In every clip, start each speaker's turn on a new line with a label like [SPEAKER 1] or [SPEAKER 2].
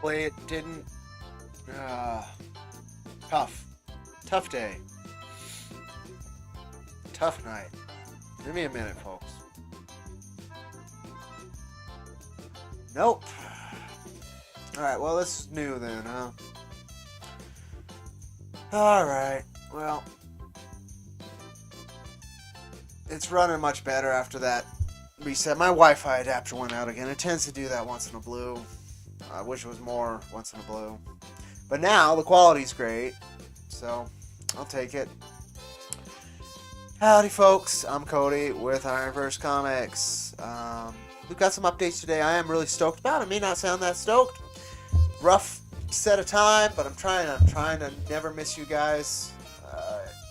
[SPEAKER 1] Hopefully it didn't. Uh, tough day, tough night. Give me a minute, folks. Nope. All right. Well, this is new then, huh? All right. Well, it's running much better after that reset. My Wi-Fi adapter went out again. It tends to do that once in a blue. I wish it was more once in a blue. But now the quality's great, so I'll take it. Howdy, folks. I'm Cody with IronVerse Comics. We've got some updates today. I am really stoked about. I may not sound that stoked. Rough set of time, but I'm trying to never miss you guys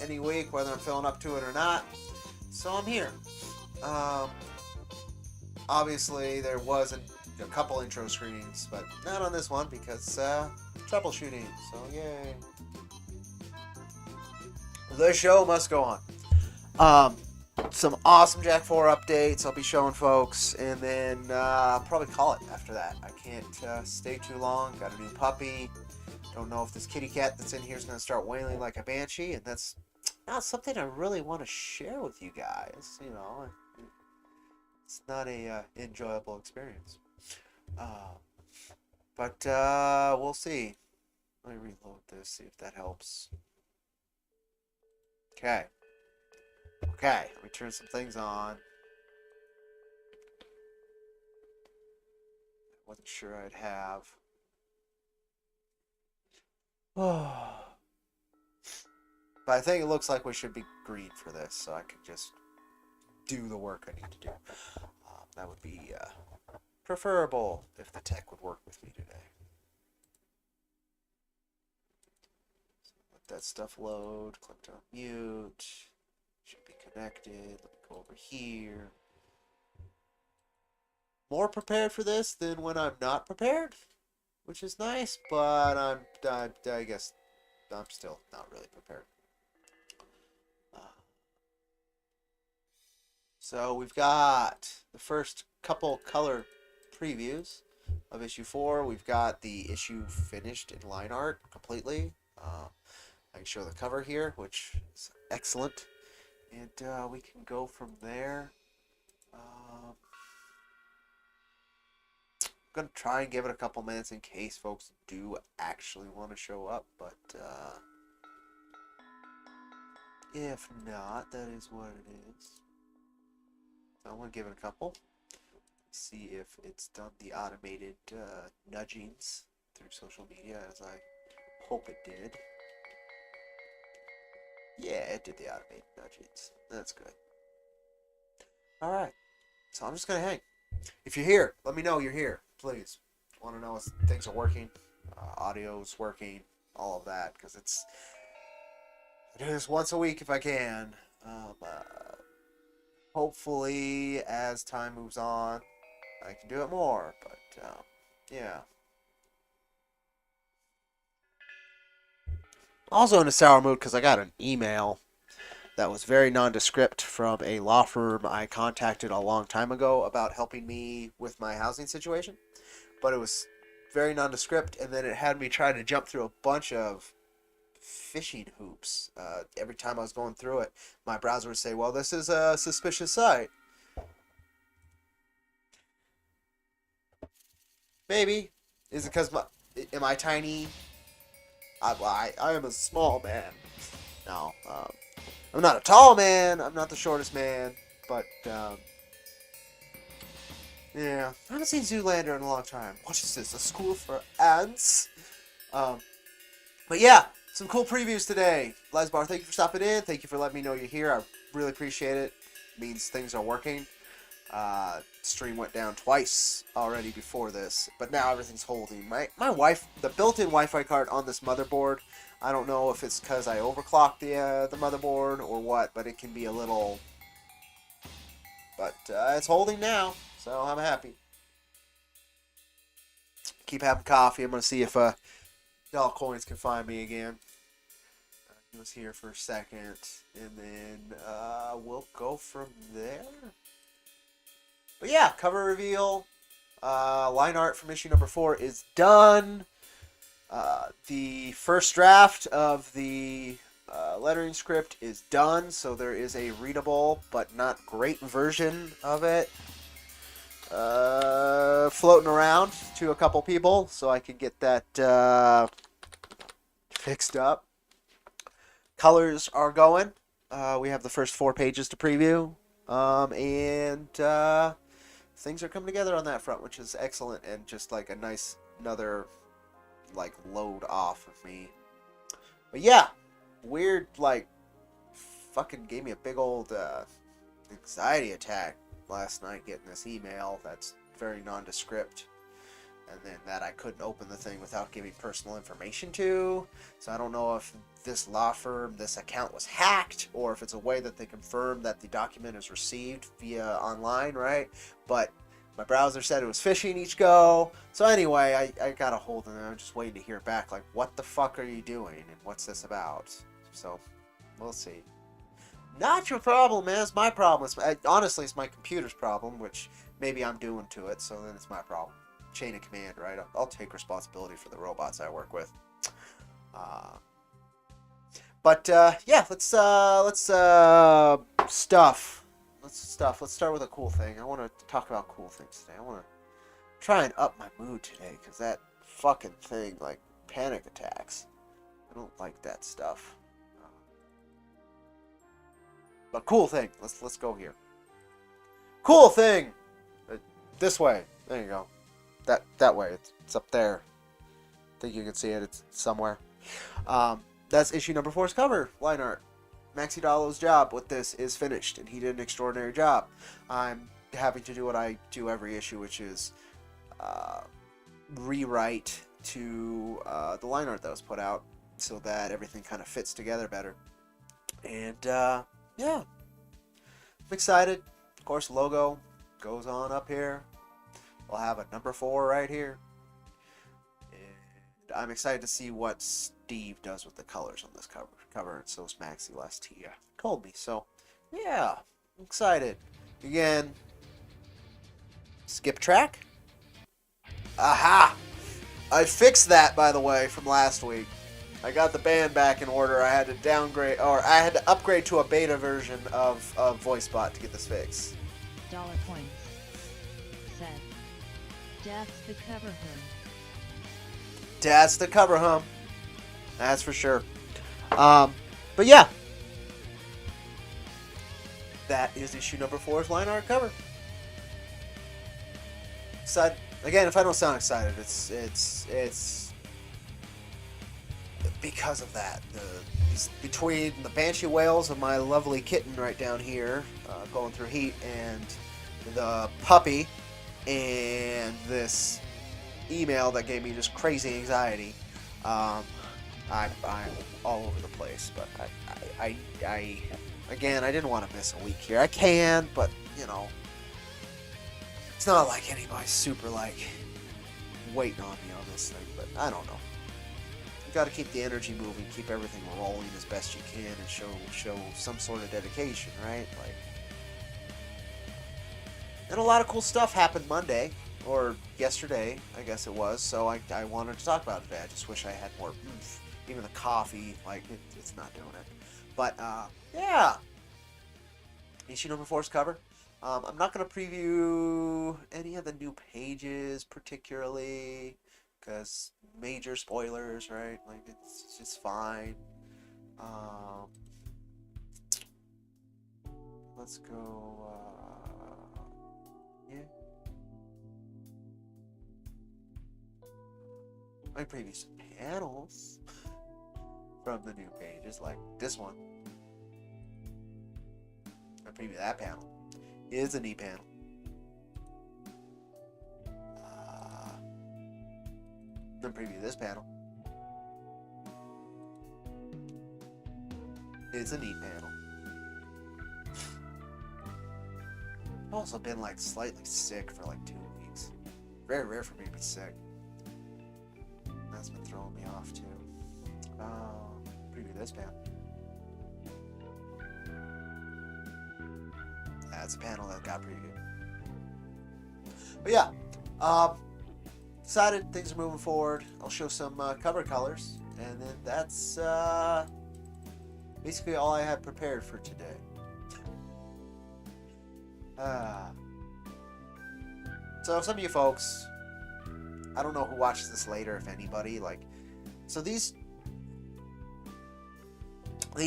[SPEAKER 1] any week, whether I'm feeling up to it or not. So I'm here. Obviously, there was a couple intro screenings, but not on this one because troubleshooting. So yay! The show must go on. Some awesome Jack 4 updates I'll be showing folks, and then I'll probably call it after that. I can't stay too long. Got a new puppy. Don't know if this kitty cat that's in here is going to start wailing like a banshee, and that's not something I really want to share with you guys. You know, it's not a enjoyable experience. But we'll see. Let me reload this, see if that helps. Okay. Okay, let me turn some things on. Wasn't sure I'd have. But I think it looks like we should be green for this, so I can just do the work I need to do. That would be preferable if the tech would work with me today. So let that stuff load. Clicked on mute. Should be connected. Let me go over here. More prepared for this than when I'm not prepared, which is nice, but I guess I'm still not really prepared. So we've got the first couple color previews of issue 4. We've got the issue finished in line art completely. I can show the cover here, which is excellent. And we can go from there. I'm going to try and give it a couple minutes in case folks do actually want to show up. But if not, that is what it is. So I'm going to give it a couple. See if it's done the automated nudgings through social media as I hope it did. Yeah, it did the automated nudgings. That's good. Alright. So I'm just going to hang. If you're here, let me know you're here. Please. I want to know if things are working. Audio's working. All of that. Because I do this once a week if I can. Hopefully, as time moves on, I can do it more. But, yeah. Also in a sour mood because I got an email that was very nondescript from a law firm I contacted a long time ago about helping me with my housing situation. But it was very nondescript, and then it had me trying to jump through a bunch of phishing hoops. Every time I was going through it, my browser would say, well, this is a suspicious site. Maybe. Is it because am I tiny? I am a small man. No, I'm not a tall man. I'm not the shortest man. But, yeah. I haven't seen Zoolander in a long time. What is this? A school for ants? But yeah, some cool previews today. Lesbar, thank you for stopping in. Thank you for letting me know you're here. I really appreciate it. It means things are working. Stream went down twice already before this, but now everything's holding. My the built-in Wi-Fi card on this motherboard, I don't know if it's because I overclocked the motherboard or what, but it can be a little. But it's holding now, so I'm happy. Keep having coffee. I'm gonna see if Doll Coins can find me again. He was here for a second, and then we'll go from there. But yeah, cover reveal. Line art from issue number 4 is done. The first draft of the lettering script is done, so there is a readable but not great version of it floating around to a couple people, so I can get that fixed up. Colors are going. We have the first 4 pages to preview, and things are coming together on that front, which is excellent, and just like a nice another like load off of me. But yeah, weird, like fucking gave me a big old anxiety attack last night getting this email that's very nondescript, and then that I couldn't open the thing without giving personal information to. So I don't know if this law firm, this account was hacked, or if it's a way that they confirm that the document is received via online, right? But my browser said it was phishing each go. So anyway, I got a hold of it. I'm just waiting to hear back, like, what the fuck are you doing, and what's this about? So we'll see. Not your problem, man. It's my problem. Honestly, it's my computer's problem, which maybe I'm doing to it, so then it's my problem. Chain of command, right? I'll take responsibility for the robots I work with. Yeah, let's stuff. Let's start with a cool thing. I want to talk about cool things today. I want to try and up my mood today, because that fucking thing, like, panic attacks. I don't like that stuff. But cool thing. Let's go here. Cool thing. This way. There you go. That way. It's up there. I think you can see it. It's somewhere. That's issue number 4's cover. Line art. Maxi Dallo's job with this is finished, and he did an extraordinary job. I'm having to do what I do every issue, which is rewrite to the line art that was put out so that everything kind of fits together better. And yeah, I'm excited. Of course, logo goes on up here. We'll have a number 4 right here. And I'm excited to see what Steve does with the colors on this cover. And so is Maxi last he told me. So, yeah, I'm excited. Again, skip track. Aha! I fixed that, by the way, from last week. I got the band back in order. I had to downgrade, or I had to upgrade to a beta version of VoiceBot to get this fixed.
[SPEAKER 2] Dollar points. Said. That's the cover hum.
[SPEAKER 1] That's the cover hum. That's for sure. But yeah. That is issue number 4's line art cover. Excited. Again, if I don't sound excited, it's because of that. Between the banshee wails of my lovely kitten right down here, going through heat, and the puppy, and this email that gave me just crazy anxiety, I'm all over the place. But I again, I didn't want to miss a week here. I can, but you know, it's not like anybody's super like waiting on me on this thing. But I don't know. Got to keep the energy moving, keep everything rolling as best you can, and show some sort of dedication, right? Like, and a lot of cool stuff happened Monday, or yesterday, I guess it was. So I wanted to talk about it today. I just wish I had more oomph. Even the coffee, like it's not doing it. But yeah, issue number 4's cover. I'm not gonna preview any of the new pages particularly, because major spoilers, right? Like, it's just fine. Let's go, yeah. I preview some panels from the new pages, like this one. I preview that panel. It is a neat panel. Then preview this panel. It's a neat panel. I've also been like slightly sick for like 2 weeks. Very rare for me to be sick. That's been throwing me off too. Preview this panel. That's a panel that got previewed. But yeah, Um, decided things are moving forward. I'll show some cover colors, and then that's basically all I had prepared for today. So some of you folks, I don't know who watches this later, if anybody, like, so these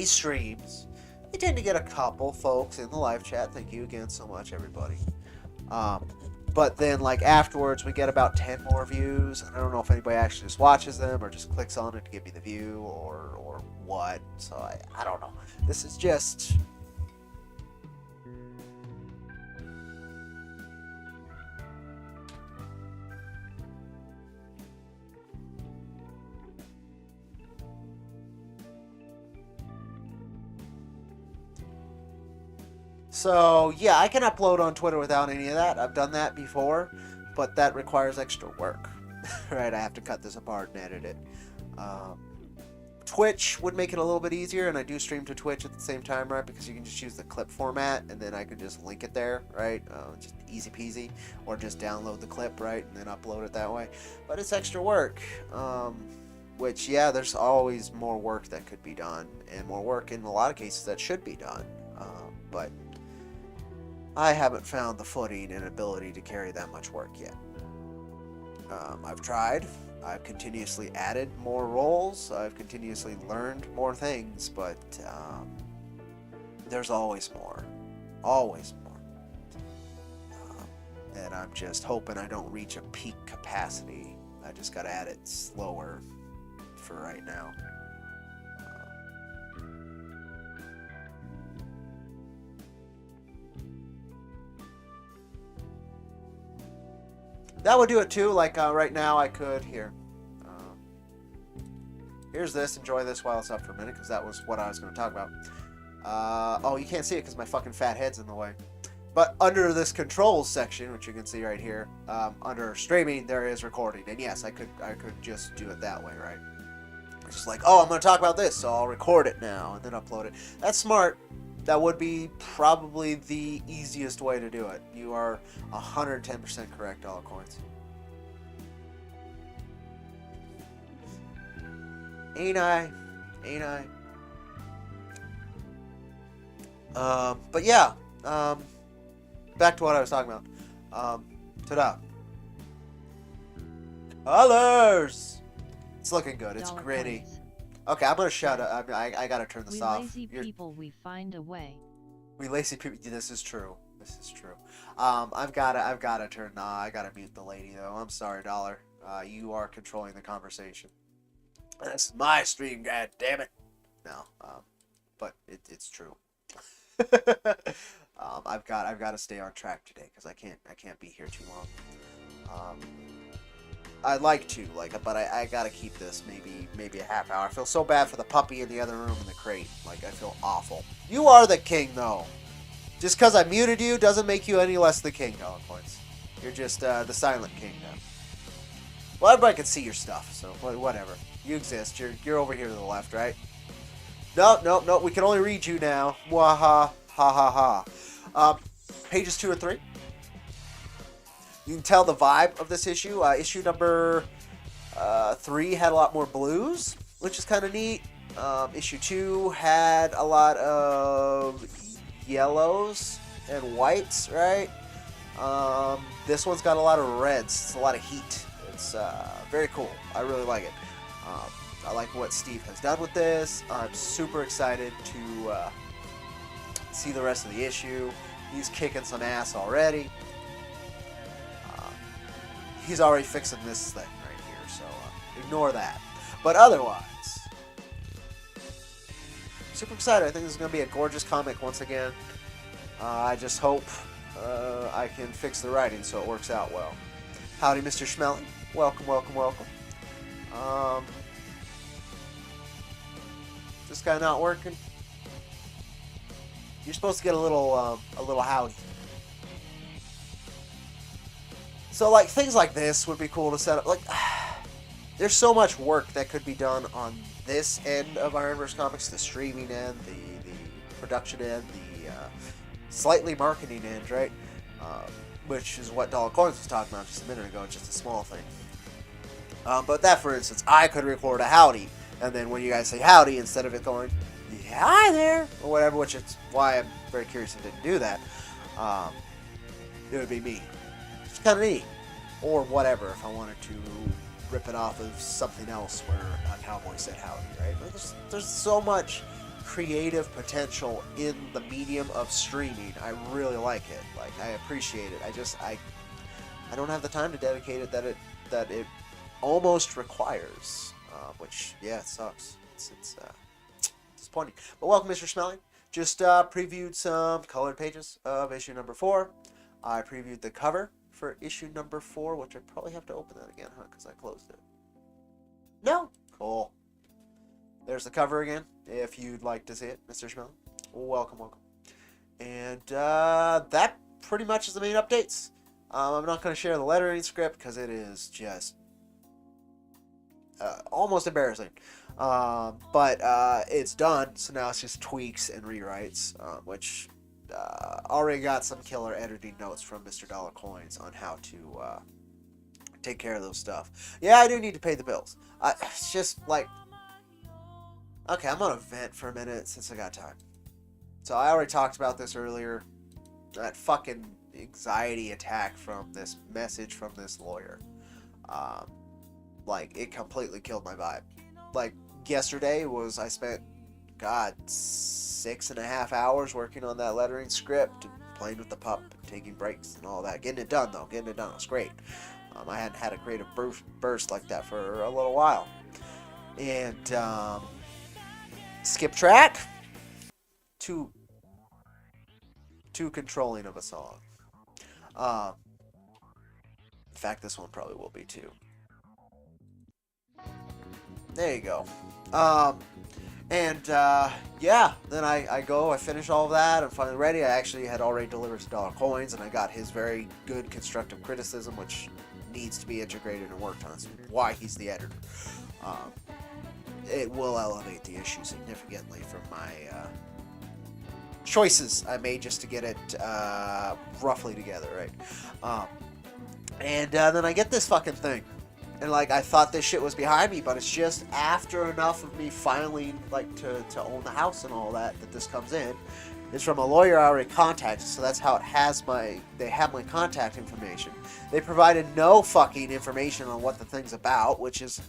[SPEAKER 1] streams, they tend to get a couple folks in the live chat. Thank you again so much, everybody. But then, like, afterwards, we get about 10 more views. I don't know if anybody actually just watches them or just clicks on it to give me the view or what. So I don't know. This is just... So, yeah, I can upload on Twitter without any of that. I've done that before, but that requires extra work. Right, I have to cut this apart and edit it. Twitch would make it a little bit easier, and I do stream to Twitch at the same time, right, because you can just use the clip format, and then I can just link it there, right, just easy peasy, or just download the clip, right, and then upload it that way. But it's extra work, which, yeah, there's always more work that could be done, and more work in a lot of cases that should be done, but I haven't found the footing and ability to carry that much work yet. I've tried. I've continuously added more roles. I've continuously learned more things, but there's always more. Always more. And I'm just hoping I don't reach a peak capacity. I just gotta add it slower for right now. That would do it too. Like right now, I could here. Here's this. Enjoy this while it's up for a minute, because that was what I was going to talk about. Oh, you can't see it because my fucking fat head's in the way. But under this controls section, which you can see right here, under streaming, there is recording. And yes, I could just do it that way, right? It's just like, oh, I'm going to talk about this, so I'll record it now and then upload it. That's smart. That would be probably the easiest way to do it. You are 110% correct, Dollar Coins. Ain't I? Ain't I? But yeah, back to what I was talking about. Ta-da. Colors! It's looking good. It's gritty.
[SPEAKER 2] Coins.
[SPEAKER 1] Okay, I'm gonna shut up. I gotta turn this off.
[SPEAKER 2] We lazy people, we find a way.
[SPEAKER 1] We lazy people. This is true. This is true. I've gotta turn. I gotta mute the lady though. I'm sorry, Dollar. You are controlling the conversation. That's my stream, god damn it. No, but it's true. I've got to stay on track today because I can't be here too long. I'd like to, but I gotta keep this maybe a half hour. I feel so bad for the puppy in the other room in the crate. Like, I feel awful. You are the king, though. Just because I muted you doesn't make you any less the king, Dollar Points. You're just the silent king now. Well, everybody can see your stuff, so whatever. You exist. You're over here to the left, right? No. We can only read you now. Waha, ha ha ha. Pages 2 or 3. You can tell the vibe of this issue. Issue number 3 had a lot more blues, which is kind of neat. Issue 2 had a lot of yellows and whites, right? This one's got a lot of reds. It's a lot of heat. It's very cool. I really like it. I like what Steve has done with this. I'm super excited to see the rest of the issue. He's kicking some ass already. He's already fixing this thing right here, so ignore that. But otherwise, super excited. I think this is going to be a gorgeous comic once again. I just hope I can fix the writing so it works out well. Howdy, Mr. Schmelling. Welcome. This guy not working? You're supposed to get a little howdy. So, like, things like this would be cool to set up. Like, there's so much work that could be done on this end of IronVerse Comics, the streaming end, the production end, the slightly marketing end, right? which is what Dollar Coins was talking about just a minute ago, just a small thing. But that, for instance, I could record a howdy, and then when you guys say howdy, instead of it going, yeah, hi there, or whatever, which is why I'm very curious it didn't do that, it would be me. It's kind of neat. Or whatever, if I wanted to rip it off of something else where a cowboy said howdy, right? There's so much creative potential in the medium of streaming. I really like it. Like, I appreciate it. I don't have the time to dedicate it that it almost requires, which, yeah, it sucks. It's disappointing. But welcome, Mr. Smelling. Just previewed some colored pages of issue number 4. I previewed the cover for issue number 4, which I probably have to open that again, huh? Because I closed it. No? Cool. There's the cover again, if you'd like to see it, Mr. Schmelling. Welcome. And that pretty much is the main updates. I'm not going to share the lettering script because it is just almost embarrassing. But it's done, so now it's just tweaks and rewrites, which already got some killer editing notes from Mr. Dollar Coins on how to take care of those stuff. Yeah, I do need to pay the bills. It's just like, okay, I'm on a vent for a minute since I got time. So I already talked about this earlier. That fucking anxiety attack from this message from this lawyer. Like, it completely killed my vibe. Like, yesterday I spent, 6.5 hours working on that lettering script, and playing with the pup, and taking breaks and all that. Getting it done, though. It was great. I hadn't had a creative burst like that for a little while. And, skip track. Too controlling of a song. In fact, this one probably will be too. There you go. Yeah, then I finish all of that, I'm finally ready. I actually had already delivered to Dollar Coins, and I got his very good constructive criticism, which needs to be integrated and worked on. That's why he's the editor. It will elevate the issue significantly from my choices I made just to get it roughly together, right? Then I get this fucking thing. And, like, I thought this shit was behind me, but it's just after enough of me finally, like, to own the house and all that this comes in. It's from a lawyer I already contacted, so that's how they have my contact information. They provided no fucking information on what the thing's about, which is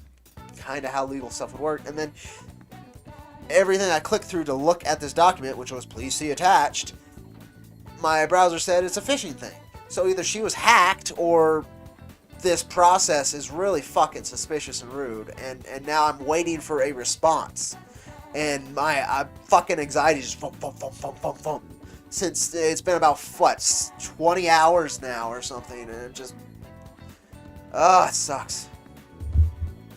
[SPEAKER 1] kind of how legal stuff would work. And then everything I clicked through to look at this document, which was please see attached, my browser said it's a phishing thing. So either she was hacked or this process is really fucking suspicious and rude, and now I'm waiting for a response. And my fucking anxiety just boom, since it's been about, 20 hours now or something, and it just, it sucks.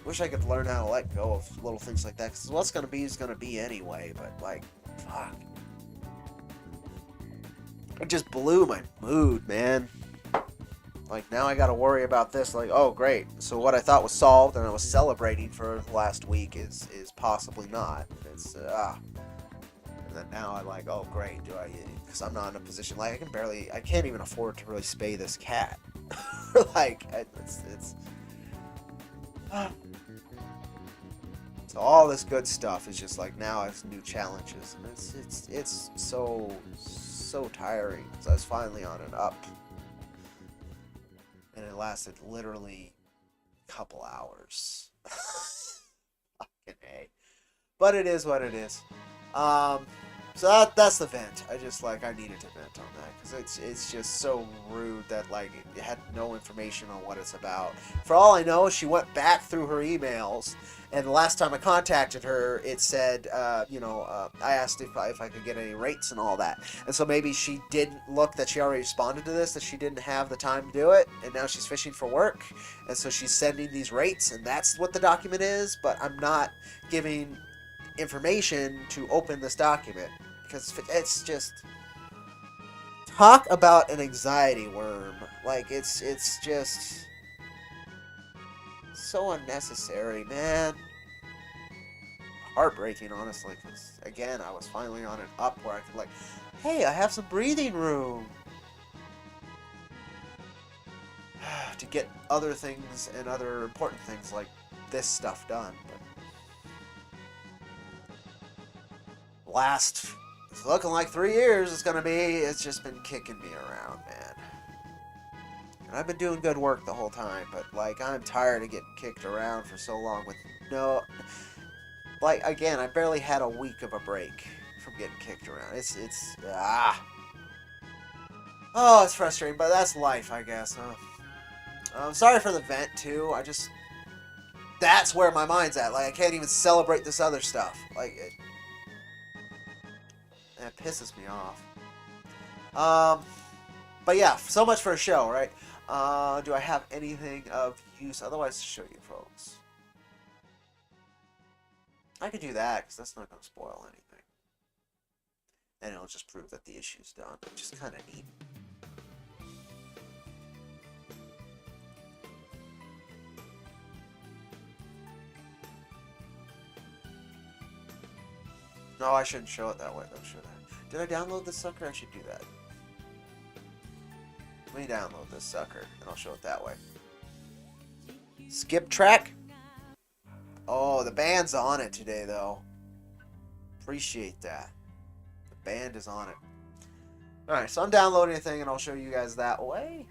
[SPEAKER 1] Wish I could learn how to let go of little things like that, because what's going to be is going to be anyway, but, like, fuck. It just blew my mood, man. Like, now I gotta worry about this, like, oh, great. So what I thought was solved and I was celebrating for the last week is possibly not. It's, And then now I'm like, oh, great, because I'm not in a position, like, I can't even afford to really spay this cat. Like, so all this good stuff is just, like, now I have new challenges. And it's so tiring, because I was finally on an up. And it lasted literally a couple hours. Fucking A. But it is what it is. So that's the vent. I needed to vent on that. Because it's just so rude that, like, it had no information on what it's about. For all I know, she went back through her emails. And the last time I contacted her, it said, I asked if I could get any rates and all that. And so maybe she didn't look that she already responded to this, that she didn't have the time to do it. And now she's fishing for work. And so she's sending these rates, and that's what the document is. But I'm not giving information to open this document. Because it's just... Talk about an anxiety worm. Like, it's just... so unnecessary, man. Heartbreaking, honestly, because, again, I was finally on an up where I could, like, hey, I have some breathing room. to get other things and other important things like this stuff done. But last, it's looking like 3 years it's gonna be. It's just been kicking me around, man. And I've been doing good work the whole time, but like I'm tired of getting kicked around for so long with no. Like again, I barely had a week of a break from getting kicked around. It's oh, it's frustrating, but that's life, I guess, huh? I'm sorry for the vent too. That's where my mind's at. Like I can't even celebrate this other stuff. Like it pisses me off. But yeah, so much for a show, right? Do I have anything of use otherwise to show you folks? I could do that because that's not going to spoil anything. And it'll just prove that the issue's done, which is kind of neat. No, I shouldn't show it that way. Don't show that. Did I download this sucker? I should do that. Let me download this sucker, and I'll show it that way. Skip track? Oh, the band's on it today, though. Appreciate that. The band is on it. Alright, so I'm downloading a thing, and I'll show you guys that way.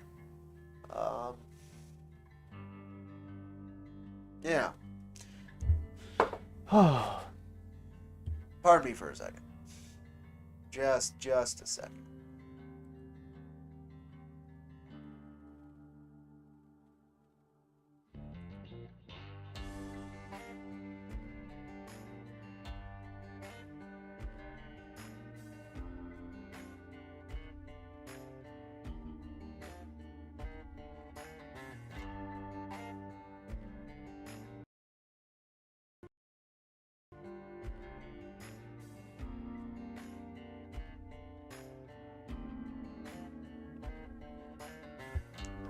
[SPEAKER 1] Yeah. Pardon me for a second. Just a second.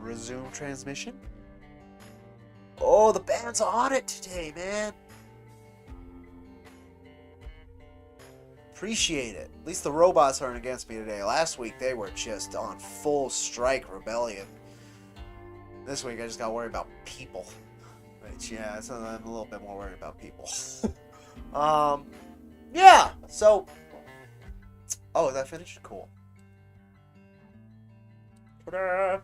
[SPEAKER 1] Resume transmission. Oh, the band's on it today, man. Appreciate it. At least the robots aren't against me today. Last week they were just on full strike rebellion. This week I just got worried about people. Which, yeah, so I'm a little bit more worried about people. Yeah, so... Oh, is that finished? Cool. Ta-da!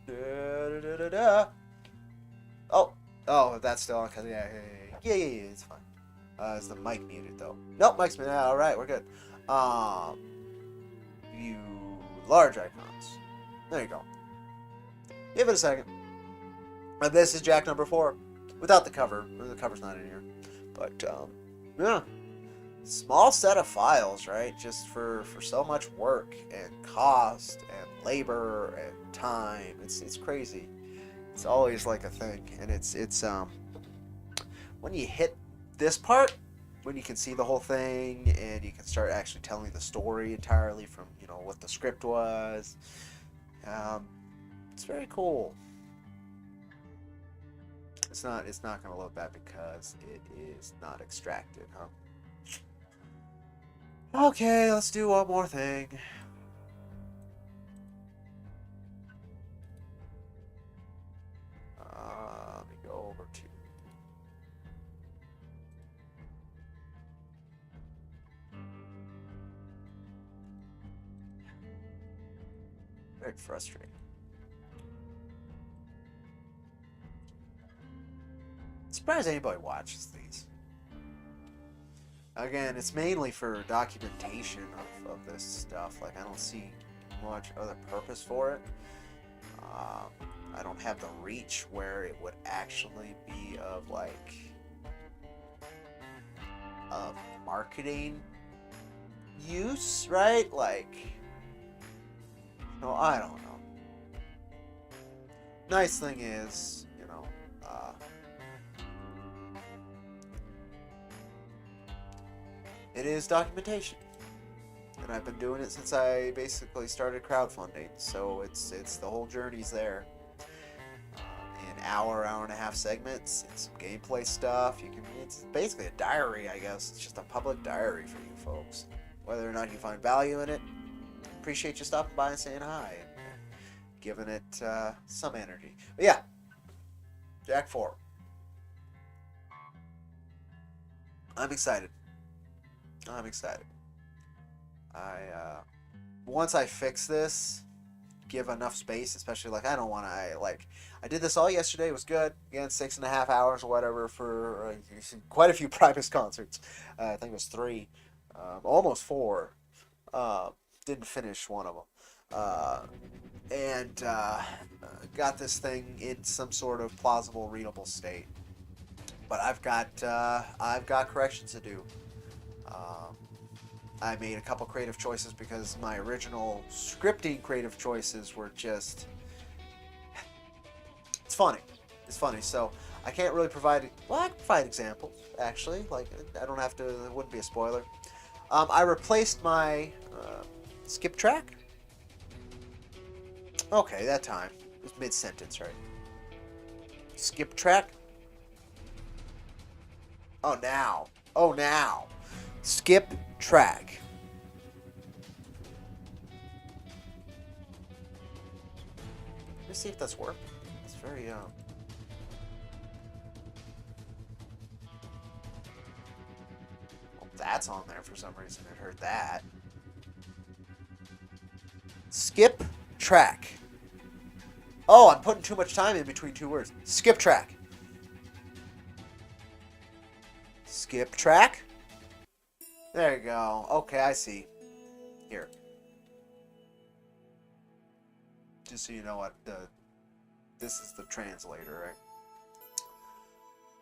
[SPEAKER 1] Da-da-da-da-da. Oh, that's still on. Cause yeah, it's fine. Is the mic muted though? Nope, mic's muted. All right, we're good. View large icons. There you go. Give it a second. This is Jack number 4, without the cover. The cover's not in here, but yeah, small set of files, right? Just for so much work and cost and labor and time. It's crazy. It's always like a thing, and it's when you hit this part, when you can see the whole thing and you can start actually telling the story entirely from what the script was. It's very cool. It's not gonna load that because it is not extracted, huh? Okay, let's do one more thing. Let me go over to... Very frustrating. Surprised anybody watches these. Again, it's mainly for documentation of this stuff. Like, I don't see much other purpose for it. I don't have the reach where it would actually be of, like, of marketing use, right? Like, no, I don't know. Nice thing is, it is documentation, and I've been doing it since I basically started crowdfunding. So it's the whole journey's there. In hour and a half segments, and some gameplay stuff. It's basically a diary, I guess. It's just a public diary for you folks. Whether or not you find value in it, appreciate you stopping by and saying hi. And giving it some energy. But yeah, Jack 4. I'm excited. I'm excited. Once I fix this, give enough space, especially like I don't want to. I did this all yesterday. It was good. Again, 6.5 hours or whatever for quite a few Primus concerts. I think it was 3, almost 4. Didn't finish one of them. And got this thing in some sort of plausible, readable state. But I've got corrections to do. I made a couple creative choices because my original scripting creative choices were just... It's funny. It's funny. So I can't really provide... Well, I can provide examples, actually. Like, I don't have to... It wouldn't be a spoiler. I replaced my skip track. Okay, that time. It was mid-sentence, right? Skip track. Oh, now. Oh, now. Skip track. Let me see if that's working. It's very, well, that's on there for some reason. I heard that. Skip track. Oh, I'm putting too much time in between two words. Skip track. Skip track. There you go. Okay, I see. Here. Just so you know what this is the translator,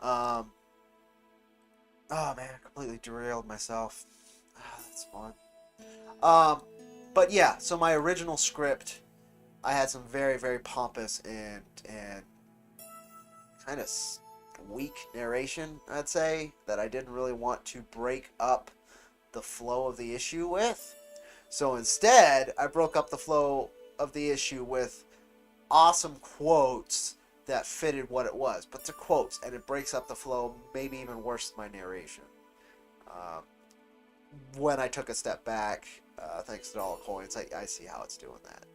[SPEAKER 1] right? Oh man, I completely derailed myself. That's fun. But yeah, so my original script, I had some very, very pompous and kind of weak narration, I'd say, that I didn't really want to break up the flow of the issue with. So instead, I broke up the flow of the issue with awesome quotes that fitted what it was. But they're quotes, and it breaks up the flow, maybe even worse than my narration. When I took a step back, thanks to all the coins, I see how it's doing that.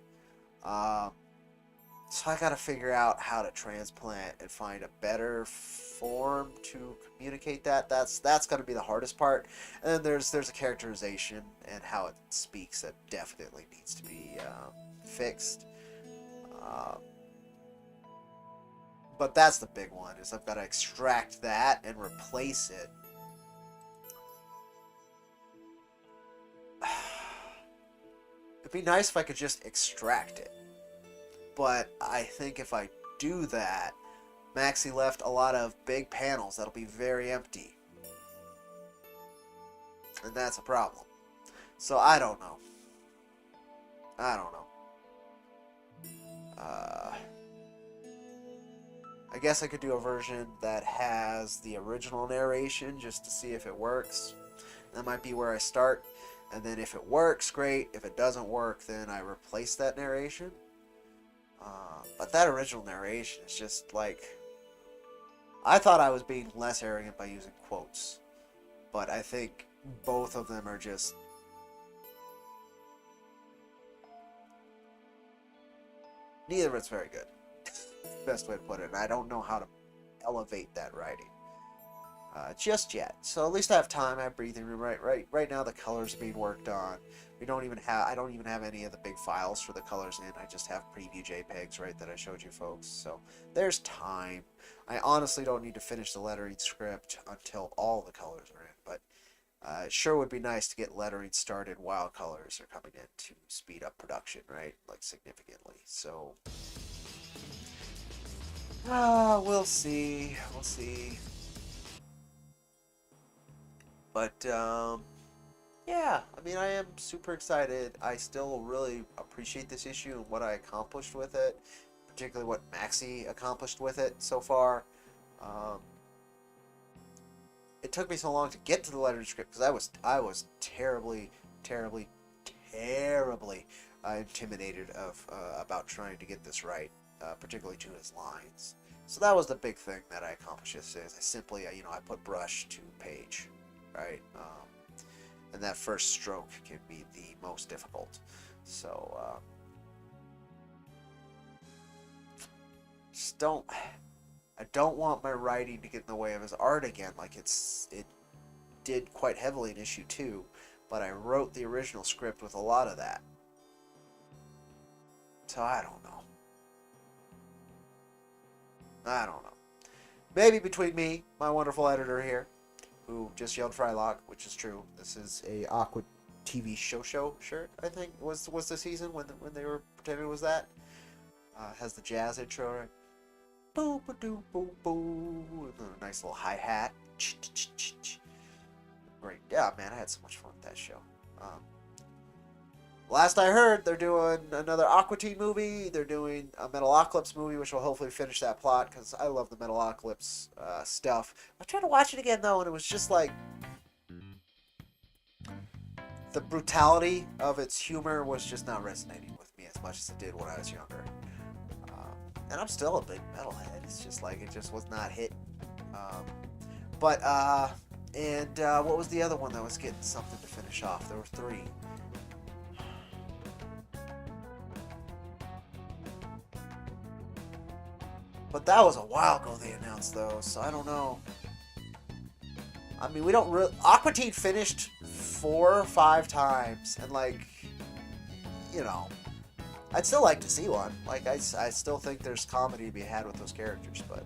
[SPEAKER 1] So I gotta figure out how to transplant and find a better form to communicate that. That's gonna be the hardest part. And then there's a characterization and how it speaks that definitely needs to be fixed. But that's the big one, is I've got to extract that and replace it. It'd be nice if I could just extract it. But I think if I do that, Maxie left a lot of big panels that'll be very empty. And that's a problem. So I don't know. I guess I could do a version that has the original narration just to see if it works. That might be where I start. And then if it works, great. If it doesn't work, then I replace that narration. But that original narration is just like... I thought I was being less arrogant by using quotes. But I think both of them are just... Neither of it's very good. Best way to put it. And I don't know how to elevate that writing. Just yet. So at least I have time. I have breathing room. Right now the colors are being worked on. I don't even have any of the big files for the colors in. I just have preview JPEGs, right, that I showed you folks. So there's time. I honestly don't need to finish the lettering script until all the colors are in, but it sure would be nice to get lettering started while colors are coming in to speed up production, right? Like significantly. So we'll see. We'll see. But yeah, I mean, I am super excited. I still really appreciate this issue and what I accomplished with it, particularly what Maxie accomplished with it so far. It took me so long to get to the lettering script because I was terribly intimidated about trying to get this right, particularly to his lines. So that was the big thing that I accomplished yesterday. Is I simply, I put brush to page, right? And that first stroke can be the most difficult. So don't want my writing to get in the way of his art again. Like it did quite heavily in issue 2, but I wrote the original script with a lot of that. So I don't know. Maybe between me, my wonderful editor here, who just yelled Frylock, which is true. This is a Aqua TV show shirt, I think, was the season when they were pretending it was that. Has the jazz intro, right? Boo ba doo boo boo. Nice little hi-hat. Great. Yeah, man, I had so much fun with that show. Last I heard, they're doing another Aqua Teen movie. They're doing a Metalocalypse movie, which will hopefully finish that plot, because I love the Metalocalypse stuff. I tried to watch it again, though, and it was just like... the brutality of its humor was just not resonating with me as much as it did when I was younger. And I'm still a big metalhead. It's just like, it just was not hit. What was the other one that was getting something to finish off? There were 3. But that was a while ago they announced those, so I don't know. I mean, we don't really... Aqua Teen finished 4 or 5 times, and like, you know, I'd still like to see one. Like, I still think there's comedy to be had with those characters, but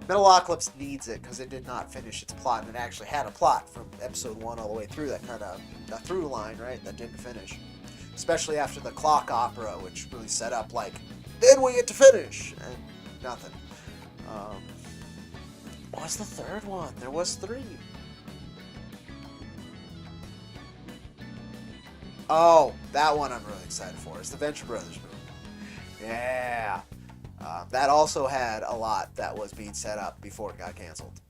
[SPEAKER 1] Metalocalypse needs it because it did not finish its plot, and it actually had a plot from episode 1 all the way through, that kind of a through line, right, that didn't finish. Especially after the clock opera, which really set up, like, then we get to finish, and nothing. What was the third one? There was 3. Oh, that one I'm really excited for. It's the Venture Brothers movie. Yeah. That also had a lot that was being set up before it got canceled.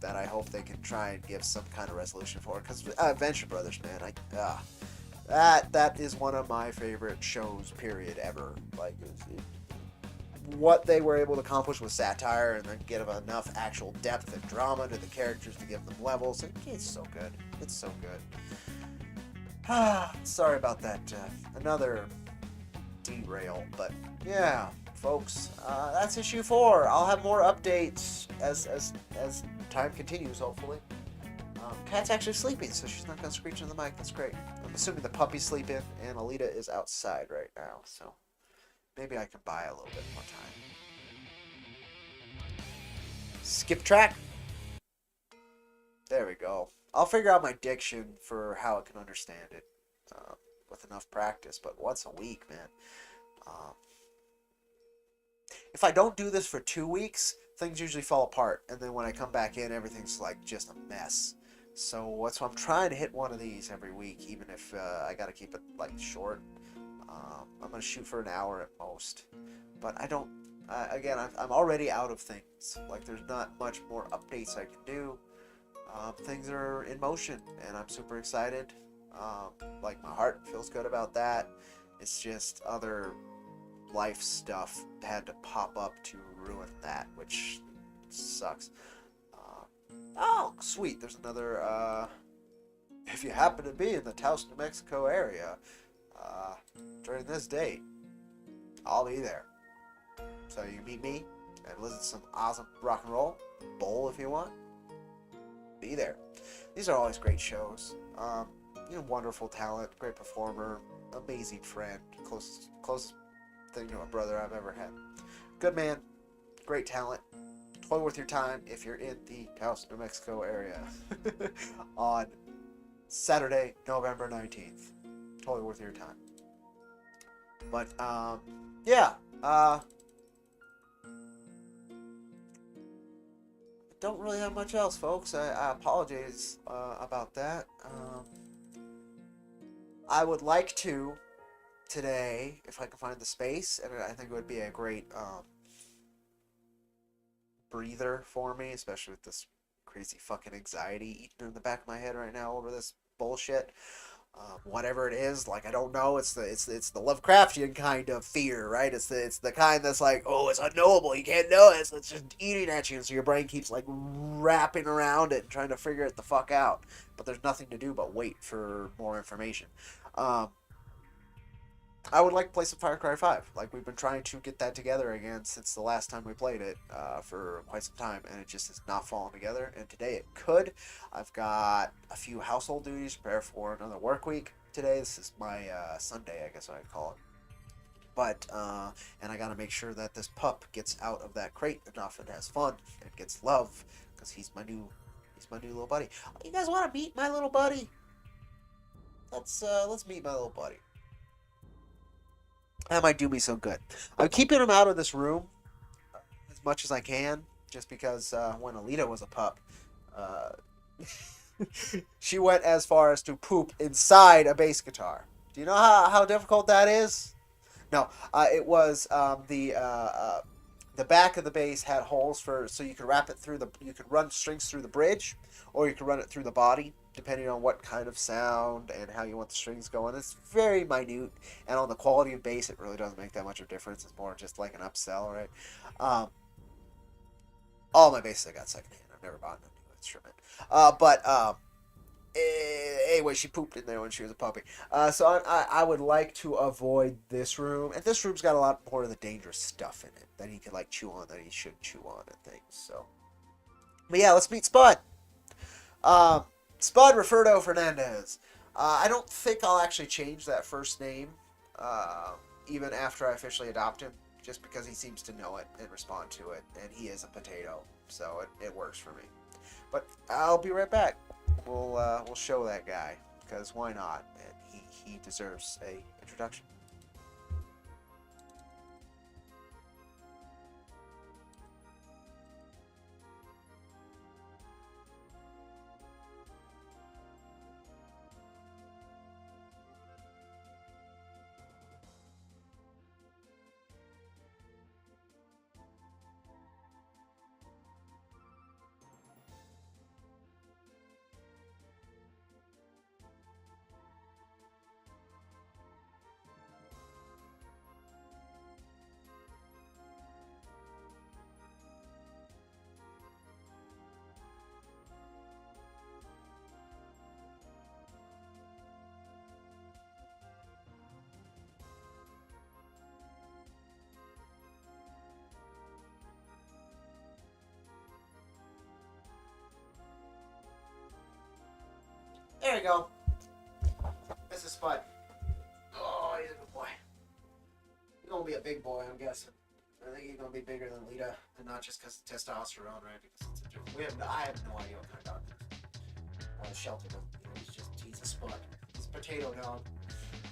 [SPEAKER 1] That I hope they can try and give some kind of resolution for. Because Venture Brothers, man, that is one of my favorite shows, period, ever. Like, what they were able to accomplish with satire and then give enough actual depth and drama to the characters to give them levels. It's so good. It's so good. Sorry about that. Another derail, but yeah, folks, that's issue 4. I'll have more updates as time continues, hopefully. Kat's actually sleeping, so she's not going to screech in the mic. That's great. I'm assuming the puppy's sleeping, and Alita is outside right now, so maybe I can buy a little bit more time. Skip track. There we go. I'll figure out my diction for how I can understand it with enough practice, but once a week, man. If I don't do this for 2 weeks, things usually fall apart, and then when I come back in, everything's like just a mess. So that's why I'm trying to hit one of these every week, even if I gotta keep it like short. I'm gonna shoot for an hour at most, but I don't. Again, I'm already out of things. Like, there's not much more updates I can do. Things are in motion, and I'm super excited. Like, my heart feels good about that. It's just other life stuff had to pop up to ruin that, which sucks. Oh, sweet. There's another, if you happen to be in the Taos, New Mexico area, during this date, I'll be there. So you can meet me and listen to some awesome rock and roll. Bowl if you want. Be there. These are always great shows. Wonderful talent, great performer, amazing friend, closest thing to a brother I've ever had. Good man, great talent. Totally worth your time if you're in the Taos, New Mexico area on Saturday, November 19th. Totally worth your time. But yeah. Don't really have much else, folks. I apologize about that. I would like to today, if I can find the space, and I think it would be a great breather for me, especially with this crazy fucking anxiety eating in the back of my head right now over this bullshit. Whatever it is, like, I don't know. It's the Lovecraftian kind of fear, right? It's the kind that's like, oh, it's unknowable. You can't know it. It's just eating at you, and so your brain keeps like wrapping around it and trying to figure it the fuck out. But there's nothing to do but wait for more information. I would like to play some Far Cry 5. Like, we've been trying to get that together again since the last time we played it for quite some time, and it just has not fallen together. And today it could. I've got a few household duties to prepare for another work week today. This is my Sunday, I guess I'd call it. But, and I gotta make sure that this pup gets out of that crate enough and has fun and gets love, because he's my new little buddy. Oh, you guys want to meet my little buddy? Let's meet my little buddy. That might do me so good. I'm keeping him out of this room as much as I can, just because when Alita was a pup, uh, she went as far as to poop inside a bass guitar. Do you know how difficult that is? No, it was the back of the bass had holes so you could wrap it through you could run strings through the bridge, or you could run it through the body, depending on what kind of sound and how you want the strings going. It's very minute, and on the quality of bass, it really doesn't make that much of a difference. It's more just like an upsell, right? All my basses I got secondhand. I've never bought a new instrument. Anyway, she pooped in there when she was a puppy. So I would like to avoid this room. And this room's got a lot more of the dangerous stuff in it that he could like chew on that he shouldn't chew on and things. So, but yeah, let's meet Spud. Spud Roberto Fernandez. I don't think I'll actually change that first name, even after I officially adopt him, just because he seems to know it and respond to it, and he is a potato, so it works for me. But I'll be right back. We'll show that guy, because why not? And he deserves a introduction. There you go. This is Spud. Oh, he's a good boy. He's gonna be a big boy, I'm guessing. I think he's gonna be bigger than Lita, and not just because of testosterone, right? Because it's a different. I have no idea what kind of dog it is. Sheltered him. He's a Spud. He's a potato dog.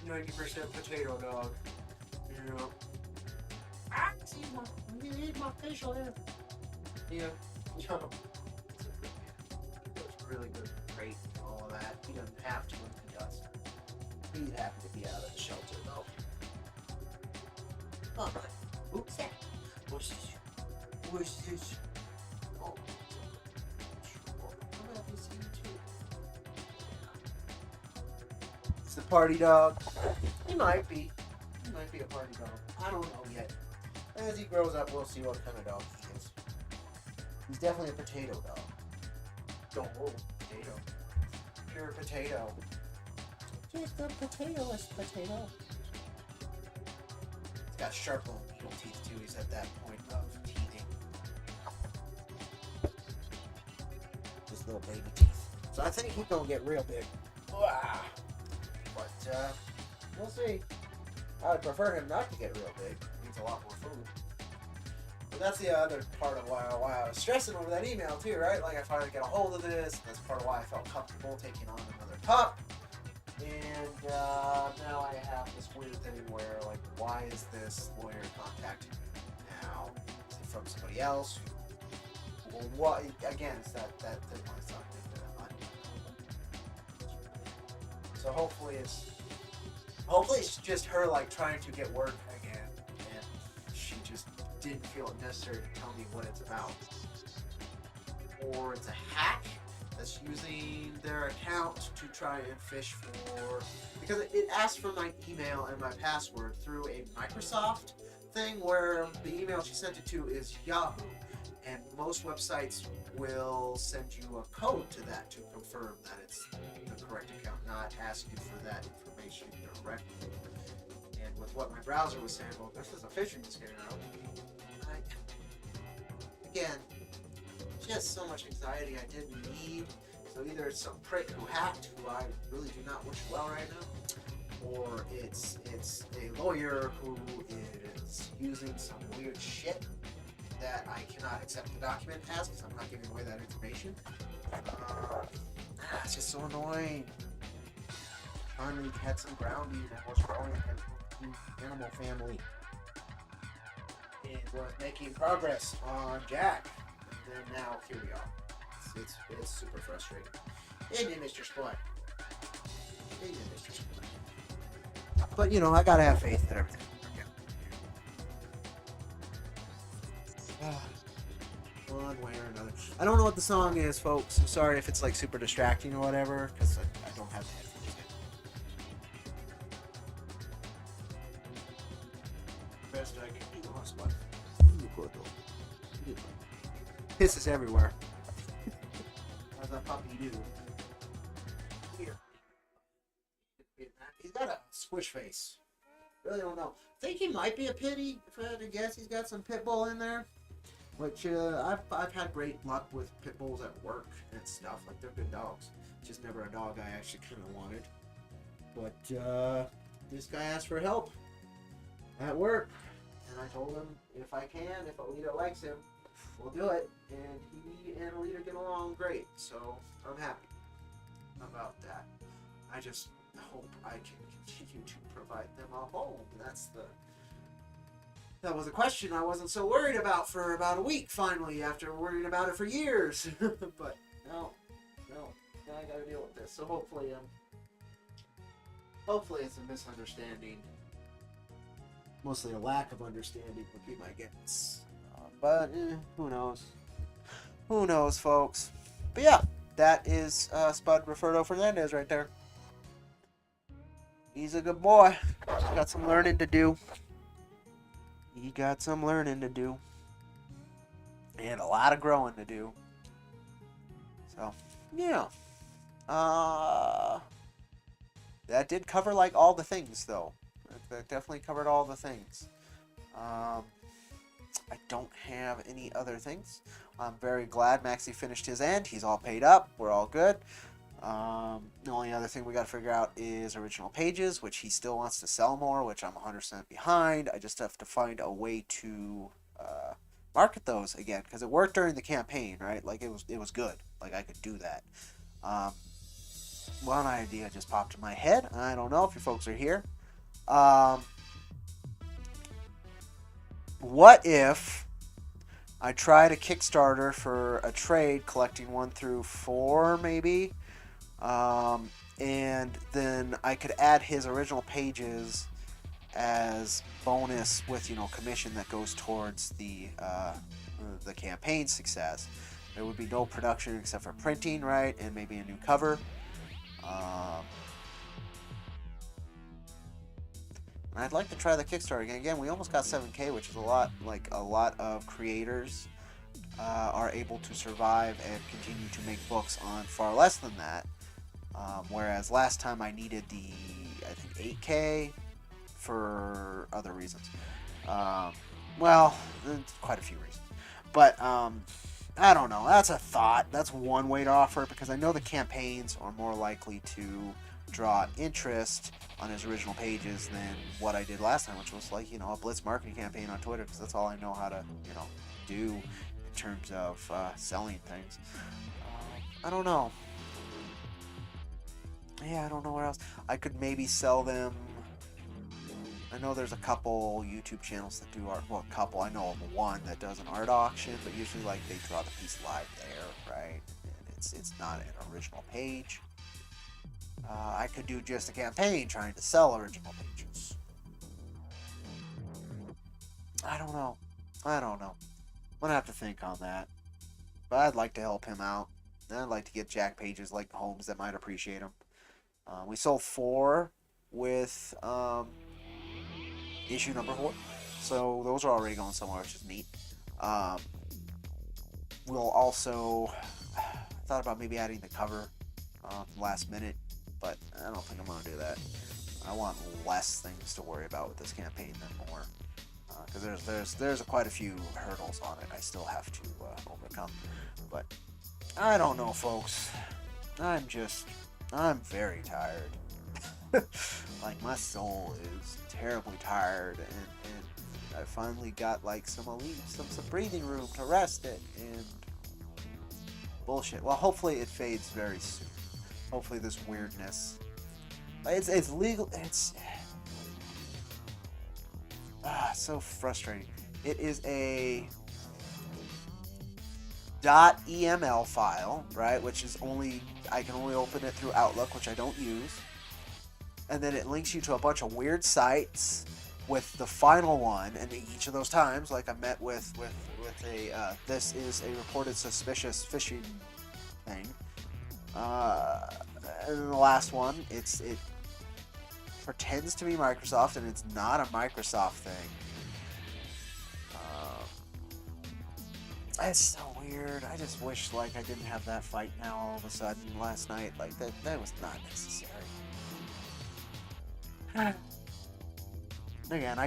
[SPEAKER 1] 90% potato dog. You know. Ah, see you need my facial hair. Yeah. It's really good, great, and all of that. He doesn't have to when he does. He's happy to be out of the shelter, though. Oh, oops. What's this? What's this? Oh, I'm happy to see you too. It's the party dog. He might be. He might be a party dog. I don't know yet. As he grows up, we'll see what kind of dog he is. He's definitely a potato dog. Potato. Pure potato. Just a potatoist potato. He's got sharp little needle teeth too. He's at that point of teething. Just little baby teeth. So I think he's gonna get real big. But we'll see. I would prefer him not to get real big. He needs a lot more food. But that's the other part of why I was stressing over that email too, right? Like I finally get a hold of this. That's part of why I felt comfortable taking on another pup. And now I have this weird thing where, like, why is this lawyer contacting me now? Is it from somebody else? Well, what? Again, it's that thing when it's not so hopefully it's just her like trying to get work again, and she just didn't feel it necessary to tell me what it's about. Or it's a hack that's using their account to try and fish for, because it asked for my email and my password through a Microsoft thing where the email she sent it to is Yahoo, and most websites will send you a code to that to confirm that it's the correct account, not ask you for that information directly. And with what my browser was saying. Well, this is a phishing scenario. Again, just so much anxiety I didn't need. So either it's some prick who hacked, who I really do not wish well right now, or it's a lawyer who is using some weird shit that I cannot accept the document as because I'm not giving away that information. It's just so annoying. Finally had some grounding and was growing in the animal family. And was making progress on Jack. And then now here we are. It's super frustrating. Isn't it, Mr. Sport? Isn't it, Mr. Sport? But you know, I gotta have faith that everything will work out. One way or another. I don't know what the song is, folks. I'm sorry if it's like super distracting or whatever, because I don't have the headphones yet. Best I can do, hotspot. Pisses everywhere. How's that puppy do? Here. He's got a squish face. Really don't know. I think he might be a pitty. If I had to guess, he's got some pit bull in there. Which I've had great luck with pit bulls at work and stuff. Like, they're good dogs. Just never a dog I actually kind of wanted. But this guy asked for help at work, and I told him if I can, if Alita likes him, we'll do it. And he and Alita get along great, so I'm happy about that. I just hope I can continue to provide them a home. That was a question I wasn't so worried about for about a week, finally, after worrying about it for years. But no, I gotta deal with this. So hopefully it's a misunderstanding. Mostly a lack of understanding would be my guess. But who knows? Who knows, folks? But yeah, that is Spud Roberto Fernandez right there. He's a good boy. He's got some learning to do. And a lot of growing to do. So, yeah. That did cover like all the things, though. That definitely covered all the things. I don't have any other things. I'm very glad Maxie finished his end. He's all paid up. We're all good. The only other thing we got to figure out is original pages, which he still wants to sell more, which I'm 100% behind. I just have to find a way to market those again, because it worked during the campaign, right? Like, it was good. Like, I could do that. One idea just popped in my head. I don't know if you folks are here. What if I tried a Kickstarter for a trade collecting 1 through 4, maybe? And then I could add his original pages as bonus with, commission that goes towards the campaign success. There would be no production except for printing, right? And maybe a new cover. And I'd like to try the Kickstarter again. Again, we almost got 7K, which is a lot. Like, a lot of creators are able to survive and continue to make books on far less than that. Whereas last time I needed I think 8K for other reasons. Well, quite a few reasons. But I don't know. That's a thought. That's one way to offer it, because I know the campaigns are more likely to draw interest on his original pages than what I did last time, which was like, a blitz marketing campaign on Twitter, because that's all I know how to, do in terms of selling things. I don't know. Yeah, I don't know where else. I could maybe sell them. I know there's a couple YouTube channels that do art. Well, a couple. I know of one that does an art auction, but usually like they draw the piece live there, right? And it's not an original page. I could do just a campaign trying to sell original pages. I don't know. I'm gonna have to think on that. But I'd like to help him out. And I'd like to get Jack pages like the homes that might appreciate him. We sold 4 with issue number 4. So those are already going somewhere, which is neat. We'll also thought about maybe adding the cover last minute, but I don't think I'm going to do that. I want less things to worry about with this campaign than more. Because there's quite a few hurdles on it I still have to overcome. But I don't know, folks. I'm very tired. Like, my soul is terribly tired, and I finally got like some breathing room to rest it, and bullshit. Well, hopefully it fades very soon. Hopefully this weirdness. It's legal. It's so frustrating. It is a .eml file, right? Which is I can only open it through Outlook, which I don't use. And then it links you to a bunch of weird sites with the final one, and each of those times, like I met with a this is a reported suspicious phishing thing. And then the last one, it pretends to be Microsoft, and it's not a Microsoft thing. It's so weird. I just wish like I didn't have that fight now all of a sudden last night. Like that was not necessary. Again,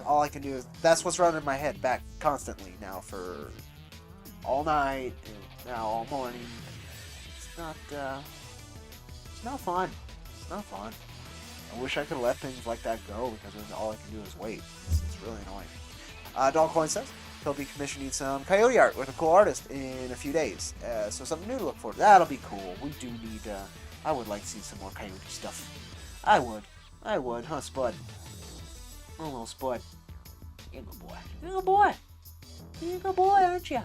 [SPEAKER 1] all I can do is that's what's running in my head back constantly now for all night and now all morning. It's not fun. It's not fun. I wish I could let things like that go because all I can do is wait. It's really annoying. Dogcoin says he'll be commissioning some Coyote art with a cool artist in a few days. So something new to look forward to. That'll be cool. We do need. I would like to see some more Coyote stuff. I would, huh, Spud? Oh, little Spud. You're a good boy. You're a good boy. You're a good boy, aren't you?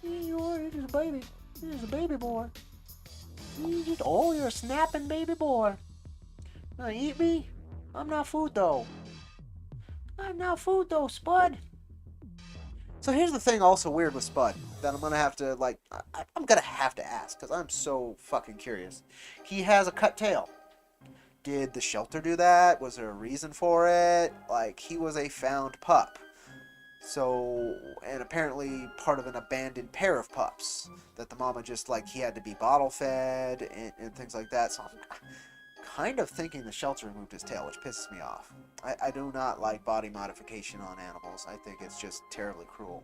[SPEAKER 1] You're just a baby. You're just a baby boy. You're a snapping baby boy. Eat me? I'm not food, though. I'm not food, though, Spud. So here's the thing also weird with Spud that I'm going to have to, like, I'm going to have to ask because I'm so fucking curious. He has a cut tail. Did the shelter do that? Was there a reason for it? Like, he was a found pup. So, and apparently part of an abandoned pair of pups that the mama just, like, he had to be bottle fed and things like that. So I'm kind of thinking the shelter removed his tail, which pisses me off. I do not like body modification on animals. I think it's just terribly cruel.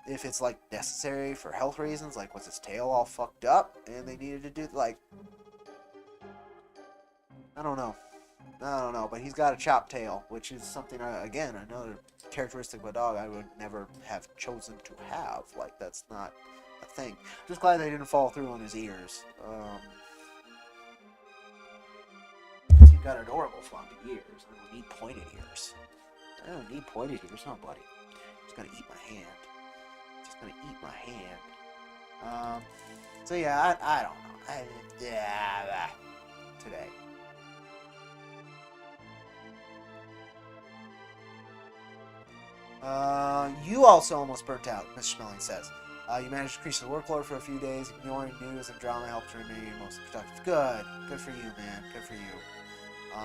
[SPEAKER 1] If it's, like, necessary for health reasons, like, was his tail all fucked up and they needed to do, like... I don't know, but he's got a chopped tail, which is something, again, another characteristic of a dog I would never have chosen to have. Like, that's not a thing. Just glad they didn't fall through on his ears. He's got adorable floppy ears. I don't need pointed ears. I don't need pointed ears, huh, buddy? Just gonna eat my hand. Just gonna eat my hand. So yeah, I don't know. Today. You also almost burnt out, Mr. Smelling says. You managed to increase the workload for a few days. Ignoring news and drama helped remain mostly productive. Good. Good for you, man. Good for you.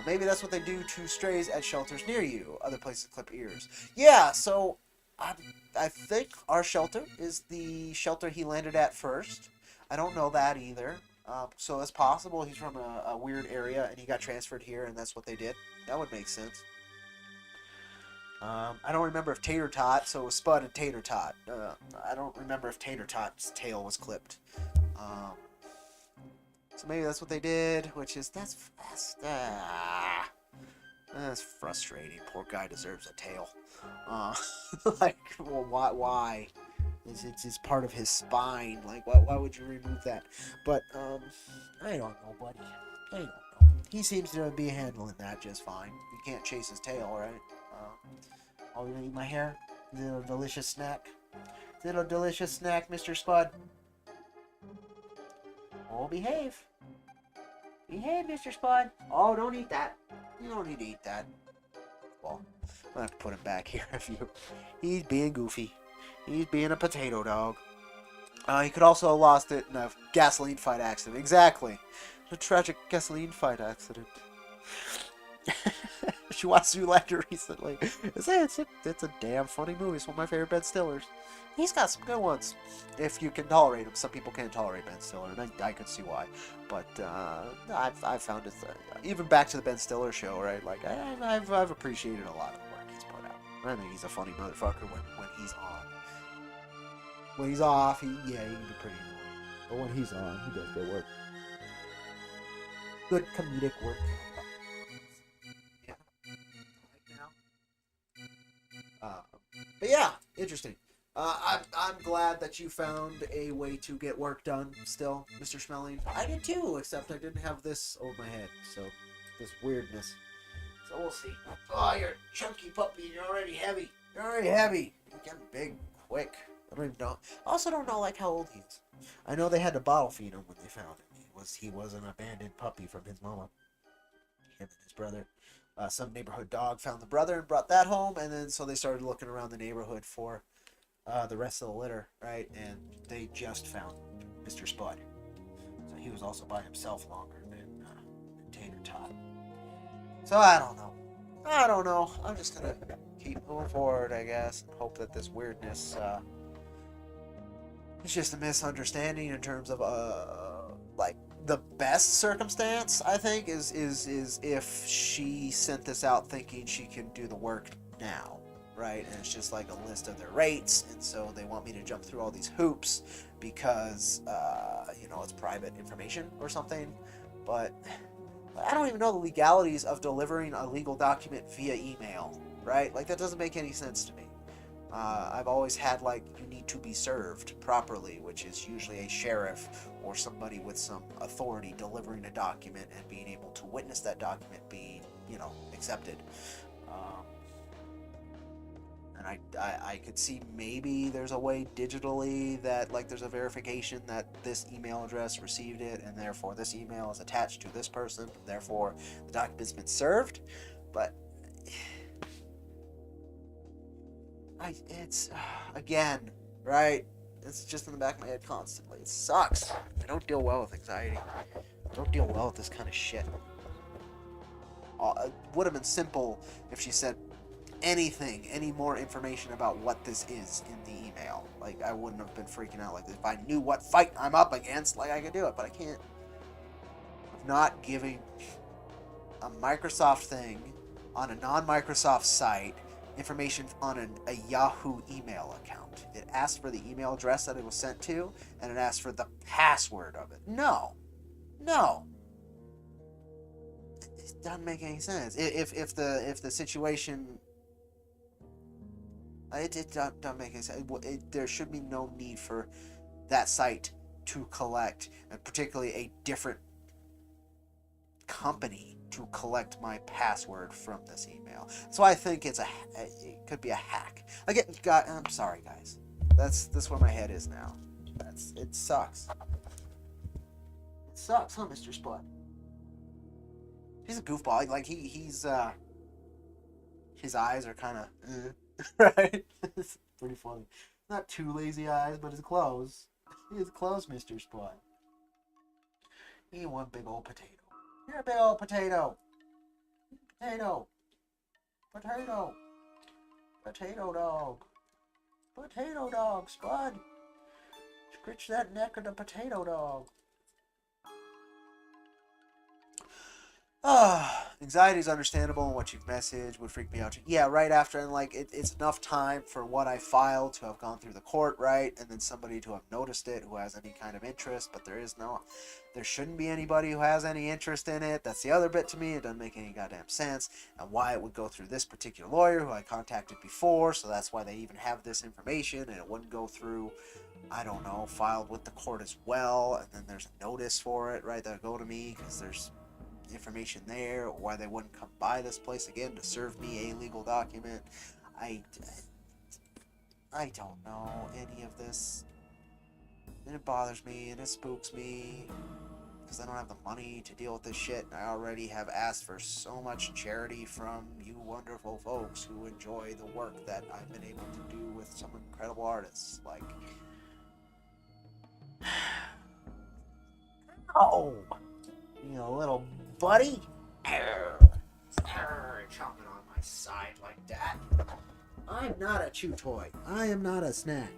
[SPEAKER 1] Maybe that's what they do to strays at shelters near you. Other places clip ears. Yeah, so I think our shelter is the shelter he landed at first. I don't know that either. So it's possible he's from a weird area and he got transferred here and that's what they did. That would make sense. I don't remember if Tater Tot, so it was Spud and Tater Tot. I don't remember if Tater Tot's tail was clipped. So maybe that's what they did, which is, that's frustrating. Poor guy deserves a tail. Like, well, why? It's part of his spine. Like, why would you remove that? But, I don't know, buddy. I don't know. He seems to be handling that just fine. You can't chase his tail, right? Oh, you gonna eat my hair? Little delicious snack? Little delicious snack, Mr. Spud. Oh, behave. Behave, Mr. Spud. Oh, don't eat that. You don't need to eat that. Well, I'm gonna have to put him back here if you... He's being goofy. He's being a potato dog. He could also have lost it in a gasoline fight accident. Exactly. A tragic gasoline fight accident. Did you watch Zoolander recently? It's a damn funny movie. It's one of my favorite Ben Stillers. He's got some good ones. If you can tolerate him. Some people can't tolerate Ben Stiller, and I could see why. But I've found it, even back to the Ben Stiller show, right? Like, I've appreciated a lot of the work he's put out. I think he's a funny motherfucker when he's on. When he's off, he can be pretty annoying. But when he's on, he does good work. Good comedic work. Yeah. But yeah, interesting. I'm glad that you found a way to get work done still, Mr. Schmeling. I did too, except I didn't have this over my head, so this weirdness. So we'll see. Oh, you're a chunky puppy and you're already heavy. You're already heavy. You're getting big quick. I don't even know. I also don't know like how old he is. I know they had to bottle feed him when they found him. He was an abandoned puppy from his mama. Him and his brother. Some neighborhood dog found the brother and brought that home, and then so they started looking around the neighborhood for the rest of the litter, right? And they just found Mr. Spud. So he was also by himself longer than Tater Tot. So I don't know. I'm just gonna keep moving forward, I guess, and hope that this weirdness is just a misunderstanding in terms of like the best circumstance. I think is if she sent this out thinking she can do the work now. Right, and it's just like a list of their rates, and so they want me to jump through all these hoops because, it's private information or something. But I don't even know the legalities of delivering a legal document via email, right? Like, that doesn't make any sense to me. I've always had, like, you need to be served properly, which is usually a sheriff or somebody with some authority delivering a document and being able to witness that document being, accepted. And I could see maybe there's a way digitally that, like, there's a verification that this email address received it, and therefore this email is attached to this person, and therefore the document's been served. But it's again, right? It's just in the back of my head constantly. It sucks. I don't deal well with anxiety. I don't deal well with this kind of shit. It would have been simple if she said any more information about what this is in the email. Like, I wouldn't have been freaking out like this. If I knew what fight I'm up against, like, I could do it, but I can't. I'm not giving a Microsoft thing on a non-Microsoft site information on a Yahoo email account. It asked for the email address that it was sent to, and it asked for the password of it. No. It doesn't make any sense. If the situation, it doesn't make any sense. There should be no need for that site to collect, and particularly a different company to collect my password from this email. So I think it could be a hack. Again, I'm sorry, guys. That's where my head is now. It sucks. It sucks, huh, Mr. Spud? He's a goofball. Like he's his eyes are kind of right. It's pretty funny. Not too lazy eyes, but his clothes. His clothes, Mr. Spud. He ain't one big old potato. You're a big old potato. Potato. Potato dog. Potato dog, Spud. Scritch that neck of the potato dog. Anxiety is understandable, and what you've messaged would freak me out. Yeah, right after, and like it's enough time for what I filed to have gone through the court, right, and then somebody to have noticed it who has any kind of interest. But there shouldn't be anybody who has any interest in it. That's the other bit to me. It doesn't make any goddamn sense, and why it would go through this particular lawyer who I contacted before. So that's why they even have this information, and it wouldn't go through, I don't know, filed with the court as well. And then there's a notice for it, right, that would go to me because there's information there, or why they wouldn't come by this place again to serve me a legal document. I don't know any of this, and it bothers me and it spooks me because I don't have the money to deal with this shit. I already have asked for so much charity from you wonderful folks who enjoy the work that I've been able to do with some incredible artists. Like, oh, you know, little buddy. Chomping Dad, I'm not a chew toy. I am not a snack.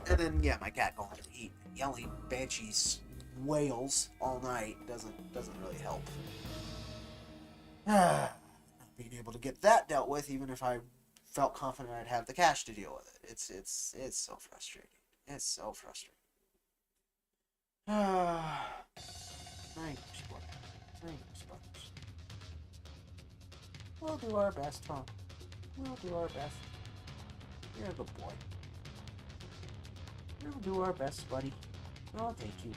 [SPEAKER 1] And then, yeah, my cat going to eat, yelling banshees wails all night doesn't really help. Not being able to get that dealt with, even if I felt confident I'd have the cash to deal with it. It's so frustrating. It's so frustrating. Thanks, Sparks. We'll do our best, huh? We'll do our best. You're a good boy. We'll do our best, buddy. I'll take you.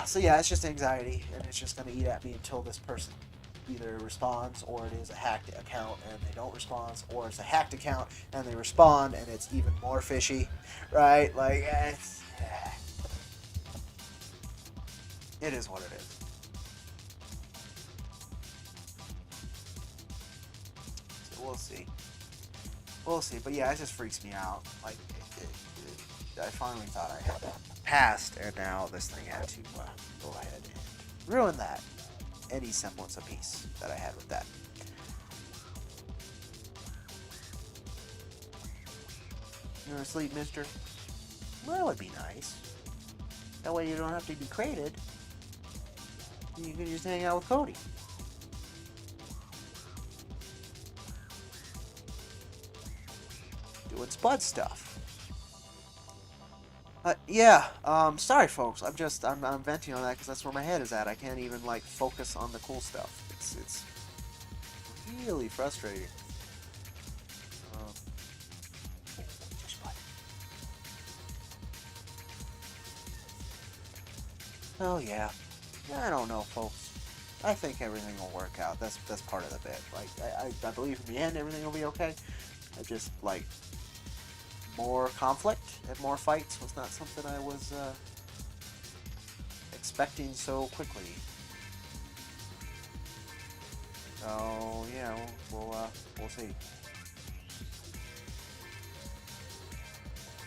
[SPEAKER 1] So yeah, it's just anxiety, and it's just gonna eat at me until this person either responds, or it is a hacked account and they don't respond, or it's a hacked account and they respond and it's even more fishy, right? Like, it is what it is. So we'll see. We'll see. But yeah, it just freaks me out. Like, I finally thought I had passed, and now this thing had to go ahead and ruin that. Any semblance of peace that I had with that. You're asleep, mister? Well, that would be nice. That way you don't have to be crated. You can just hang out with Cody. Doing Spud stuff. Yeah, sorry folks, I'm venting on that because that's where my head is at. I can't even, like, focus on the cool stuff. It's really frustrating. Oh yeah, I don't know folks. I think everything will work out. That's part of the bit. Like, I believe in the end everything will be okay. I just, like, more conflict and more fights was not something I was expecting so quickly. So yeah, we'll see.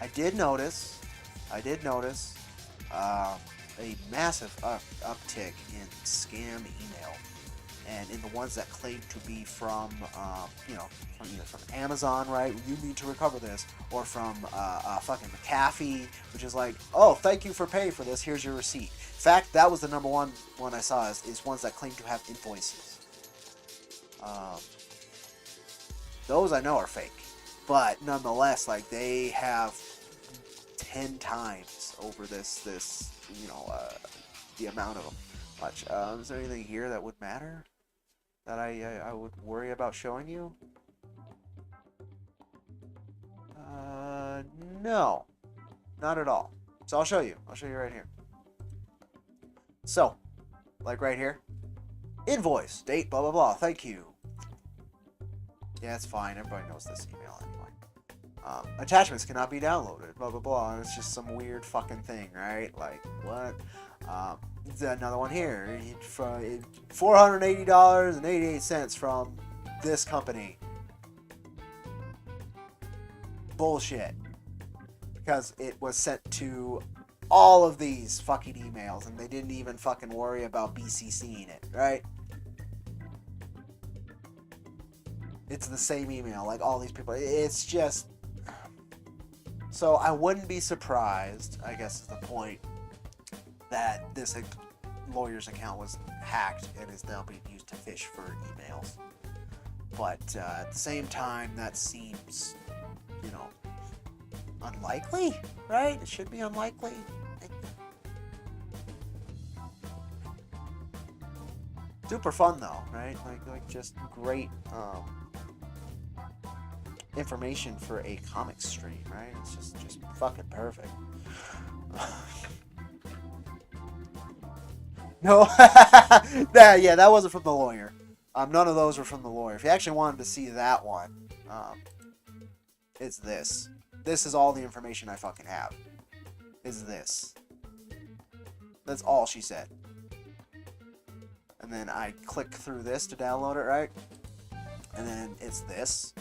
[SPEAKER 1] I did notice a massive uptick in scam email, and in the ones that claim to be from, from either from Amazon, right? You need to recover this, or from fucking McAfee, which is like, oh, thank you for paying for this. Here's your receipt. In fact, that was the number one I saw is ones that claim to have invoices. Those I know are fake, but nonetheless, like, they have 10 times over this the amount of them. Watch. Is there anything here that would matter? That I would worry about showing you? No. Not at all. So I'll show you. I'll show you right here. So, like right here. Invoice. Date, blah, blah, blah. Thank you. Yeah, it's fine. Everybody knows this email anyway. Attachments cannot be downloaded, blah, blah, blah. It's just some weird fucking thing, right? Like, what? Another one here. $480.88 from this company. Bullshit. Because it was sent to all of these fucking emails, and they didn't even fucking worry about BCCing it, right? It's the same email, like all these people. It's just... So I wouldn't be surprised, I guess is the point, that this lawyer's account was hacked and is now being used to fish for emails. But at the same time, that seems, unlikely, right? It should be unlikely. Super fun though, right? Like just great information for a comic stream, right? It's just fucking perfect. No, that wasn't from the lawyer. None of those were from the lawyer. If you actually wanted to see that one, it's this. This is all the information I fucking have. Is this. That's all she said. And then I click through this to download it, right? And then it's this,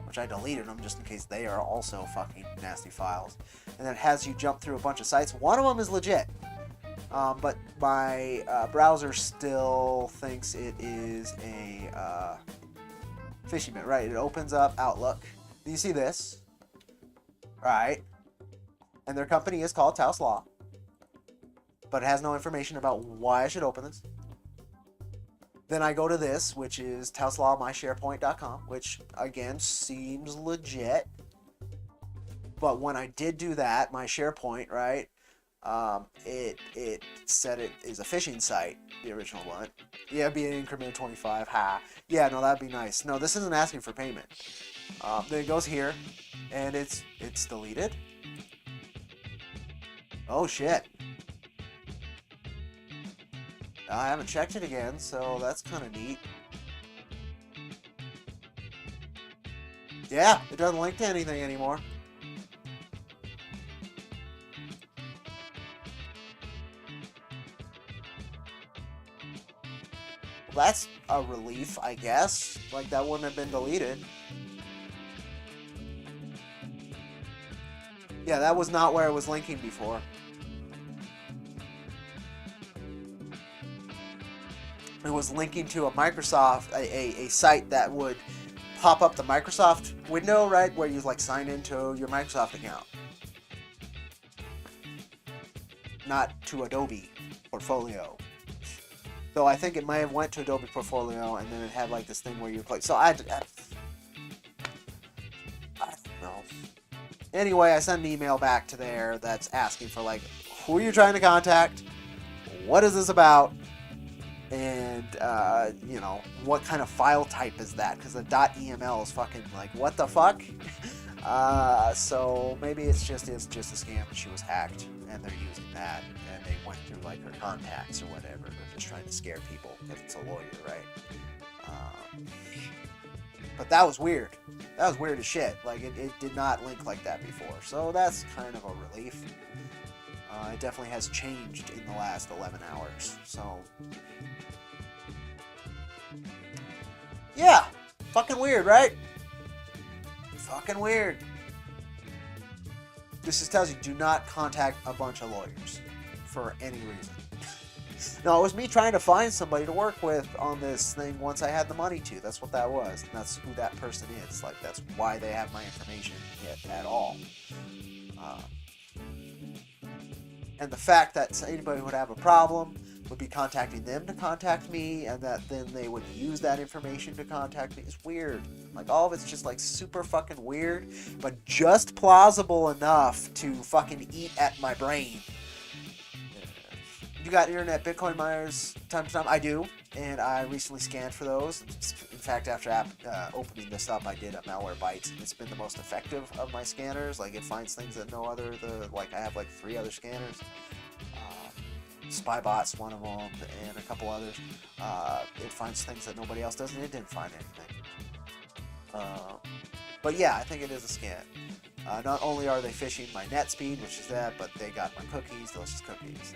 [SPEAKER 1] which I deleted them just in case they are also fucking nasty files. And then it has you jump through a bunch of sites. One of them is legit. But my browser still thinks it is a phishing mail, right? It opens up Outlook. Do you see this? Right. And their company is called Taos Law. But it has no information about why I should open this. Then I go to this, which is taoslawmysharepoint.com, which, again, seems legit. But when I did do that, my SharePoint, right, it said it is a phishing site, the original one. Yeah, it'd be an increment of 25. Ha. Yeah, no, that'd be nice. No, this isn't asking for payment. Then it goes here, and it's deleted. Oh, shit. I haven't checked it again, so that's kind of neat. Yeah, it doesn't link to anything anymore. Well, that's a relief, I guess. Like, that wouldn't have been deleted. Yeah, that was not where it was linking before. It was linking to a Microsoft, a site that would pop up the Microsoft window, right, where you like sign into your Microsoft account. Not to Adobe Portfolio. Though I think it might have went to Adobe Portfolio and then it had like this thing where you click. So I don't know. Anyway, I sent an email back to there that's asking for like, who are you trying to contact? What is this about? And, you know, what kind of file type is that? Because the .eml is fucking like, what the fuck? So maybe it's just a scam. She was hacked, and they're using that, and they went through like her contacts or whatever. They're just trying to scare people because it's a lawyer, right? But that was weird. That was weird as shit. Like it did not link like that before. So that's kind of a relief. It definitely has changed in the last 11 hours. So, yeah, fucking weird, right? Fucking weird. This just tells you, do not contact a bunch of lawyers for any reason. No, it was me trying to find somebody to work with on this thing once I had the money to. That's what that was. And that's who that person is. Like, that's why they have my information at all. And the fact that anybody would have a problem would be contacting them to contact me, and that then they would use that information to contact me is weird. Like, all of it's just, like, super fucking weird, but just plausible enough to fucking eat at my brain. You got internet Bitcoin miners time to time? I do, and I recently scanned for those. In fact, after opening this up, I did a Malwarebytes, and it's been the most effective of my scanners. Like, it finds things that no other, like, I have like 3 other scanners. Spybot's one of them, and a couple others. It finds things that nobody else does, and it didn't find anything. But yeah, I think it is a scam. Not only are they phishing my net speed, which is that, but they got my cookies, delicious cookies.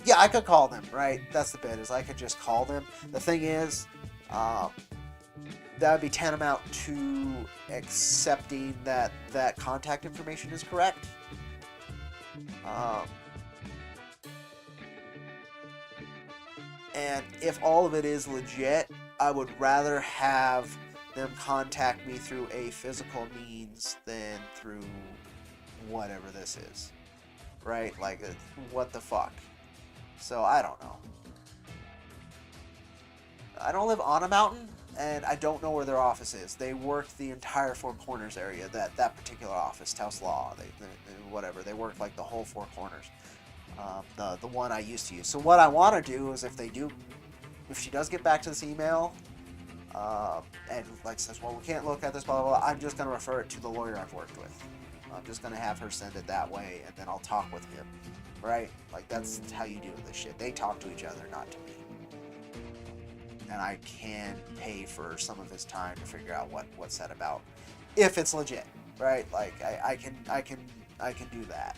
[SPEAKER 1] Yeah, I could call them, right? That's the bit, is I could just call them. The thing is, that would be tantamount to accepting that contact information is correct. And if all of it is legit, I would rather have them contact me through a physical means than through whatever this is. Right? Like, what the fuck? So, I don't know. I don't live on a mountain, and I don't know where their office is. They work the entire Four Corners area, that particular office, Taos Law, whatever. They work, like, the whole Four Corners. The one I used to use. So what I want to do is if she does get back to this email, and, like, says, well, we can't look at this, blah, blah, blah, I'm just going to refer it to the lawyer I've worked with. I'm just going to have her send it that way, and then I'll talk with him, right? Like, that's how you do this shit. They talk to each other, not to me. And I can pay for some of his time to figure out what's said about, if it's legit, right? Like, I can do that,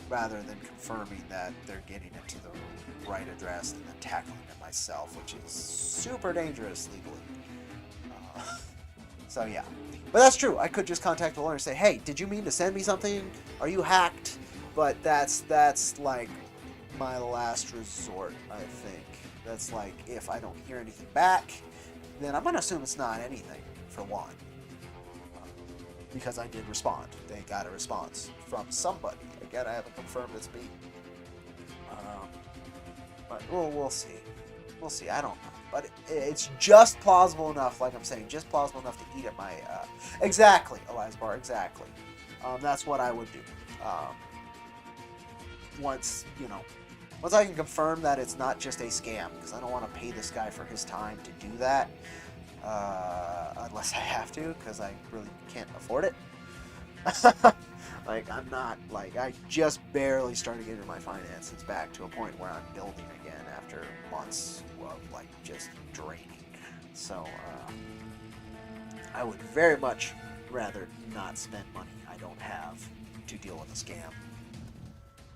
[SPEAKER 1] rather than confirming that they're getting it to the right address and then tackling it myself, which is super dangerous legally. So yeah. But that's true. I could just contact the lawyer and say, hey, did you mean to send me something? Are you hacked? But that's like my last resort, I think. That's like, if I don't hear anything back, then I'm gonna assume it's not anything, for one. Because I did respond. They got a response from somebody. Again, I haven't confirmed it's me. But we'll see. We'll see. I don't know. But it's just plausible enough, like I'm saying, just plausible enough to eat at my... exactly, Elias Bar, exactly. That's what I would do. Once I can confirm that it's not just a scam, because I don't want to pay this guy for his time to do that, unless I have to, because I really can't afford it. Like, I'm not, like, I just barely started getting my finances back to a point where I'm building again after months of, like, just draining. So, I would very much rather not spend money I don't have to deal with a scam.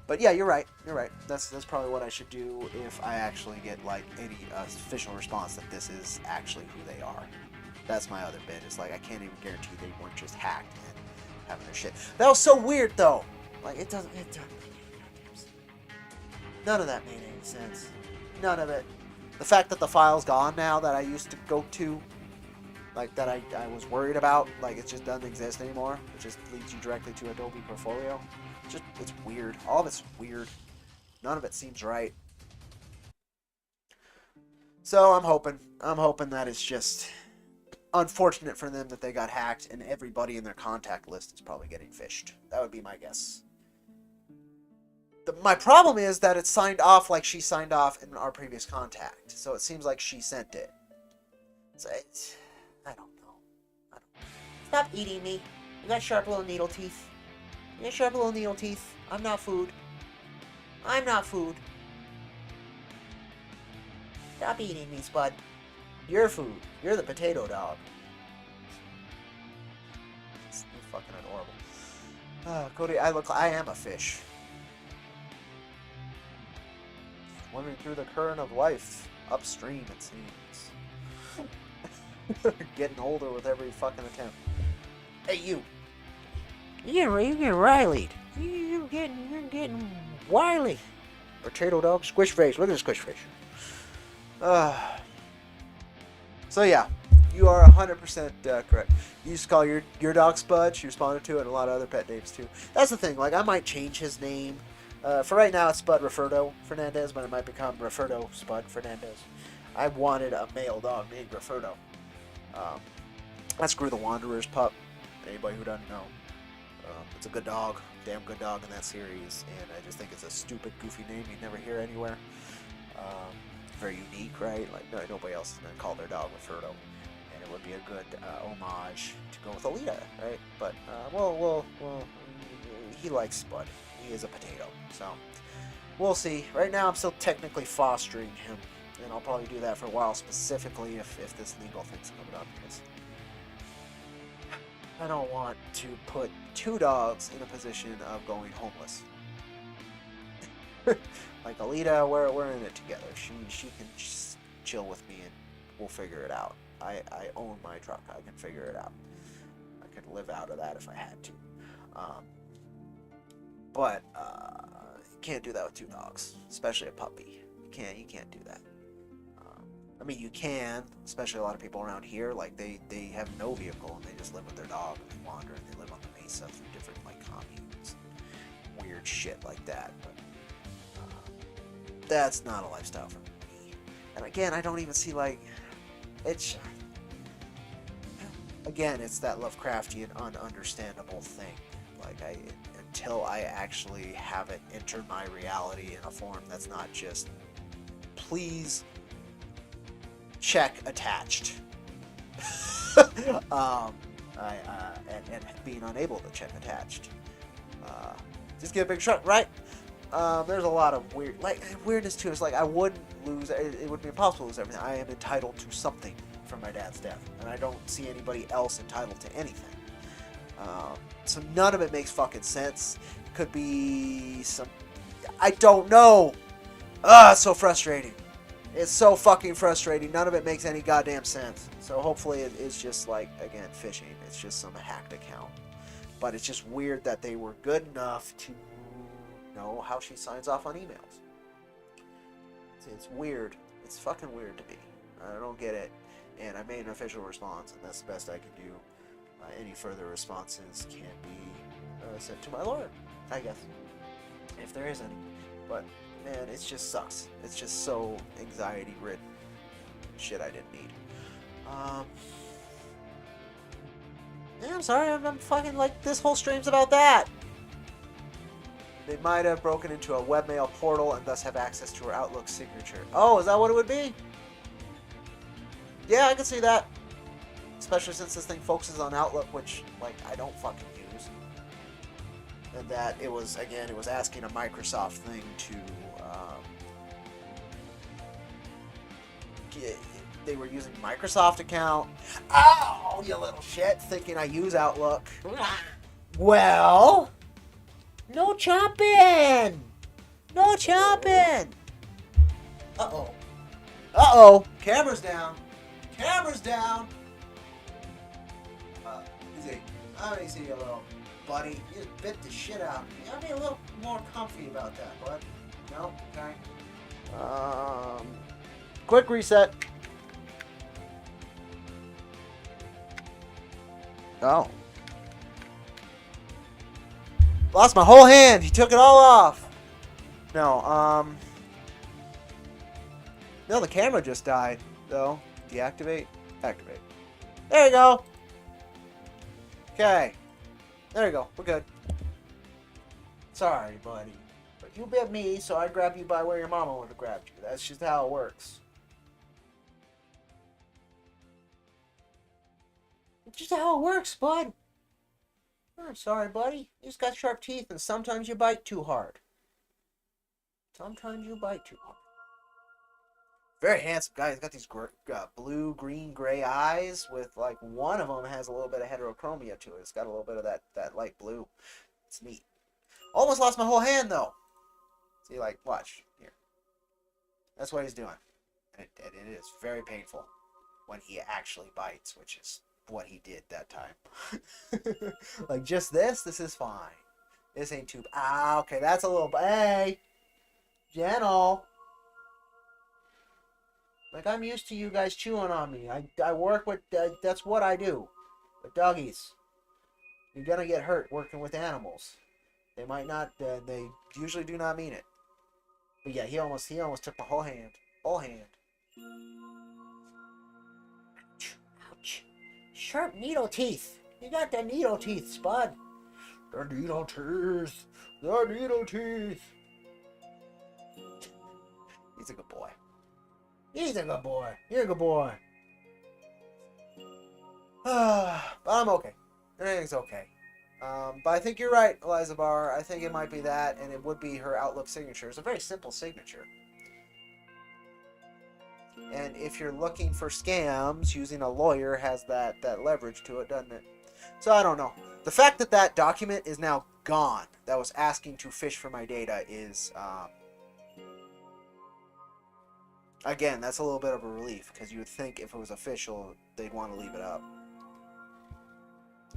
[SPEAKER 1] But yeah, you're right. You're right. That's probably what I should do if I actually get, like, any official response that this is actually who they are. That's my other bit. It's like, I can't even guarantee they weren't just hacked and having their shit. That was so weird, though. Like, it doesn't make any sense. None of that made any sense. None of it. The fact that the file's gone now that I used to go to, like, that I was worried about, like, it just doesn't exist anymore. It just leads you directly to Adobe Portfolio. It's weird. All of it's weird. None of it seems right. So I'm hoping that it's just unfortunate for them that they got hacked and everybody in their contact list is probably getting phished. That would be my guess. My problem is that it's signed off like she signed off in our previous contact. So it seems like she sent it. So I don't know. Stop eating me. You got sharp little needle teeth. You got sharp little needle teeth. I'm not food. I'm not food. Stop eating me, Spud. You're food. You're the potato dog. It's fucking adorable. Oh, Cody, I am a fish. Swimming through the current of life. Upstream, it seems. Getting older with every fucking attempt. Hey, you. You're getting rileyed. You're getting wily. Potato dog, squish face. Look at the squish face. So yeah, you are 100% correct. You used to call your dog Spud. She responded to it, and a lot of other pet names too. That's the thing. Like, I might change his name. For right now, it's Spud Referdo Fernandez, but it might become Referdo Spud Fernandez. I wanted a male dog named Referdo. That's Screw the Wanderer's pup. Anybody who doesn't know. It's a good dog, damn good dog in that series, and I just think it's a stupid, goofy name you never hear anywhere. Very unique, right? Like, nobody else is going to call their dog Referdo, and it would be a good homage to go with Alita, right? But, well, he likes Spud. He is a potato, so we'll see. Right now, I'm still technically fostering him, and I'll probably do that for a while, specifically if this legal thing's coming up, because I don't want to put two dogs in a position of going homeless. Like Alita, we're in it together. She can just chill with me and we'll figure it out. I own my truck. I can figure it out. I could live out of that if I had to. But you can't do that with two dogs, especially a puppy. You can't do that. I mean, you can, especially a lot of people around here, like, they have no vehicle, and they just live with their dog, and they wander, and they live on the mesa through different, like, communes, weird shit like that, but that's not a lifestyle for me. And again, I don't even see, like, it's, again, it's that Lovecraftian, ununderstandable thing, like, until I actually have it enter my reality in a form that's not just, please check attached. And being unable to check attached. Just get a big truck, right? There's a lot of weirdness too. It's like I wouldn't lose. It would be impossible to lose everything. I am entitled to something from my dad's death, and I don't see anybody else entitled to anything. So none of it makes fucking sense. Could be some. I don't know. It's so frustrating. It's so fucking frustrating. None of it makes any goddamn sense. So hopefully it's just, like, again, phishing. It's just some hacked account. But it's just weird that they were good enough to know how she signs off on emails. It's weird. It's fucking weird to me. I don't get it. And I made an official response, and that's the best I can do. Any further responses can be sent to my lawyer, I guess, if there is any. But man, it just sucks. It's just so anxiety-ridden. Shit I didn't need. Yeah, I'm sorry. I'm fucking like this whole stream's about that. They might have broken into a webmail portal and thus have access to her Outlook signature. Oh, is that what it would be? Yeah, I can see that. Especially since this thing focuses on Outlook, which, like, I don't fucking use. And that it was, again, it was asking a Microsoft thing to, they were using Microsoft account. Oh, you little shit, thinking I use Outlook. Well, no chomping! No chomping! Uh-oh. Uh-oh! Camera's down. Camera's down! Easy. Let me see you, little buddy. You just bit the shit out of me. I'll be a little more comfy about that, bud. No? Okay. Quick reset. Oh. Lost my whole hand. He took it all off. No, no, the camera just died, though. Deactivate. Activate. There you go. Okay. There you go. We're good. Sorry, buddy. But you bit me, so I grabbed you by where your mama would have grabbed you. That's just how it works. It's just how it works, bud. I'm sorry, buddy. You just got sharp teeth, and sometimes you bite too hard. Sometimes you bite too hard. Very handsome guy. He's got these blue, green, gray eyes with, like, one of them has a little bit of heterochromia to it. It's got a little bit of that light blue. It's neat. Almost lost my whole hand, though. See, like, watch. Here. That's what he's doing. And it is very painful when he actually bites, which is what he did that time. Like, just this is fine. This ain't too... Ah, okay, that's a little... Hey! Gentle! Like, I'm used to you guys chewing on me. I work with... that's what I do. With doggies. You're gonna get hurt working with animals. They might not... they usually do not mean it. But yeah, he almost took my whole hand. Whole hand. Ouch. Ouch. Sharp needle teeth. You got the needle teeth, Spud. The needle teeth. The needle teeth. He's a good boy. He's a good boy. You're a good boy. But I'm okay. Everything's okay. But I think you're right, Eliza Barr. I think it might be that, and it would be her Outlook signature. It's a very simple signature. And if you're looking for scams, using a lawyer has that leverage to it, doesn't it? So I don't know. The fact that that document is now gone, that was asking to fish for my data, is... again, that's a little bit of a relief, because you would think if it was official, they'd want to leave it up.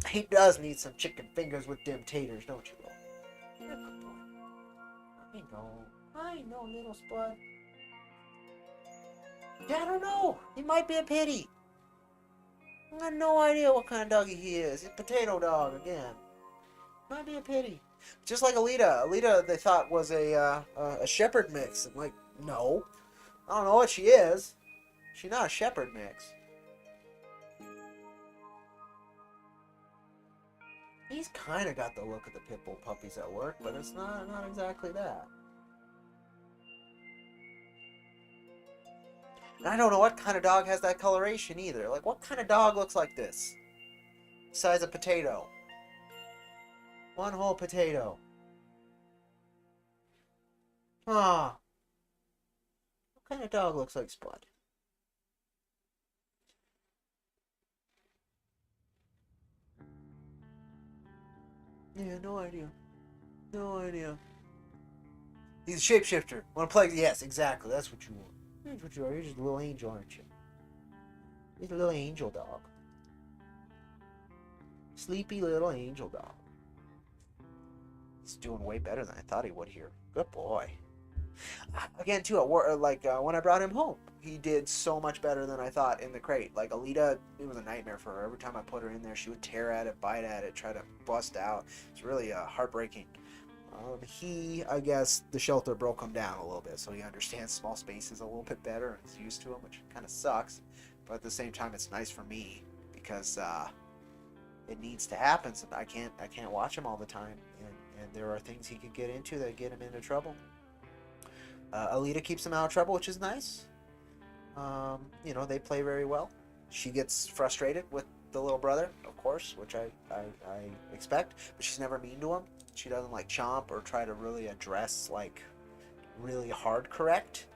[SPEAKER 1] He does need some chicken fingers with them taters, don't you, Will? You're a good boy. I know, little Spud. Yeah, I don't know. He might be a pity. I have no idea what kind of doggy he is. He's a potato dog, again. Might be a pity. Just like Alita. Alita, they thought, was a shepherd mix. I'm like, no. I don't know what she is. She's not a shepherd mix. He's kind of got the look of the pit bull puppies at work, but it's not exactly that. And I don't know what kind of dog has that coloration either. Like, what kind of dog looks like this? Besides a potato. One whole potato. Huh. What kind of dog looks like Spud? Yeah, no idea. No idea. He's a shapeshifter. Want to play? Yes, exactly. That's what you want. That's what you are. You're just a little angel, aren't you? You're a little angel dog. Sleepy little angel dog. He's doing way better than I thought he would here. Good boy. Again, too, when I brought him home, he did so much better than I thought in the crate. Like, Alita, it was a nightmare for her. Every time I put her in there, she would tear at it, bite at it, try to bust out. It's really heartbreaking. I guess the shelter broke him down a little bit, so he understands small spaces a little bit better and is used to them, which kind of sucks. But at the same time, it's nice for me because it needs to happen. So I can't watch him all the time, and there are things he could get into that get him into trouble. Alita keeps him out of trouble, which is nice. They play very well. She gets frustrated with the little brother, of course, which I expect, but she's never mean to him. She doesn't like chomp or try to really address like really hard correct,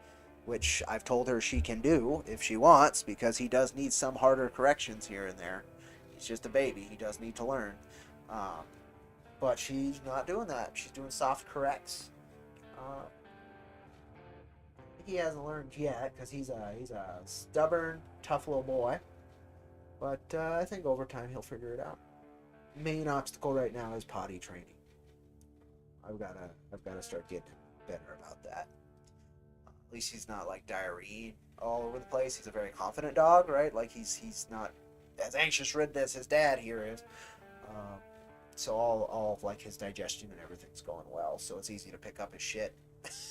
[SPEAKER 1] which I've told her she can do if she wants, because he does need some harder corrections here and there. He's just a baby. He does need to learn. But she's not doing that. She's doing soft corrects. He hasn't learned yet because he's a stubborn, tough little boy. But I think over time he'll figure it out. Main obstacle right now is potty training. I've gotta start getting better about that. At least he's not like diarrhea all over the place. He's a very confident dog, right? Like he's not as anxious ridden as his dad here is. So all of like his digestion and everything's going well. So it's easy to pick up his shit.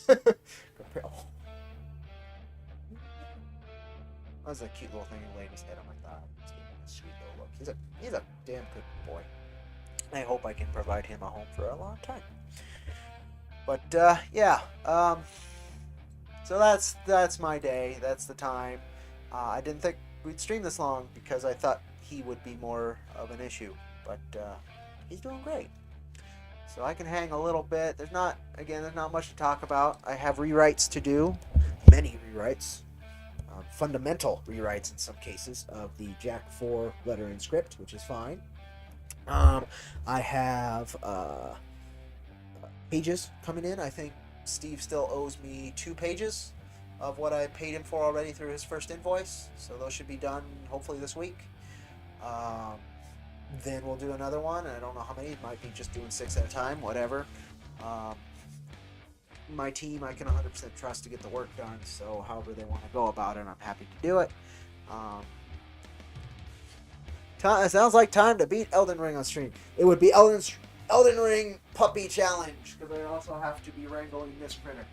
[SPEAKER 1] That's a cute little thing he laid his head on my thigh. Just giving him a sweet little look. He's a damn good boy. I hope I can provide him a home for a long time. But so that's my day. That's the time. I didn't think we'd stream this long because I thought he would be more of an issue, but he's doing great. So I can hang a little bit. There's not much to talk about. I have rewrites to do, many rewrites, fundamental rewrites in some cases of the Jack 4 lettering script, which is fine. I have pages coming in. I think Steve still owes me 2 pages of what I paid him for already through his first invoice, so those should be done hopefully this week. Then we'll do another one. I don't know how many. It might be just doing 6 at a time, whatever. My team I can 100% trust to get the work done, so however they want to go about it, I'm happy to do it. It sounds like time to beat Elden Ring on stream. It would be Elden Ring Puppy Challenge, because I also have to be wrangling this critter.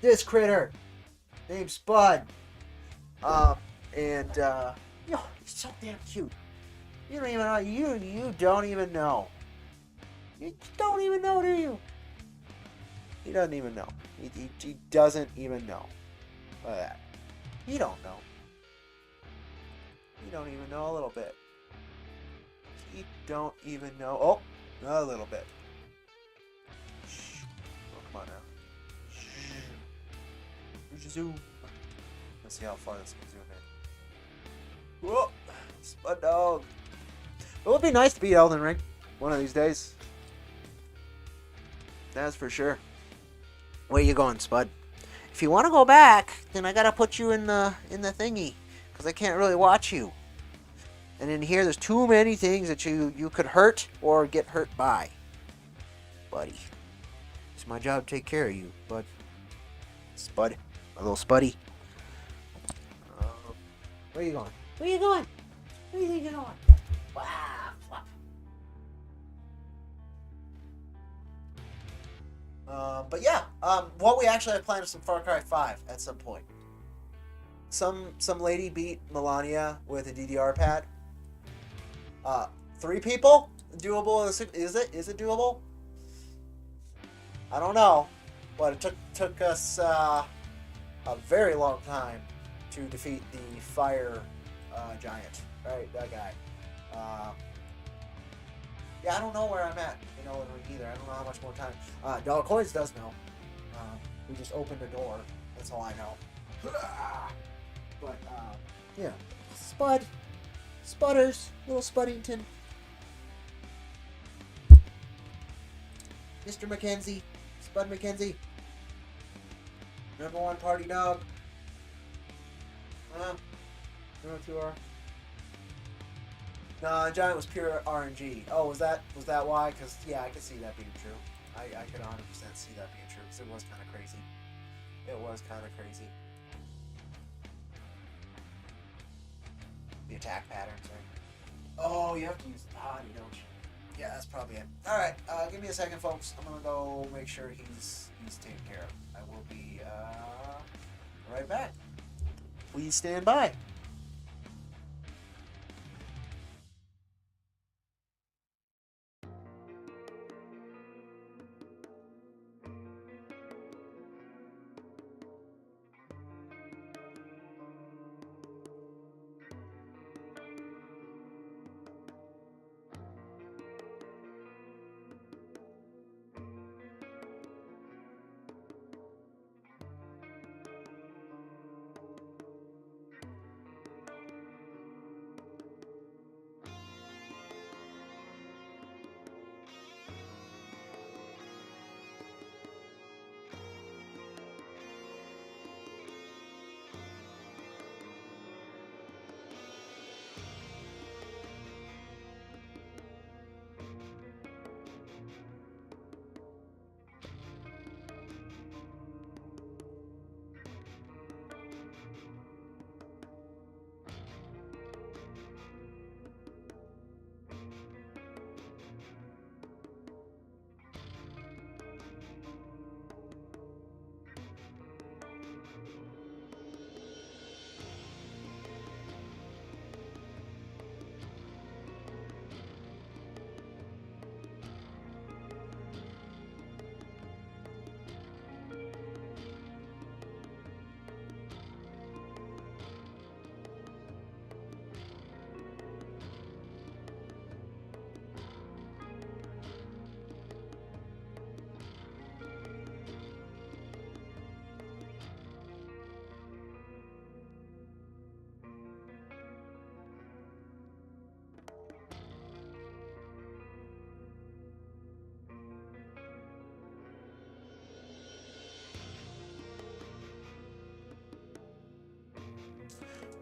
[SPEAKER 1] This critter named Spud. He's so damn cute. You don't even know. You don't even know. You don't even know, do you? He doesn't even know. He doesn't even know. Look at that. You don't know. You don't even know a little bit. You don't even know. Oh, a little bit. Shh. Oh, come on now. Shh. Zoom. Let's see how far this can zoom in. Whoa! Spud dog. It would be nice to beat Elden Ring one of these days. That's for sure. Where you going, Spud? If you want to go back, then I gotta put you in the thingy, because I can't really watch you. And in here, there's too many things that you could hurt or get hurt by, buddy. It's my job to take care of you, bud. Spud, my little Spuddy. Where you going? Where you going? Where you think you're going? Wow. But yeah, what we actually have planned is some Far Cry 5 at some point. Some lady beat Melania with a DDR pad. 3 people? Doable? Is it doable? I don't know, but it took us a very long time to defeat the fire giant. Right, that guy. Yeah, I don't know where I'm at in Elden Ring either. I don't know how much more time. Dollar Coins does know. We just opened a door. That's all I know. But, yeah. Spud. Spudders. Little Spuddington. Mr. McKenzie. Spud McKenzie. Number 1 party dog. You know what you are? No, Giant was pure RNG. Oh, was that why? Because yeah, I could see that being true. I could 100% see that being true because it was kind of crazy. It was kind of crazy. The attack patterns, right? Oh, you have to use the potty, don't you? Yeah, that's probably it. All right, give me a second, folks. I'm gonna go make sure he's taken care of. I will be right back. Please stand by.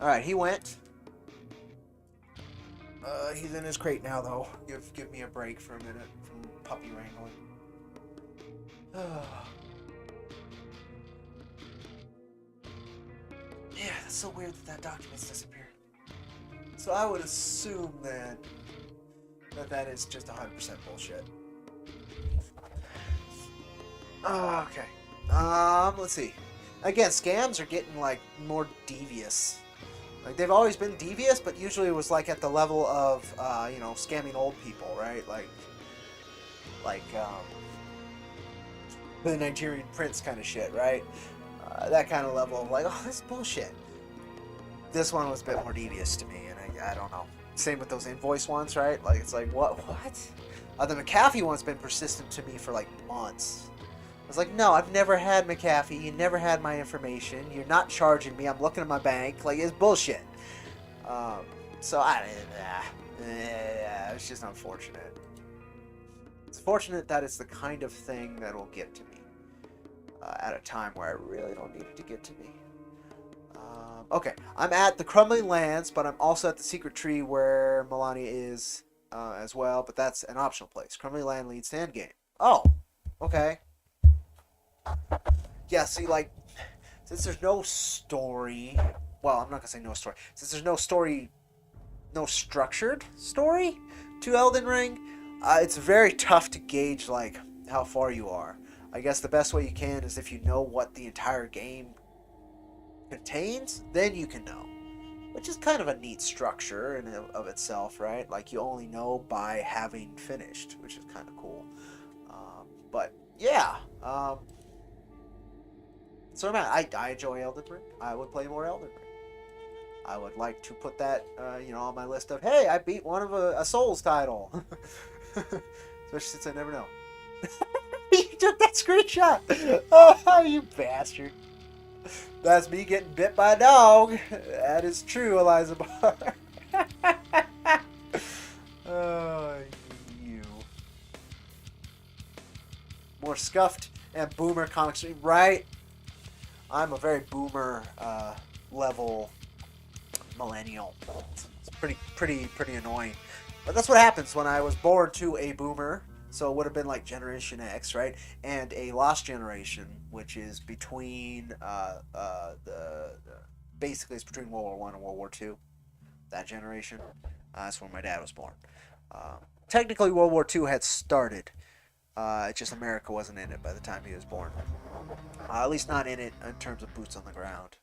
[SPEAKER 1] All right, he went. He's in his crate now, though. Give me a break for a minute from puppy wrangling. Yeah, that's so weird that document's disappeared. So I would assume then that is just 100% bullshit. Okay. Let's see. Again, scams are getting like more devious. Like they've always been devious, but usually it was like at the level of scamming old people, right? Like the Nigerian prince kind of shit, right? That kind of level of like, oh, this is bullshit. This one was a bit more devious to me, and I don't know. Same with those invoice ones, right? Like it's like what? The McAfee one's been persistent to me for like months. I was like, no, I've never had McAfee. You never had my information. You're not charging me. I'm looking at my bank. Like, it's bullshit. So, it's just unfortunate. It's fortunate that it's the kind of thing that will get to me at a time where I really don't need it to get to me. Okay, I'm at the Crumbling Lands, but I'm also at the secret tree where Melania is as well, but that's an optional place. Crumbling Land leads to endgame. Oh, okay. Yeah, see, like, since there's no story, well, I'm not gonna say no story. Since there's no story, no structured story to Elden Ring, it's very tough to gauge, like, how far you are. I guess the best way you can is if you know what the entire game contains, then you can know. Which is kind of a neat structure in and of itself, right? Like, you only know by having finished, which is kind of cool. But, yeah, so I enjoy Elden Ring. I would play more Elden Ring. I would like to put that, on my list of, hey, I beat one of a Souls title. Especially since I never know. You took that screenshot. Oh, you bastard. That's me getting bit by a dog. That is true, Eliza Barr. Oh, you. More scuffed and boomer comics, right? I'm a very boomer level millennial. Let's pretty annoying. But that's what happens when I was born to a boomer. So it would have been like Generation X, right? And a lost generation, which is between basically it's between World War One and World War Two. That generation. That's when my dad was born. Technically, World War Two had started. Just America wasn't in it by the time he was born. At least not in it in terms of boots on the ground.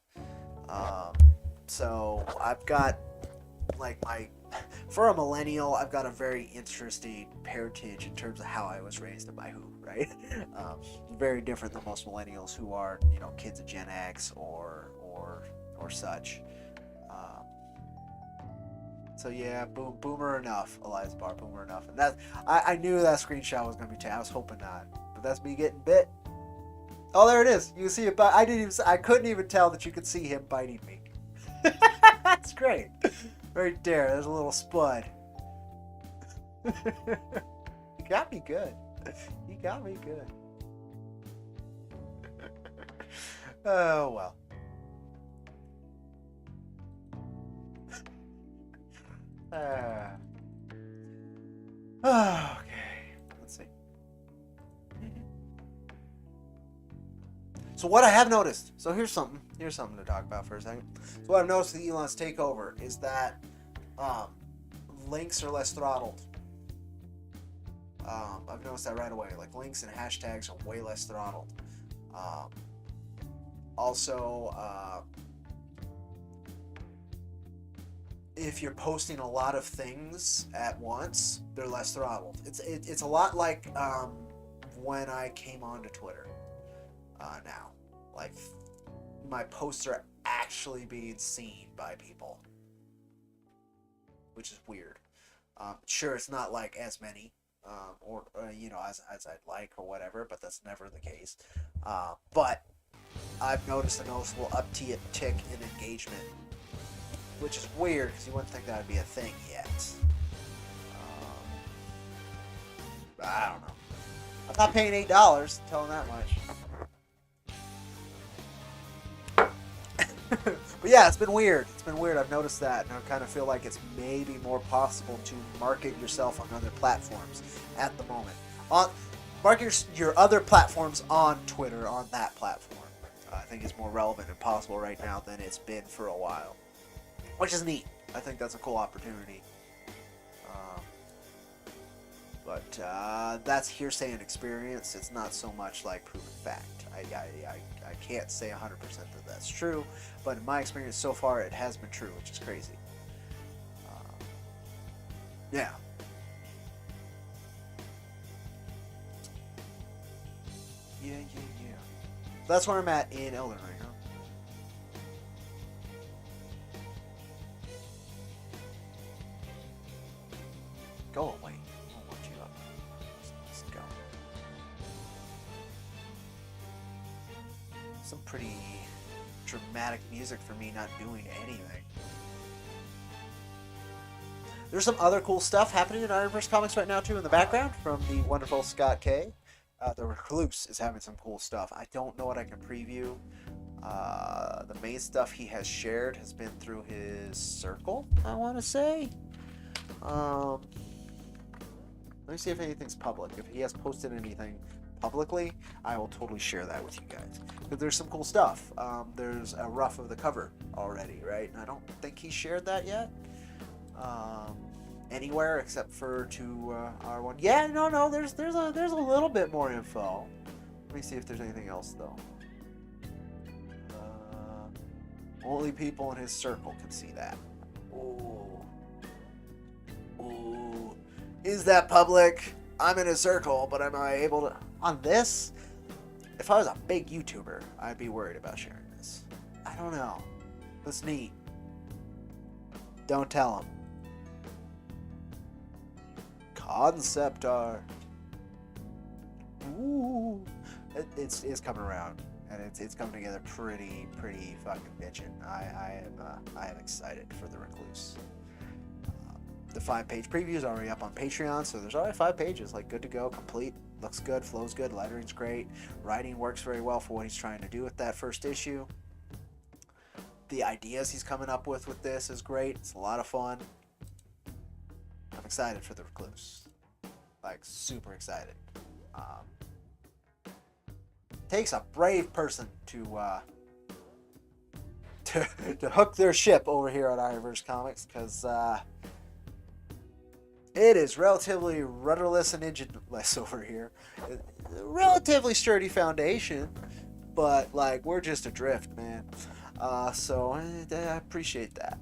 [SPEAKER 1] So I've got for a millennial, I've got a very interesting heritage in terms of how I was raised and by who, right? Very different than most millennials who are, kids of Gen X or such. So yeah, boomer enough, Elias Bar, boomer enough, and that I knew that screenshot was gonna be taken. I was hoping not, but that's me getting bit. Oh, there it is. You can see it, but I couldn't even tell that you could see him biting me. That's great. Right there, there's a little spud. He got me good. He got me good. Oh, well. Okay, let's see. So what I have noticed, here's something to talk about for a second. So what I've noticed with Elon's takeover is that links are less throttled. I've noticed that right away. Like links and hashtags are way less throttled. Also, if you're posting a lot of things at once, they're less throttled. It's a lot like when I came onto Twitter. Now, like my posts are actually being seen by people, which is weird. Sure, it's not like as many, as I'd like or whatever, but that's never the case. But I've noticed a noticeable uptick in engagement, which is weird because you wouldn't think that would be a thing yet. I don't know. I'm not paying $8. Tell them that much. But yeah, it's been weird. I've noticed that, and I kind of feel like it's maybe more possible to market yourself on other platforms at the moment. Market your other platforms on Twitter, on that platform. I think it's more relevant and possible right now than it's been for a while, which is neat. I think that's a cool opportunity. But that's hearsay and experience. It's not so much like proven fact. I can't say 100% that that's true, but in my experience so far, it has been true, which is crazy. Yeah. Yeah. That's where I'm at in Elden Ring, huh? Go away. I don't want you up. Let's go. Some pretty dramatic music for me not doing anything. There's some other cool stuff happening in IronVerse Comics right now too in the background from the wonderful Scott K. The Recluse is having some cool stuff. I don't know what I can preview. The main stuff he has shared has been through his circle, I want to say. Let me see if anything's public. If he has posted anything publicly, I will totally share that with you guys. But there's some cool stuff. There's a rough of the cover already, right? And I don't think he shared that yet. Anywhere except for to R1. Yeah, no. There's a little bit more info. Let me see if there's anything else though. Only people in his circle can see that. Ooh. Is that public? I'm in a circle, but am I able to... On this? If I was a big YouTuber, I'd be worried about sharing this. I don't know. That's neat. Don't tell him. Concept art. Ooh. It's coming around. And it's coming together pretty fucking bitchin'. I am excited for The Recluse. The 5-page preview is already up on Patreon, so there's already 5 pages, like good to go, complete, looks good, flows good, lettering's great, writing works very well for what he's trying to do with that first issue. The ideas he's coming up with this is great. It's a lot of fun. excited for the Recluse. Like, super excited. Takes a brave person to hook their ship over here at IronVerse Comics, because it is relatively rudderless and engineless over here. Relatively sturdy foundation, but like we're just adrift, man. So I appreciate that.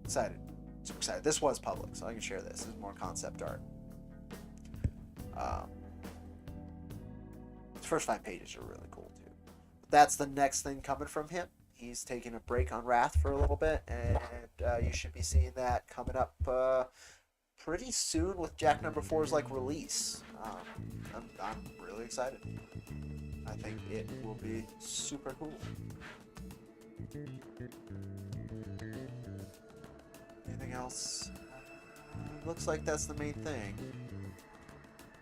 [SPEAKER 1] Excited, super excited. This was public, so I can share this. This is more concept art. The first 5 pages are really cool too. That's the next thing coming from him. He's taking a break on Wrath for a little bit, and you should be seeing that coming up pretty soon with Jack number 4's like release. I'm really excited. I think it will be super cool. Anything else? Looks like that's the main thing.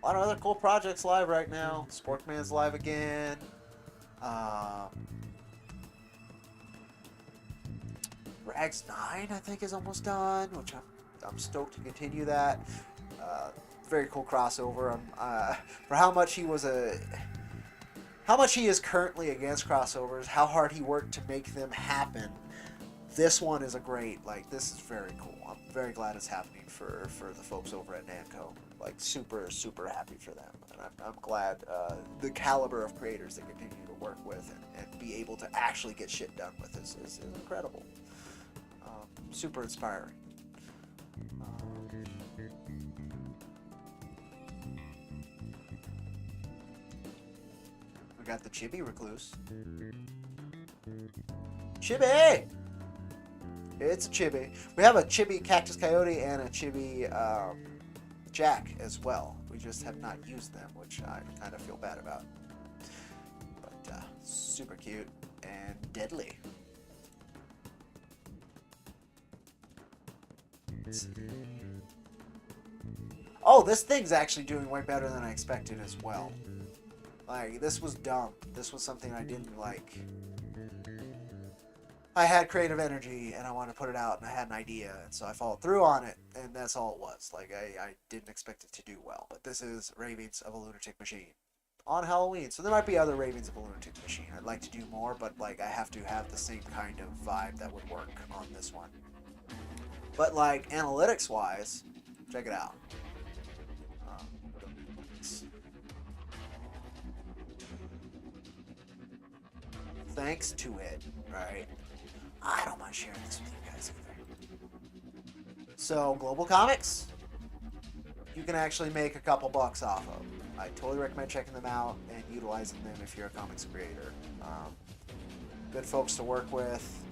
[SPEAKER 1] A lot of other cool projects live right now. Sporkman's live again. Rags 9, I think, is almost done, which I'm stoked to continue that. Very cool crossover. For how much he is currently against crossovers, how hard he worked to make them happen. This one is this is very cool. I'm very glad it's happening for the folks over at Namco. Like, super, super happy for them. And I'm glad the caliber of creators they continue to work with and be able to actually get shit done with is incredible. Super inspiring. We got the Chibi Recluse. Chibi! It's a Chibi. We have a Chibi Cactus Coyote and a Chibi Jack as well. We just have not used them, which I kind of feel bad about. But super cute and deadly. Oh, this thing's actually doing way better than I expected as well. Like, this was dumb. This was something I didn't like. I had creative energy and I wanted to put it out and I had an idea, and so I followed through on it, and that's all it was. Like, I didn't expect it to do well. But this is Ravings of a Lunatic Machine on Halloween. So there might be other Ravings of a Lunatic Machine. I'd like to do more, but like I have to have the same kind of vibe that would work on this one. But like analytics wise, check it out. Thanks to it, right? I don't mind sharing this with you guys either. So Global Comics, you can actually make a couple bucks off of. I totally recommend checking them out and utilizing them if you're a comics creator. Good folks to work with.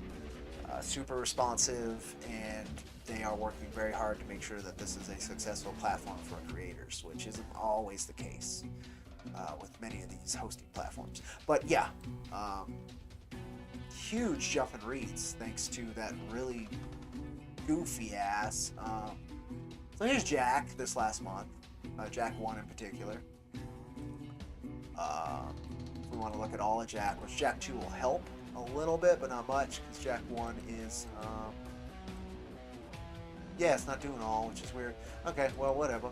[SPEAKER 1] Super responsive, and they are working very hard to make sure that this is a successful platform for creators, which isn't always the case with many of these hosting platforms. But yeah, huge jump in reads thanks to that really goofy ass. So here's Jack this last month, Jack 1 in particular. If we want to look at all of Jack, which Jack 2 will help a little bit, but not much, because Jack 1 is, yeah, it's not doing all, which is weird. Okay, well, whatever.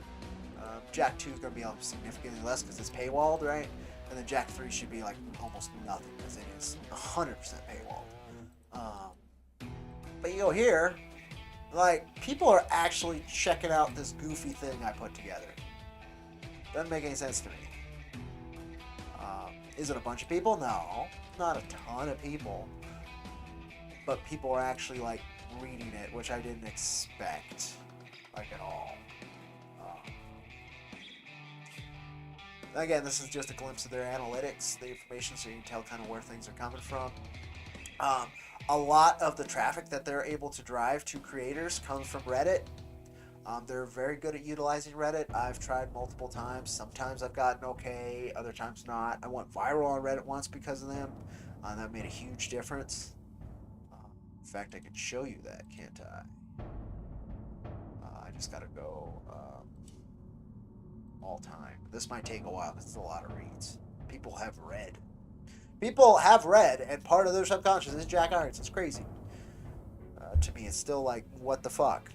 [SPEAKER 1] Jack 2 is going to be significantly less because it's paywalled, right? And then Jack 3 should be like almost nothing because it is 100% paywalled. But you go here, like, people are actually checking out this goofy thing I put together. Doesn't make any sense to me. Is it a bunch of people? No, not a ton of people. But people are actually like reading it, which I didn't expect, like, at all. Again, this is just a glimpse of their analytics, the information, so you can tell kind of where things are coming from. A lot of the traffic that they're able to drive to creators comes from Reddit. They're very good at utilizing Reddit. I've tried multiple times. Sometimes I've gotten okay, other times not. I went viral on Reddit once because of them. That made a huge difference. In fact, I could show you that, can't I? I just gotta go all time. This might take a while because it's a lot of reads. People have read. People have read, and part of their subconscious is Jack Irons. It's crazy. To me, it's still like, what the fuck?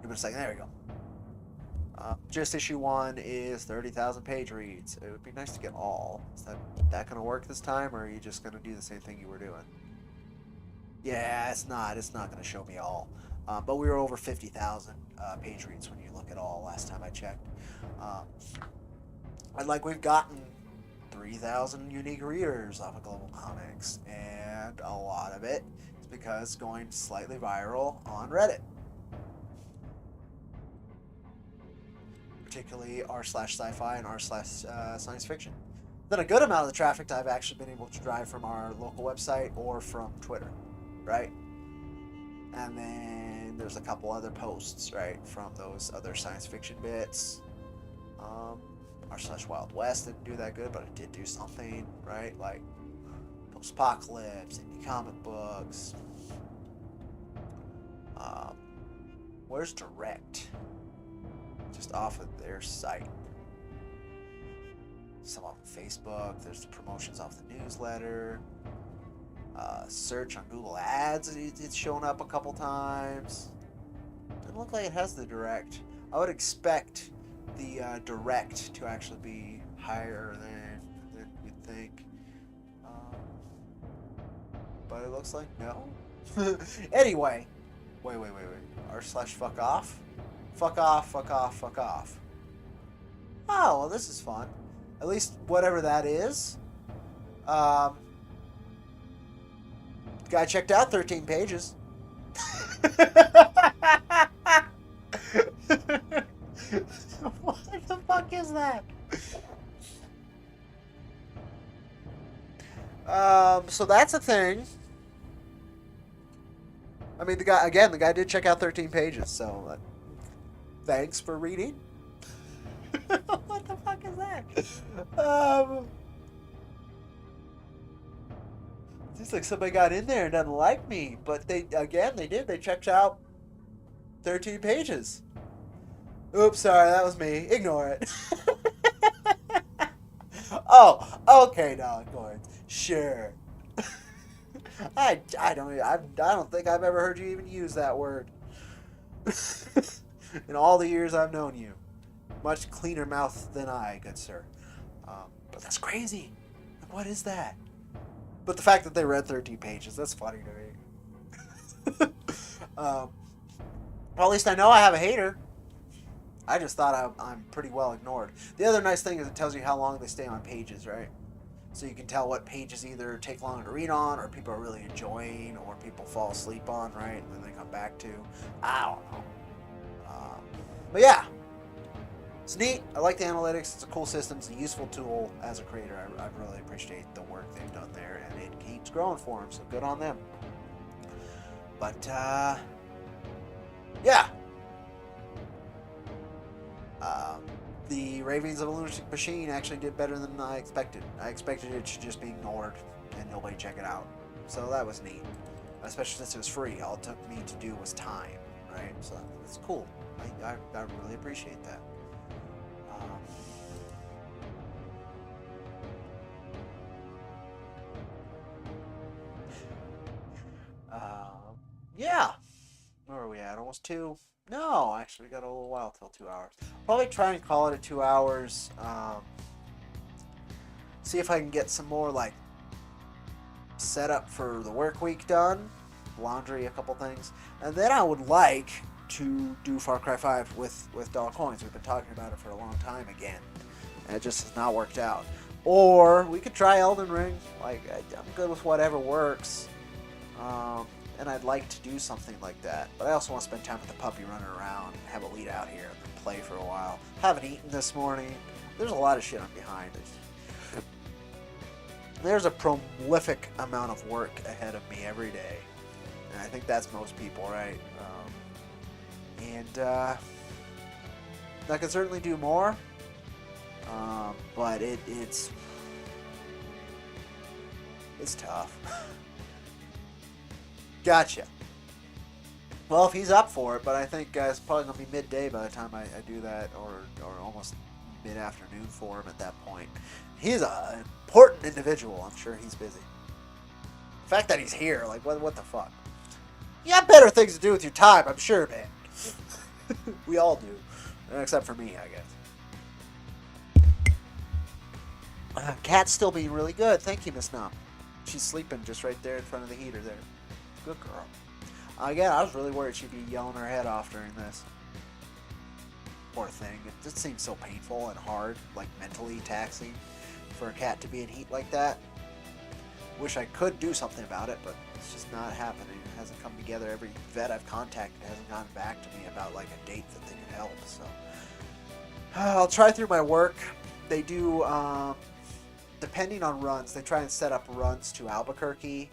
[SPEAKER 1] Give it a second. There we go. Just issue 1 is 30,000 page reads. It would be nice to get all. Is that going to work this time, or are you just going to do the same thing you were doing? Yeah, it's not. It's not going to show me all. But we were over 50,000 page reads when you look at all last time I checked. And like we've gotten 3,000 unique readers off of Global Comics, and a lot of it is because going slightly viral on Reddit. Particularly r/sci-fi and r/science fiction. Then a good amount of the traffic I've actually been able to drive from our local website or from Twitter, right? And then there's a couple other posts, right, from those other science fiction bits. r/Wild West didn't do that good, but it did do something, right? Like post-apocalypse, indie comic books. Where's Direct? Just off of their site. Some off of Facebook. There's the promotions off the newsletter. Search on Google Ads. It's shown up a couple times. Doesn't look like it has the Direct. I would expect the Direct to actually be higher than you'd think. But it looks like no. Anyway. Wait. r/fuck off? Fuck off. Oh, well, this is fun. At least whatever that is. Guy checked out 13 pages. What the fuck is that? So that's a thing. I mean, the guy did check out 13 pages, so thanks for reading. What the fuck is that? Seems like somebody got in there and doesn't like me, but they did. They checked out 13 pages. Oops, sorry, that was me. Ignore it. Oh, okay, now go ahead. Sure. I don't think I've ever heard you even use that word. In all the years I've known you. Much cleaner mouth than I, good sir. But that's crazy. What is that? But the fact that they read 13 pages, that's funny to me. Well, at least I know I have a hater. I just thought I'm pretty well ignored. The other nice thing is it tells you how long they stay on pages, right? So you can tell what pages either take longer to read on, or people are really enjoying, or people fall asleep on, right? And then they come back to. I don't know. But yeah. It's neat. I like the analytics. It's a cool system. It's a useful tool as a creator. I really appreciate the work they've done there, and it keeps growing for them, so good on them. But, yeah. The Ravings of a Lunatic Machine actually did better than I expected. I expected it to just be ignored and nobody check it out. So that was neat. Especially since it was free. All it took me to do was time, right? So it's cool. I really appreciate that. Yeah. Where are we at? Almost 2? No, actually, we got a little while till 2 hours. Probably try and call it at 2 hours. See if I can get some more, like, setup for the work week done. Laundry, a couple things. And then I would like to do Far Cry 5 with dollar coins. We've been talking about it for a long time again. And it just has not worked out. Or we could try Elden Ring. Like, I'm good with whatever works. And I'd like to do something like that. But I also want to spend time with the puppy running around, and have a lead out here, and play for a while. Haven't eaten this morning. There's a lot of shit I'm behind. There's a prolific amount of work ahead of me every day. And I think that's most people, right? I could certainly do more. But it's tough. Gotcha. Well, if he's up for it, but I think it's probably going to be midday by the time I do that, or almost mid-afternoon for him at that point. He's an important individual. I'm sure he's busy. The fact that he's here, like, what the fuck? You have better things to do with your time, I'm sure, man. We all do. Except for me, I guess. Cat's still being really good. Thank you, Miss Nom. She's sleeping just right there in front of the heater there. Good girl. Yeah, I was really worried she'd be yelling her head off during this. Poor thing. It just seems so painful and hard, like mentally taxing for a cat to be in heat like that. Wish I could do something about it, but it's just not happening. It hasn't come together. Every vet I've contacted hasn't gotten back to me about like a date that they could help. So I'll try through my work. They do, depending on runs, they try and set up runs to Albuquerque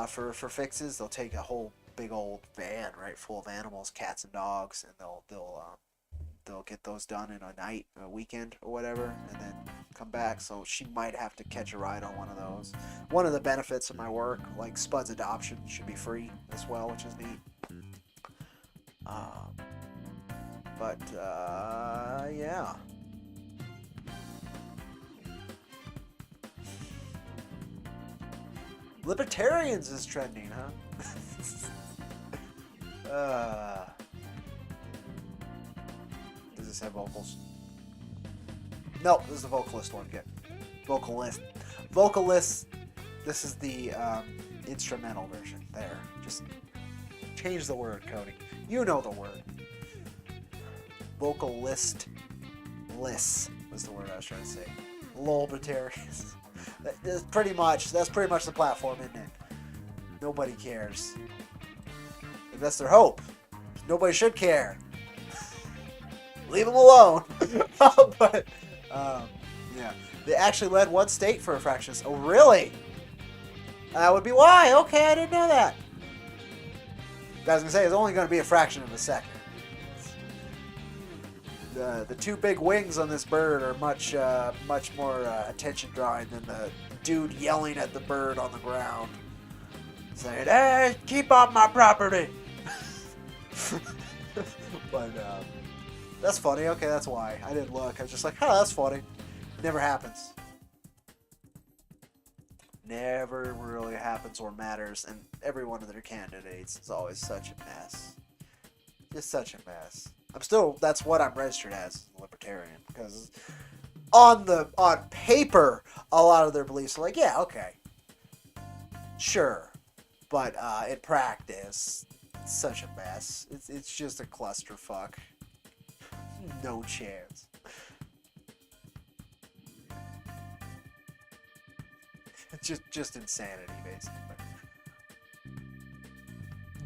[SPEAKER 1] for fixes. They'll take a whole big old van, right, full of animals, cats and dogs, and they'll get those done in a night, a weekend or whatever, and then come back. So she might have to catch a ride on one of those. One of the benefits of my work, like Spud's adoption, should be free as well, which is neat. Yeah. Libertarians is trending, huh? Does this have vocals? No, this is the vocalist one. Get vocalist. This is the instrumental version. There, just change the word, Cody. You know the word. Vocalist. Liss was the word I was trying to say. Libertarians. That's pretty much the platform, isn't it? Nobody cares. If that's their hope, nobody should care. Leave them alone. But yeah, they actually led one state for a fraction. Oh, really? That would be why. Okay, I didn't know that. I was gonna say it's only going to be a fraction of a second. The two big wings on this bird are much more attention drawing than the dude yelling at the bird on the ground, saying, "Hey, keep off my property." But that's funny. Okay, that's why I didn't look. I was just like, "Oh, that's funny." Never happens. Never really happens or matters, and every one of their candidates is always such a mess. Just such a mess. That's what I'm registered as, a libertarian, because on paper, a lot of their beliefs are like, yeah, okay, sure, but in practice, it's such a mess. It's just a clusterfuck. No chance. just insanity, basically.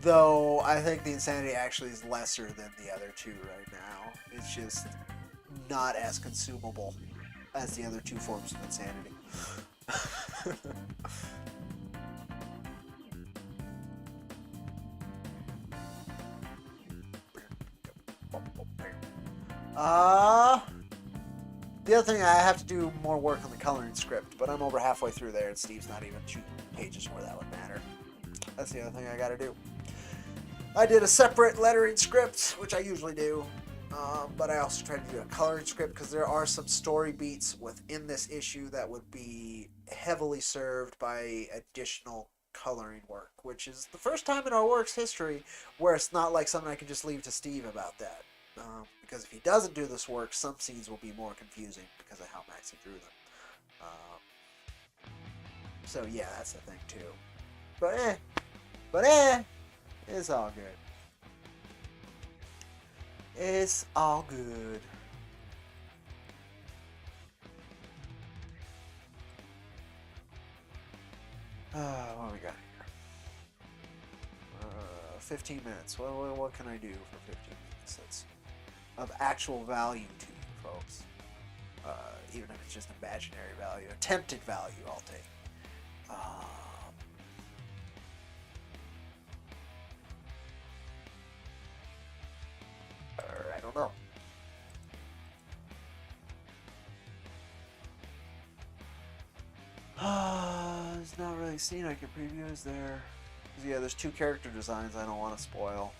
[SPEAKER 1] Though I think the insanity actually is lesser than the other two right now. It's just not as consumable as the other two forms of insanity. The other thing, I have to do more work on the coloring script, but I'm over halfway through there, and Steve's not even 2 pages where that would matter. That's the other thing I gotta do. I did a separate lettering script, which I usually do, but I also tried to do a coloring script because there are some story beats within this issue that would be heavily served by additional coloring work, which is the first time in our work's history where it's not like something I can just leave to Steve about that. Because if he doesn't do this work, some scenes will be more confusing because of how Maxie drew them. So yeah, that's the thing too. But it's all good. It's all good. What do we got here? 15 minutes. What can I do for 15 minutes that's of actual value to you folks? Even if it's just imaginary value. Attempted value, I'll take. I don't know. There's not really a scene I can preview, is there? Yeah, there's 2 character designs I don't want to spoil.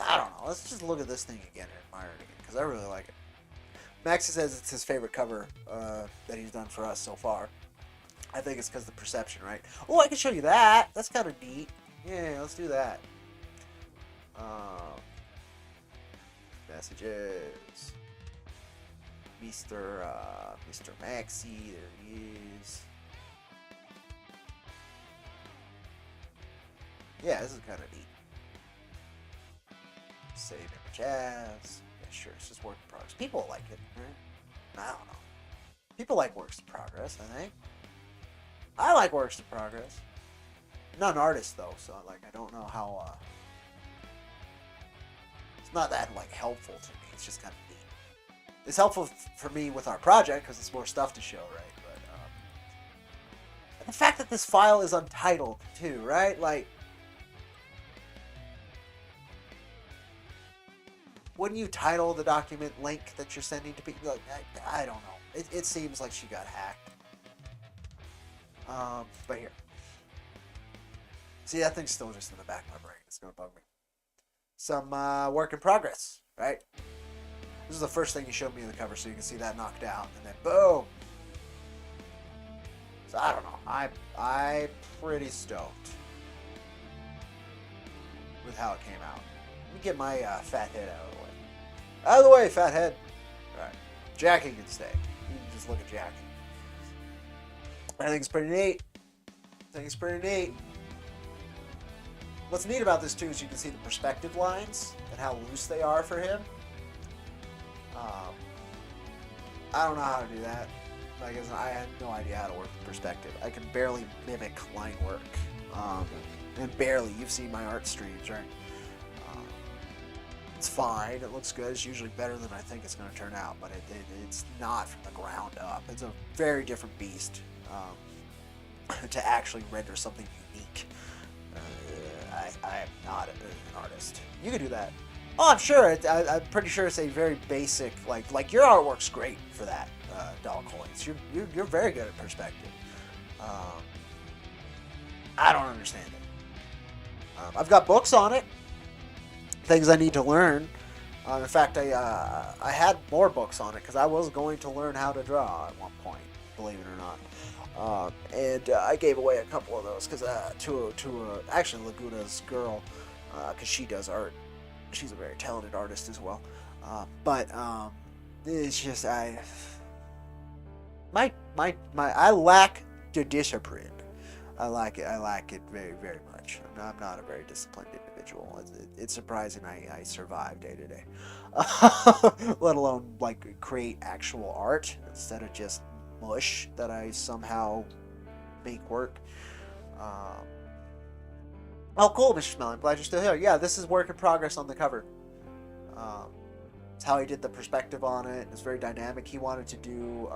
[SPEAKER 1] I don't know. Let's just look at this thing again and admire it again, because I really like it. Maxie says it's his favorite cover that he's done for us so far. I think it's because of the perception, right? Oh, I can show you that. That's kind of neat. Yeah, let's do that. Messages. Mr. Maxi, there he is. Yeah, this is kind of neat. Save image as. Yeah, sure, it's just work in progress. People like it, right? I don't know. People like works in progress, I think. I like works in progress. I'm not an artist though, so like I don't know how. It's not that like helpful to me. It's just kind of neat. It's helpful for me with our project because it's more stuff to show, right? But and the fact that this file is untitled too, right? Like, wouldn't you title the document link that you're sending to people? Like, I don't know. It seems like she got hacked. But here. See, that thing's still just in the back of my brain. It's gonna bug me. Some work in progress, right? This is the first thing you showed me in the cover, so you can see that knocked out, and then boom. So I don't know. I'm pretty stoked with how it came out. Let me get my fat head out of the way. Out of the way, fat head. All right, Jackie can stay. You can just look at Jackie. I think it's pretty neat. What's neat about this too is you can see the perspective lines and how loose they are for him. I don't know how to do that. Like, I had no idea how to work with perspective. I can barely mimic line work. And barely. You've seen my art streams, right? It's fine. It looks good. It's usually better than I think it's going to turn out, but it's not from the ground up. It's a very different beast to actually render something unique. I am not an artist. You can do that. Oh, I'm sure. I'm pretty sure it's a very basic, like your artwork's great for that, Doll Coins. You're very good at perspective. I don't understand it. I've got books on it. Things I need to learn. In fact, I had more books on it because I was going to learn how to draw at one point, believe it or not. And I gave away a couple of those because actually Laguna's girl, because she does art. She's a very talented artist as well. But it's just I lack the discipline. I lack it very, very much. I'm not a very disciplined individual. It's surprising I survive day to day, let alone like create actual art instead of just mush that I somehow make work. Oh, cool, Mr. Smell. I'm glad you're still here. Yeah, this is work in progress on the cover. It's how he did the perspective on it. It's very dynamic. He wanted to do...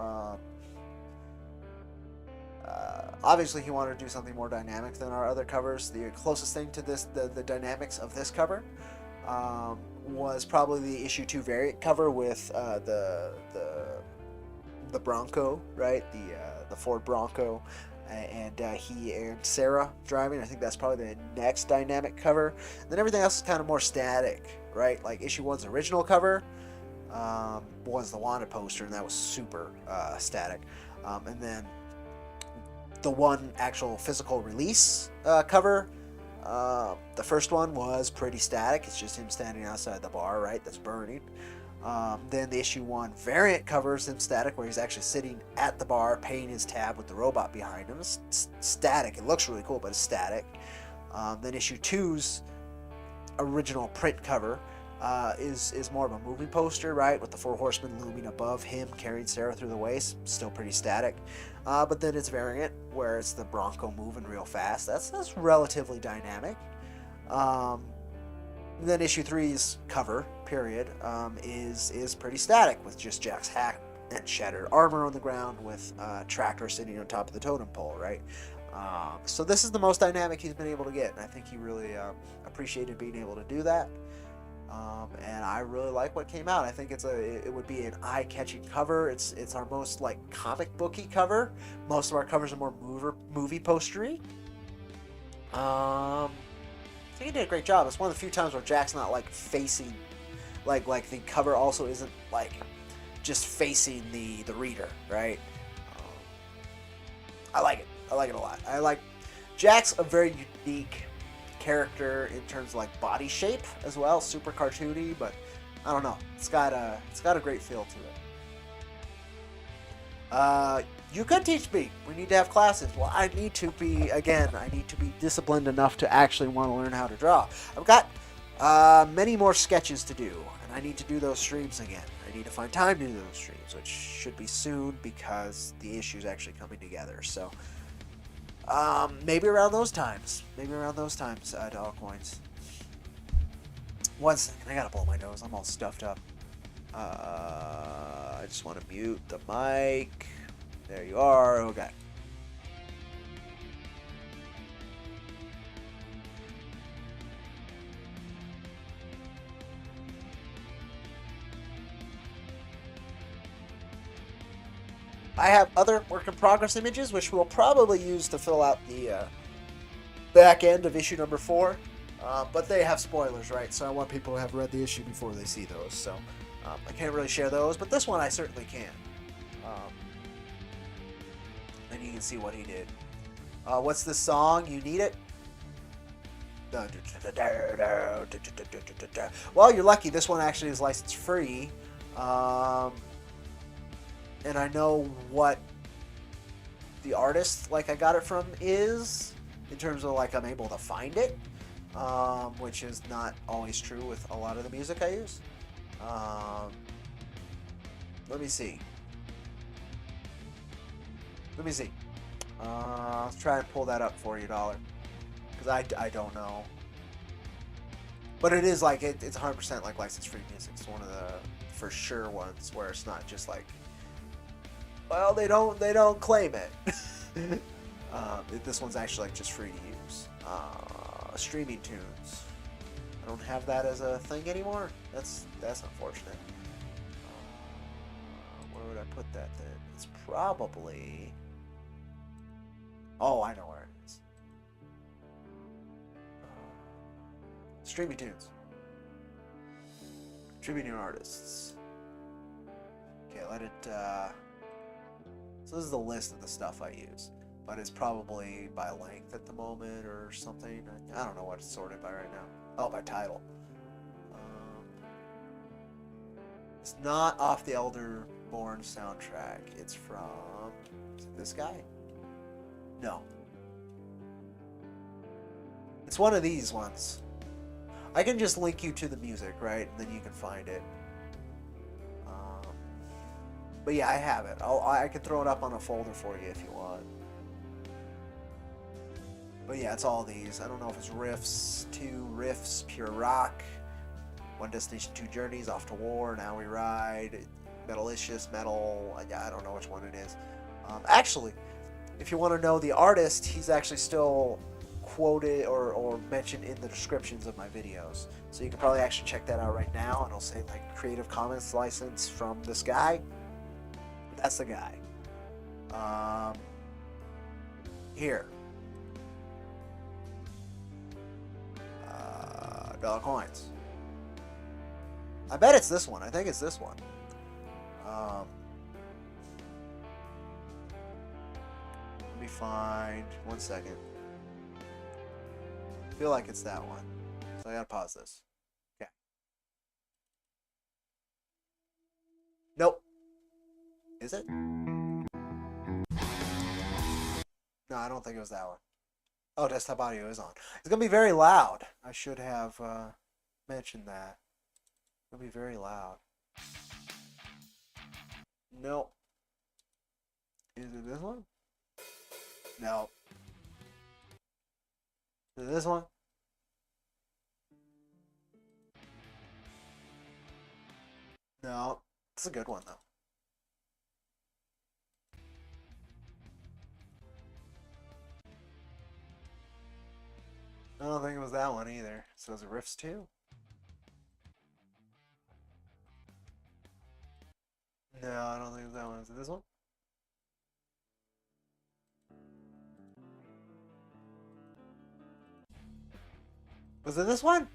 [SPEAKER 1] obviously, he wanted to do something more dynamic than our other covers. The closest thing to this, the dynamics of this cover, was probably the issue 2 variant cover with the Bronco, right? The Ford Bronco. And he and Sarah driving. I think that's probably the next dynamic cover. And then everything else is kind of more static, right? Like issue 1's original cover was the Wanda poster, and that was super static. And then the one actual physical release cover, the first one was pretty static. It's just him standing outside the bar, right? That's burning. Then the issue 1 variant covers him static, where he's actually sitting at the bar paying his tab with the robot behind him. It's static. It looks really cool, but it's static. Then issue 2's original print cover is more of a movie poster, right, with the 4 horsemen looming above him carrying Sarah through the waste. Still pretty static. But then it's variant, where it's the Bronco moving real fast. That's relatively dynamic. Then issue 3's cover, period, is pretty static, with just Jack's hat and shattered armor on the ground, with Tractor sitting on top of the totem pole, right? So this is the most dynamic he's been able to get, and I think he really appreciated being able to do that. And I really like what came out. I think it would be an eye-catching cover. It's our most like comic booky cover. Most of our covers are more movie postery. I think he did a great job. It's one of the few times where Jack's not like facing, like the cover also isn't like just facing the reader, right? I like it. I like it a lot. I like Jack's a very unique character in terms of like body shape as well. Super cartoony, but I don't know. It's got a great feel to it. You could teach me. We need to have classes. Well, I need to be disciplined enough to actually want to learn how to draw. I've got many more sketches to do, and I need to do those streams again. I need to find time to do those streams, which should be soon because the issue's actually coming together. So, maybe around those times. Dollar coins. 1 second, I gotta blow my nose. I'm all stuffed up. I just want to mute the mic. There you are. Okay. I have other work in progress images, which we'll probably use to fill out the back end of issue number 4. But they have spoilers, right? So I want people to have read the issue before they see those. So I can't really share those, but this one I certainly can. And you can see what he did. What's the song? You Need It? Well, you're lucky. This one actually is license free. And I know what the artist like I got it from is, in terms of like I'm able to find it, which is not always true with a lot of the music I use. Let me see. Let's try and pull that up for you, Dollar, because I don't know. But it is like it's 100% like license free music. It's one of the for sure ones where it's not just like, well, they don't claim it. This one's actually like just free to use. Streaming tunes. I don't have that as a thing anymore. That's unfortunate. Where would I put that then? It's probably. Oh, I know where it is. Streaming tunes. Tribute new artists. Okay, let it. So this is the list of the stuff I use, but it's probably by length at the moment or something. I don't know what it's sorted by right now. Oh, by title. It's not off the Elderborn soundtrack. It's from this guy. No. It's one of these ones. I can just link you to the music, right? And then you can find it. But yeah, I have it. I can throw it up on a folder for you if you want. But yeah, it's all these. I don't know if it's Riffs, 2 Riffs, Pure Rock, One Destination, 2 Journeys, Off to War, Now We Ride, Metalicious, Metal. I don't know which one it is. Actually, if you want to know the artist, he's actually still quoted or mentioned in the descriptions of my videos. So you can probably actually check that out right now, and it'll say like Creative Commons license from this guy. That's the guy. Here. Dollar coins. I bet it's this one. I think it's this one. Let me find 1 second. I feel like it's that one. So I gotta pause this. Okay. Nope. Is it? No, I don't think it was that one. Oh, desktop audio is on. It's gonna be very loud. I should have mentioned that. It's gonna be very loud. Nope. Is it this one? No. Is it this one? No. It's a good one though. I don't think it was that one either. So is it Riffs 2? No, I don't think it was that one. Is it this one? Was it this one?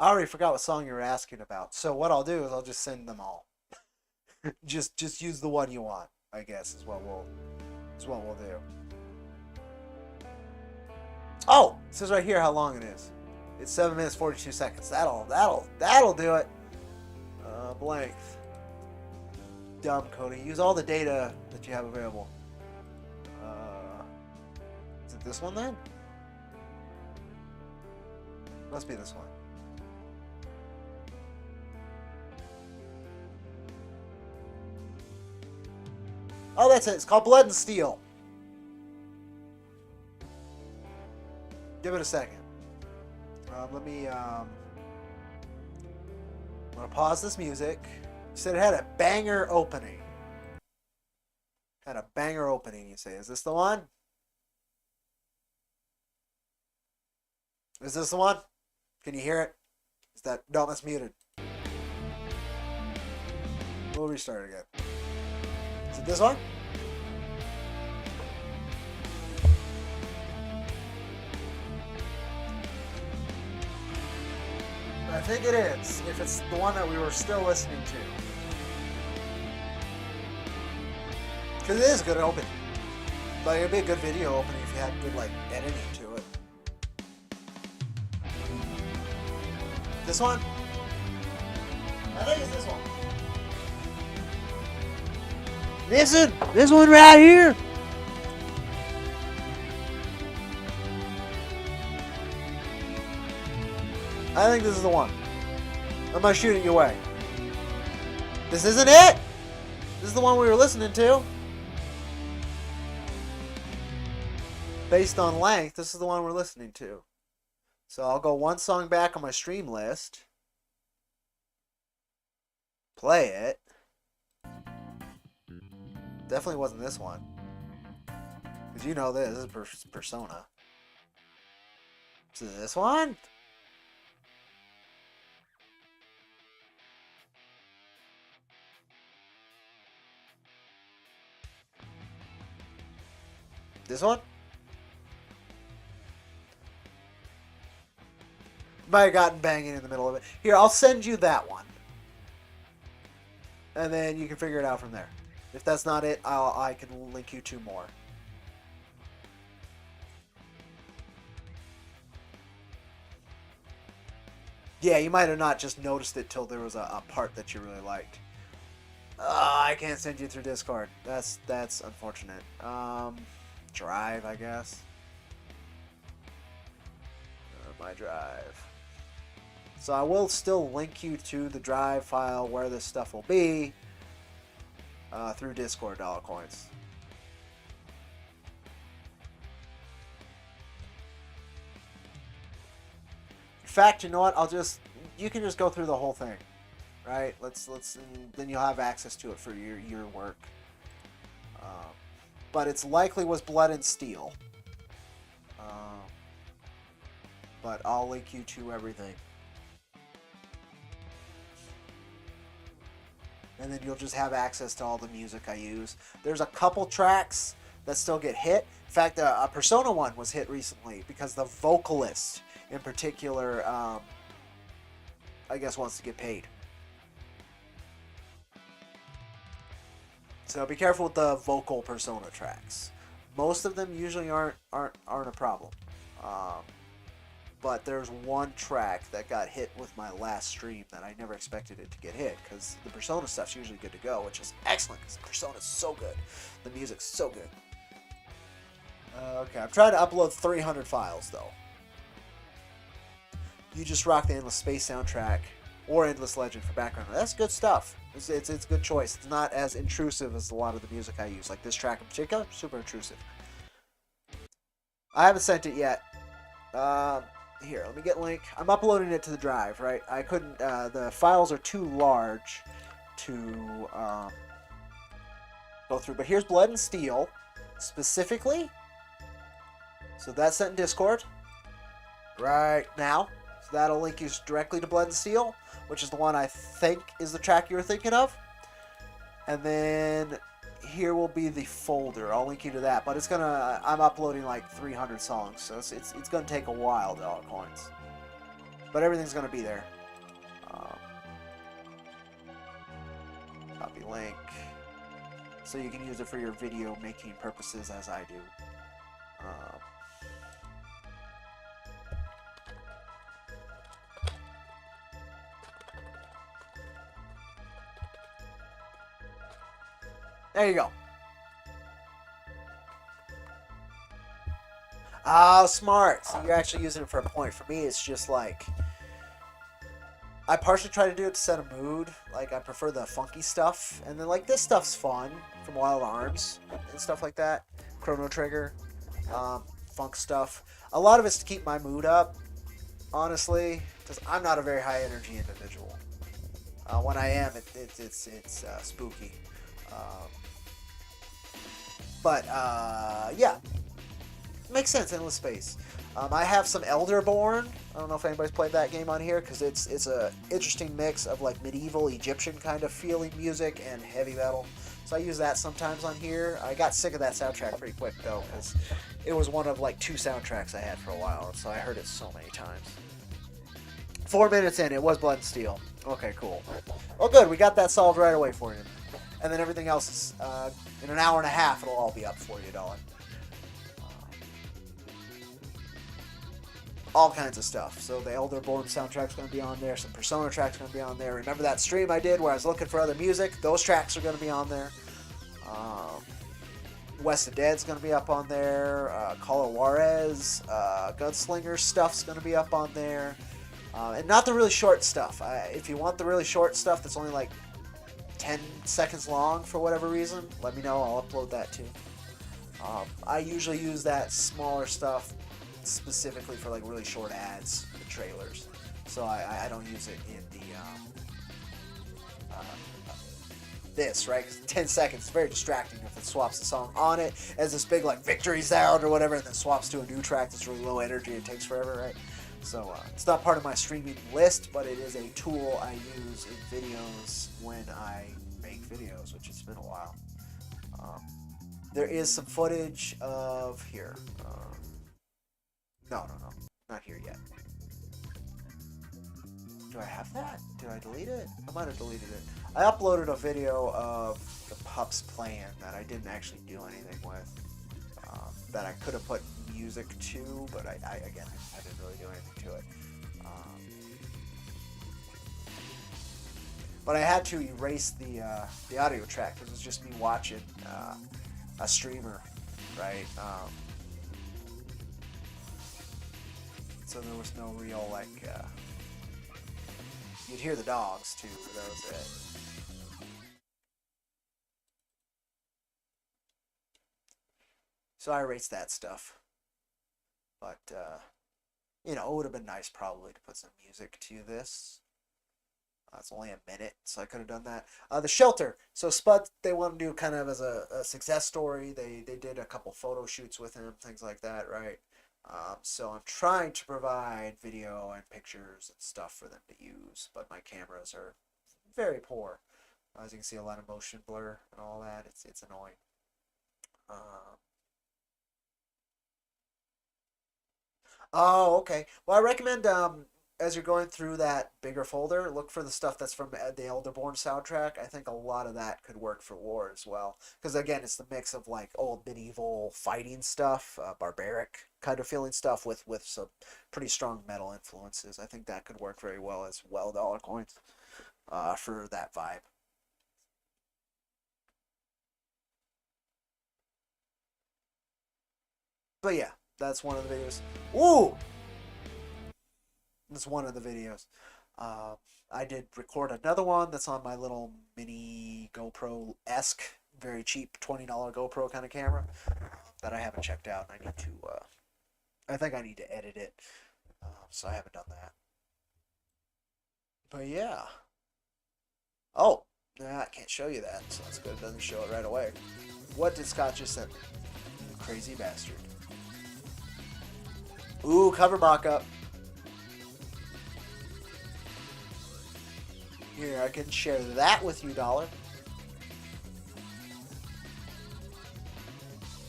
[SPEAKER 1] I already forgot what song you were asking about. So what I'll do is I'll just send them all. Just use the one you want, I guess, is what we'll do. Oh, it says right here how long it is. It's 7 minutes 42 seconds. That'll do it. Blank. Dumb, Cody. Use all the data that you have available. Is it this one then? Must be this one. Oh, that's it. It's called Blood and Steel. Give it a second. I'm gonna pause this music. You said it had a banger opening. Had a banger opening, you say. Is this the one? Is this the one? Can you hear it? Is that... No, that's muted. We'll restart again. Is it this one? I think it is, if it's the one that we were still listening to. Because it is a good opening. Like, it'd be a good video opening if you had good, like, editing to it. This one? I think it's this one. This one right here. I think this is the one. I'm gonna shoot it your way. This isn't it? This is the one we were listening to. Based on length, this is the one we're listening to. So I'll go one song back on my stream list. Play it. Definitely wasn't this one. Because you know this is Persona. Is it this one? This one? Might have gotten banging in the middle of it. Here, I'll send you that one. And then you can figure it out from there. If that's not it, I can link you 2 more. Yeah, you might have not just noticed it till there was a part that you really liked. I can't send you through Discord. That's unfortunate. Drive, I guess. My drive. So I will still link you to the drive file where this stuff will be through Discord, dollar coins. In fact, you know what? You can just go through the whole thing, right? Then you'll have access to it for your work. But it's likely was Blood and Steel. But I'll link you to everything. And then you'll just have access to all the music I use. There's a couple tracks that still get hit. In fact, a Persona one was hit recently because the vocalist in particular, I guess, wants to get paid. So be careful with the vocal Persona tracks. Most of them usually aren't a problem. But there's one track that got hit with my last stream that I never expected it to get hit, because the Persona stuff's usually good to go, which is excellent, because Persona's so good. The music's so good. Okay, I'm trying to upload 300 files, though. You Just Rock the Endless Space soundtrack, or Endless Legend for background. That's good stuff. It's a good choice. It's not as intrusive as a lot of the music I use. Like this track in particular, super intrusive. I haven't sent it yet. Here, let me get a link. I'm uploading it to the drive, right? I couldn't, the files are too large to go through. But here's Blood and Steel, specifically. So that's sent in Discord right now. So that'll link you directly to Blood and Steel, which is the one I think is the track you're thinking of. And then here will be the folder. I'll link you to that, but it's gonna. I'm uploading like 300 songs, so it's gonna take a while, dollar coins. But everything's gonna be there. Copy link. So you can use it for your video making purposes as I do. There you go. Oh, smart. So you're actually using it for a point. For me, it's just like... I partially try to do it to set a mood. Like, I prefer the funky stuff. And then, like, this stuff's fun. From Wild Arms and stuff like that. Chrono Trigger. Funk stuff. A lot of it's to keep my mood up, honestly. Because I'm not a very high energy individual. When I am, it's spooky. Yeah. Makes sense, Endless Space. I have some Elderborn. I don't know if anybody's played that game on here, because it's a interesting mix of like medieval Egyptian kind of feeling music and heavy metal. So I use that sometimes on here. I got sick of that soundtrack pretty quick though, because it was one of like 2 soundtracks I had for a while, so I heard it so many times. 4 minutes in, it was Blood and Steel. Okay, cool. Well, good. We got that solved right away for you. And then everything else is in an hour and a half. It'll all be up for you, darling. All kinds of stuff. So the Elderborn soundtrack's going to be on there. Some Persona tracks going to be on there. Remember that stream I did where I was looking for other music? Those tracks are going to be on there. West of Dead's going to be up on there. Call of Juarez, Gunslinger stuff's going to be up on there. And not the really short stuff. If you want the really short stuff that's only like 10 seconds long for whatever reason, let me know. I'll upload that too. I usually use that smaller stuff specifically for like really short ads and trailers, so I don't use it in the this, right? 'Cause 10 seconds is very distracting if it swaps the song on it as this big like victory sound or whatever, and then swaps to a new track that's really low energy. It takes forever, right? So it's not part of my streaming list, but it is a tool I use in videos when I make videos, which it's been a while. There is some footage of here. No, not here yet. Do I have that? Did I delete it? I might have deleted it. I uploaded a video of the pups playing that I didn't actually do anything with. That I could have put music to, but I didn't really do anything to it. But I had to erase the audio track because it was just me watching a streamer, right? So there was no real, like, you'd hear the dogs, too, but that was it. So I erased that stuff. But, you know, it would have been nice, probably, to put some music to this. It's only a minute, so I could have done that. The Shelter. So Spud, they want to do kind of as a success story. They did a couple photo shoots with him, things like that, right? So I'm trying to provide video and pictures and stuff for them to use, but my cameras are very poor. As you can see, a lot of motion blur and all that. It's annoying. Oh, okay. Well, I recommend as you're going through that bigger folder, look for the stuff that's from the Elderborn soundtrack. I think a lot of that could work for War as well. Because, again, it's the mix of, like, old medieval fighting stuff, barbaric kind of feeling stuff with some pretty strong metal influences. I think that could work very well as well, dollar coins, for that vibe. But, yeah, that's one of the videos. Ooh! That's one of the videos. I did record another one that's on my little mini GoPro-esque, very cheap $20 GoPro kind of camera that I haven't checked out. I need to, I think I need to edit it, so I haven't done that. But yeah. Oh, nah, I can't show you that, so that's good. It doesn't show it right away. What did Scott just send me? You crazy bastard. Ooh, cover mock-up. Here, I can share that with you, dollar.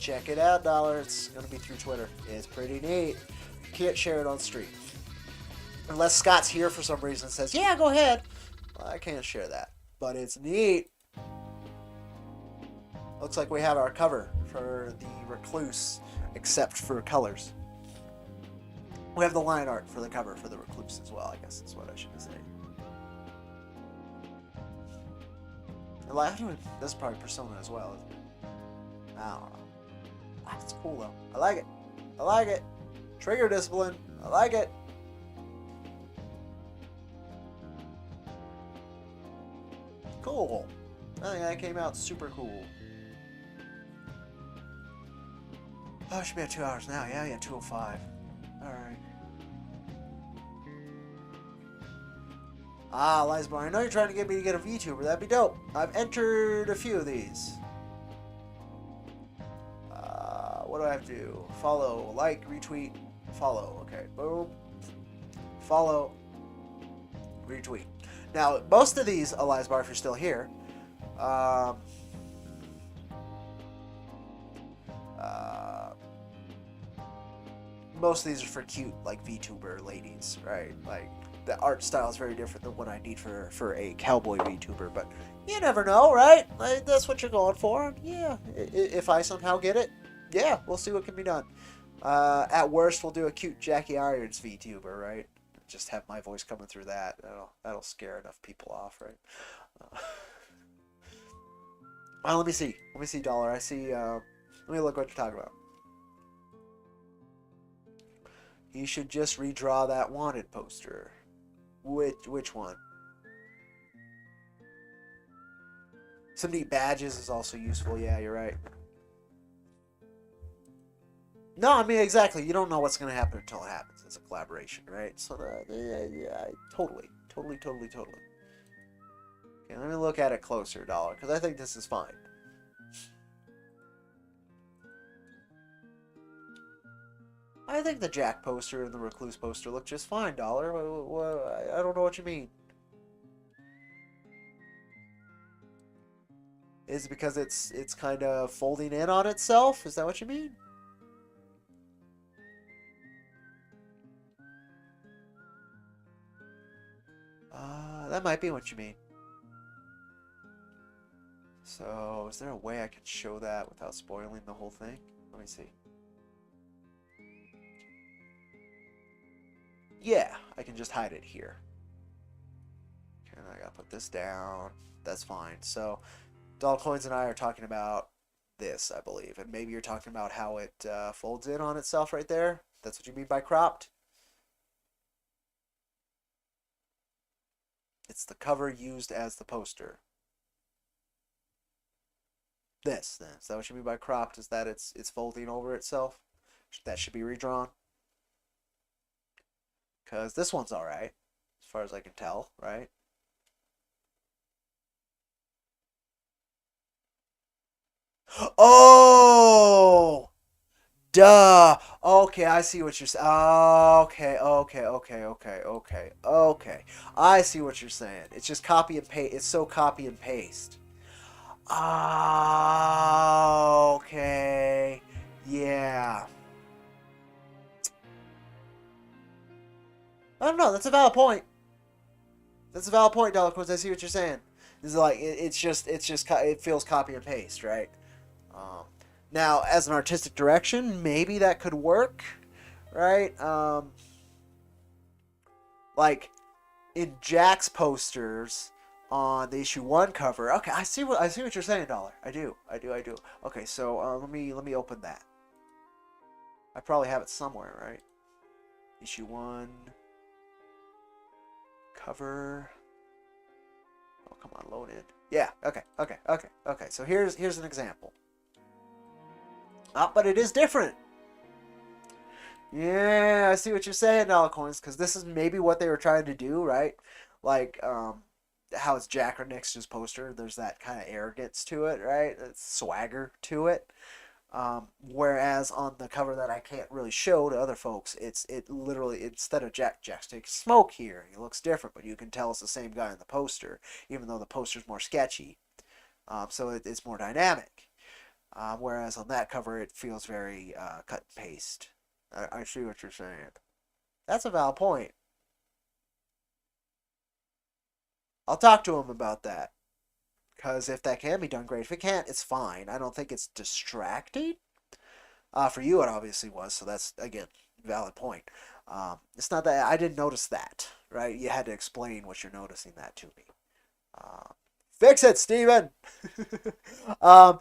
[SPEAKER 1] Check it out, dollar. It's going to be through Twitter. It's pretty neat. Can't share it on stream. Unless Scott's here for some reason and says, yeah, go ahead. Well, I can't share that. But it's neat. looks like we have our cover for the Recluse, except for colors. We have the line art for the cover for the Recluse as well, I guess is what I should say. This is probably Persona as well, isn't it? I don't know. That's cool though. I like it. I like it. Trigger discipline. I like it. Cool. I think that came out super cool. Oh, it should be at 2 hours now. Yeah, 2:05. Alright. Ah, Lizbar, I know you're trying to get me to get a VTuber. That'd be dope. I've entered a few of these. What do I have to do? Follow, like, retweet, follow. Okay, boom. Follow, retweet. Now, most of these, Lizbar, if you're still here, most of these are for cute, like, VTuber ladies, right? Like, the art style is very different than what I need for a cowboy VTuber, but you never know, right? Like, that's what you're going for. Yeah, if I somehow get it, yeah, we'll see what can be done. At worst, we'll do a cute Jackie Irons VTuber, right? Just have my voice coming through that. That'll scare enough people off, right? Well, let me see. Let me see, Dollar. I see. Let me look what you're talking about. You should just redraw that wanted poster. Which one? Some neat badges is also useful. Yeah, you're right. No, I mean, exactly. You don't know what's going to happen until it happens. It's a collaboration, right? So, yeah, totally. Okay, let me look at it closer, Dollar, because I think this is fine. I think the Jack poster and the Recluse poster look just fine, Dollar. I don't know what you mean. Is it because it's kind of folding in on itself? Is that what you mean? That might be what you mean. So, is there a way I can show that without spoiling the whole thing? Let me see. Yeah, I can just hide it here. Okay, I gotta put this down. That's fine. So, Dollcoins and I are talking about this, I believe. And maybe you're talking about how it folds in on itself right there. That's what you mean by cropped? It's the cover used as the poster. This, then. Is that what you mean by cropped? Is that it's folding over itself? That should be redrawn? Because this one's alright, as far as I can tell, right? Oh! Duh! Okay, I see what you're saying. Okay. I see what you're saying. It's just copy and paste. It's so copy and paste. Okay. Yeah. I don't know. That's a valid point. That's a valid point, Dollar Coins. I see what you're saying. This is like it feels copy and paste, right? Um, Now, as an artistic direction, maybe that could work, right? Like in Jack's posters on the issue 1 cover. Okay, I see what you're saying, Dollar. I do. Okay, so let me open that. I probably have it somewhere, right? Issue 1 cover. Oh, come on, load in. Yeah. Okay. So here's an example. But it is different. Yeah, I see what you're saying, Dollar Coins, because this is maybe what they were trying to do, right? Like, how it's Jack or next to his poster. There's that kind of arrogance to it, right? It's swagger to it. Whereas on the cover that I can't really show to other folks, it literally, instead of Jack's taking smoke here, he looks different, but you can tell it's the same guy in the poster, even though the poster's more sketchy. So it's more dynamic. Whereas on that cover, it feels very cut and paste. I see what you're saying. That's a valid point. I'll talk to him about that. Because if that can be done, great. If it can't, it's fine. I don't think it's distracting. For you, it obviously was. So that's, again, valid point. It's not that I didn't notice that, right? You had to explain what you're noticing that to me. Fix it, Steven! um,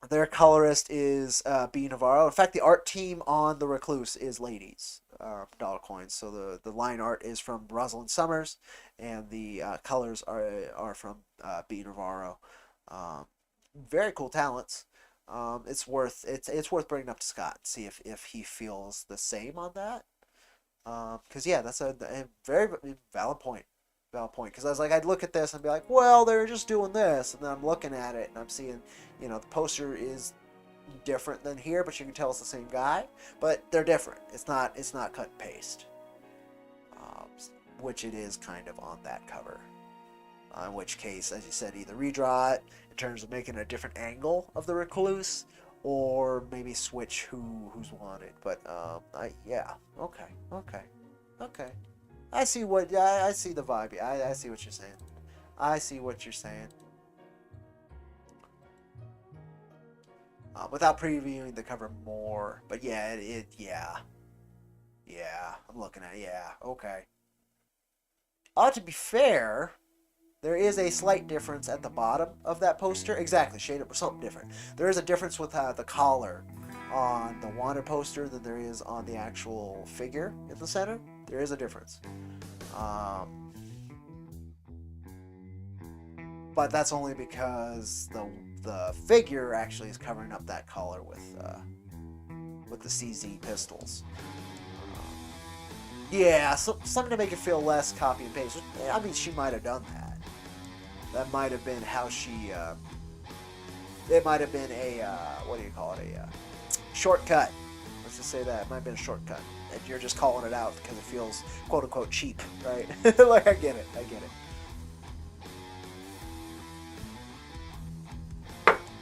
[SPEAKER 1] their colorist is B. Navarro. In fact, the art team on The Recluse is ladies. Dollar coins. So the line art is from Rosalind Summers, and the colors are from B. Navarro. Very cool talents. It's worth bringing up to Scott and see if he feels the same on that. Because yeah, that's a very valid point. Because I was like, I'd look at this and be like, well, they're just doing this, and then I'm looking at it and I'm seeing, the poster is different than here, but you can tell it's the same guy, but they're different. It's not cut and paste, which it is kind of on that cover. In which case, as you said, either redraw it in terms of making a different angle of the Recluse, or maybe switch who's wanted. But okay. I see the vibe. I see what you're saying. I see what you're saying. Without previewing the cover more, but yeah, I'm looking at it. Yeah, okay. To be fair, there is a slight difference at the bottom of that poster. Exactly, shaded with something different. There is a difference with the collar on the wanted poster than there is on the actual figure in the center. There is a difference. But that's only because the figure actually is covering up that collar with the CZ pistols. Something to make it feel less copy and paste. I mean, she might have done that. That might have been how she. It might have been a a shortcut. Let's just say that it might have been a shortcut, and you're just calling it out because it feels quote unquote cheap, right? Like I get it.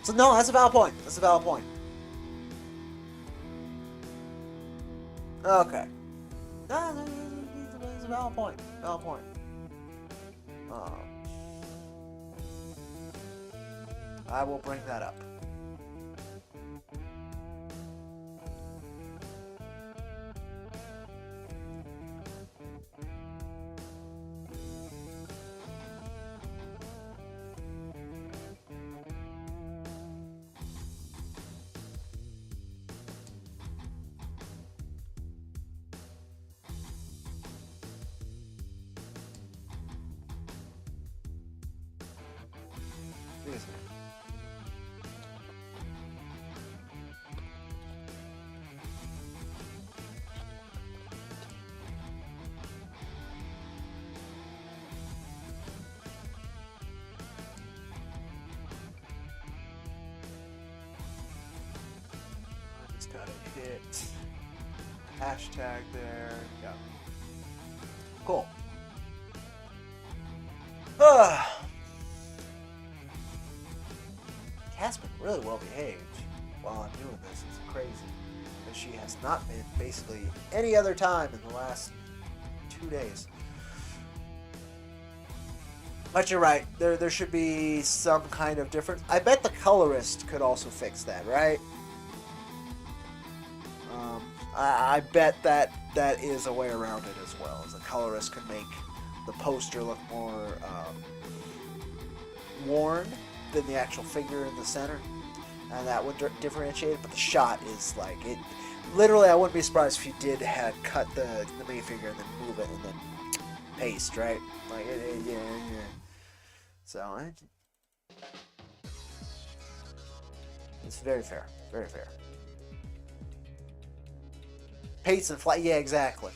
[SPEAKER 1] So no, that's a valid point. Okay. No, it's a valid point. I will bring that up. Gotta hit hashtag there. Yeah. Cool. Cat's been really well behaved while I'm doing this. It's crazy. And she has not been basically any other time in the last 2 days. But you're right. There should be some kind of difference. I bet the colorist could also fix that, right? I bet that is a way around it as well. As a colorist could make the poster look more worn than the actual figure in the center, and that would differentiate it. But the shot is like it. Literally, I wouldn't be surprised if you did had cut the main figure and then move it and then paste, right? Like yeah. So it's very fair. Very fair. Paste and fly. Yeah, exactly.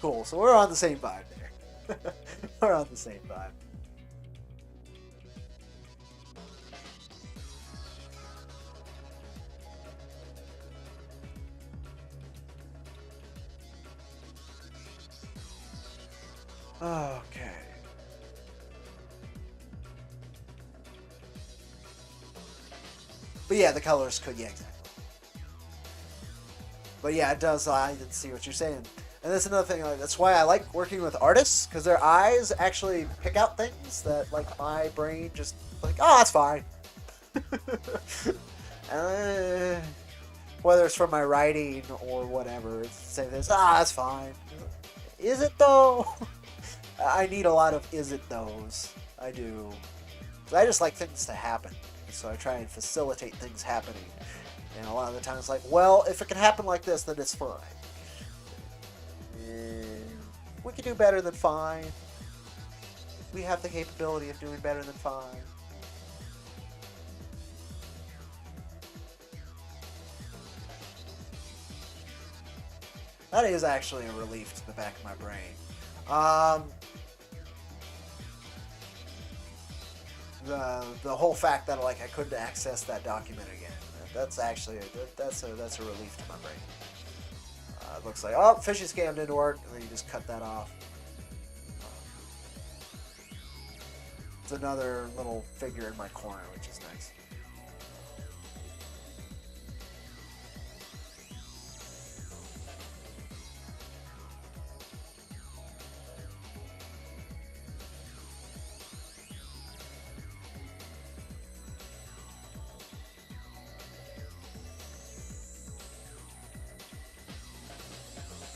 [SPEAKER 1] Cool. So we're on the same vibe there. We're on the same vibe. Okay. But yeah, the colors could, yeah, exactly. But yeah, it does. I didn't see what you're saying. And that's another thing. Like, that's why I like working with artists, because their eyes actually pick out things that like my brain just like, oh, that's fine. uh, whether it's from my writing or whatever, it's the same thing. That's fine. Is it though? I need a lot of is it those. I do. I just like things to happen, so I try and facilitate things happening. And a lot of the time it's like, well, if it can happen like this, then it's fine. We can do better than fine. We have the capability of doing better than fine. That is actually a relief to the back of my brain. The whole fact that like I couldn't access that document again. That's actually that's a relief to my brain. It looks like, oh, phishing scam didn't work, and then you just cut that off. It's another little figure in my corner, which is nice.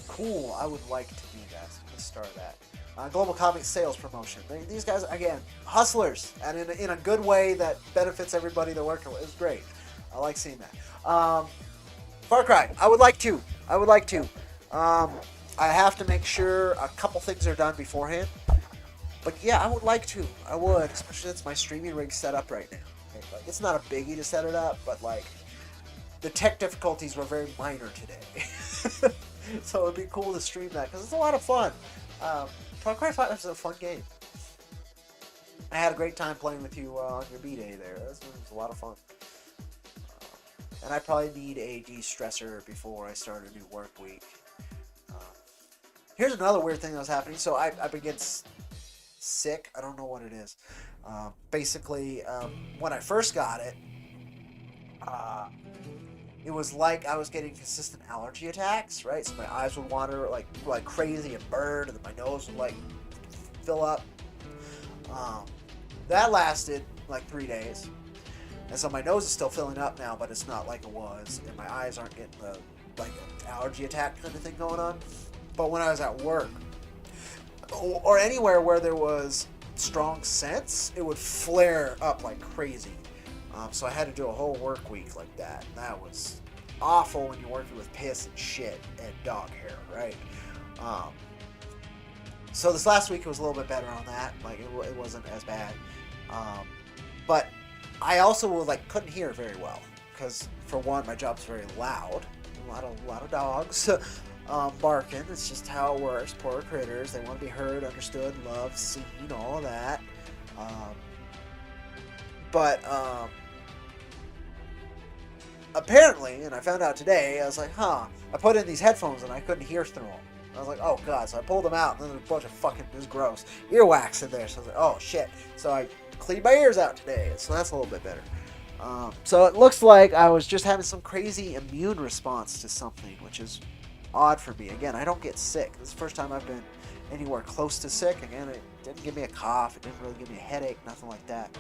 [SPEAKER 1] Cool, I would like to do that. Let's start that. Global Comics sales promotion. These guys, again, hustlers, and in a good way that benefits everybody they're working with. It's great. I like seeing that. Far Cry. I would like to. I have to make sure a couple things are done beforehand. But yeah, I would like to. I would, especially since my streaming rig's set up right now. Like, it's not a biggie to set it up, but like the tech difficulties were very minor today. So it'd be cool to stream that because it's a lot of fun. Far Cry 5 is a fun game. I had a great time playing with you on your B-Day there. It was a lot of fun. And I probably need a de-stressor before I start a new work week. Here's another weird thing that was happening. So I've been getting sick. I don't know what it is. Basically, when I first got it, it was like I was getting consistent allergy attacks, right? So my eyes would water like crazy and burn, and then my nose would like fill up. That lasted like 3 days, and so my nose is still filling up now, but it's not like it was, and my eyes aren't getting the like allergy attack kind of thing going on. But when I was at work or anywhere where there was strong scents, it would flare up like crazy. So I had to do a whole work week like that. And that was awful when you're working with piss and shit and dog hair, right? So this last week it was a little bit better on that. Like it wasn't as bad. But I also couldn't hear very well because for one, my job's very loud. A lot of dogs barking. It's just how it works. Poor critters. They want to be heard, understood, loved, seen, all of that. But apparently, and I found out today, I was like, I put in these headphones and I couldn't hear through them. I was like, oh god, so I pulled them out and then there's a bunch of fucking, it was gross, earwax in there. So I was like, oh shit. So I cleaned my ears out today, so that's a little bit better. So it looks like I was just having some crazy immune response to something, which is odd for me. Again, I don't get sick. This is the first time I've been anywhere close to sick. Again, it didn't give me a cough, it didn't really give me a headache, nothing like that.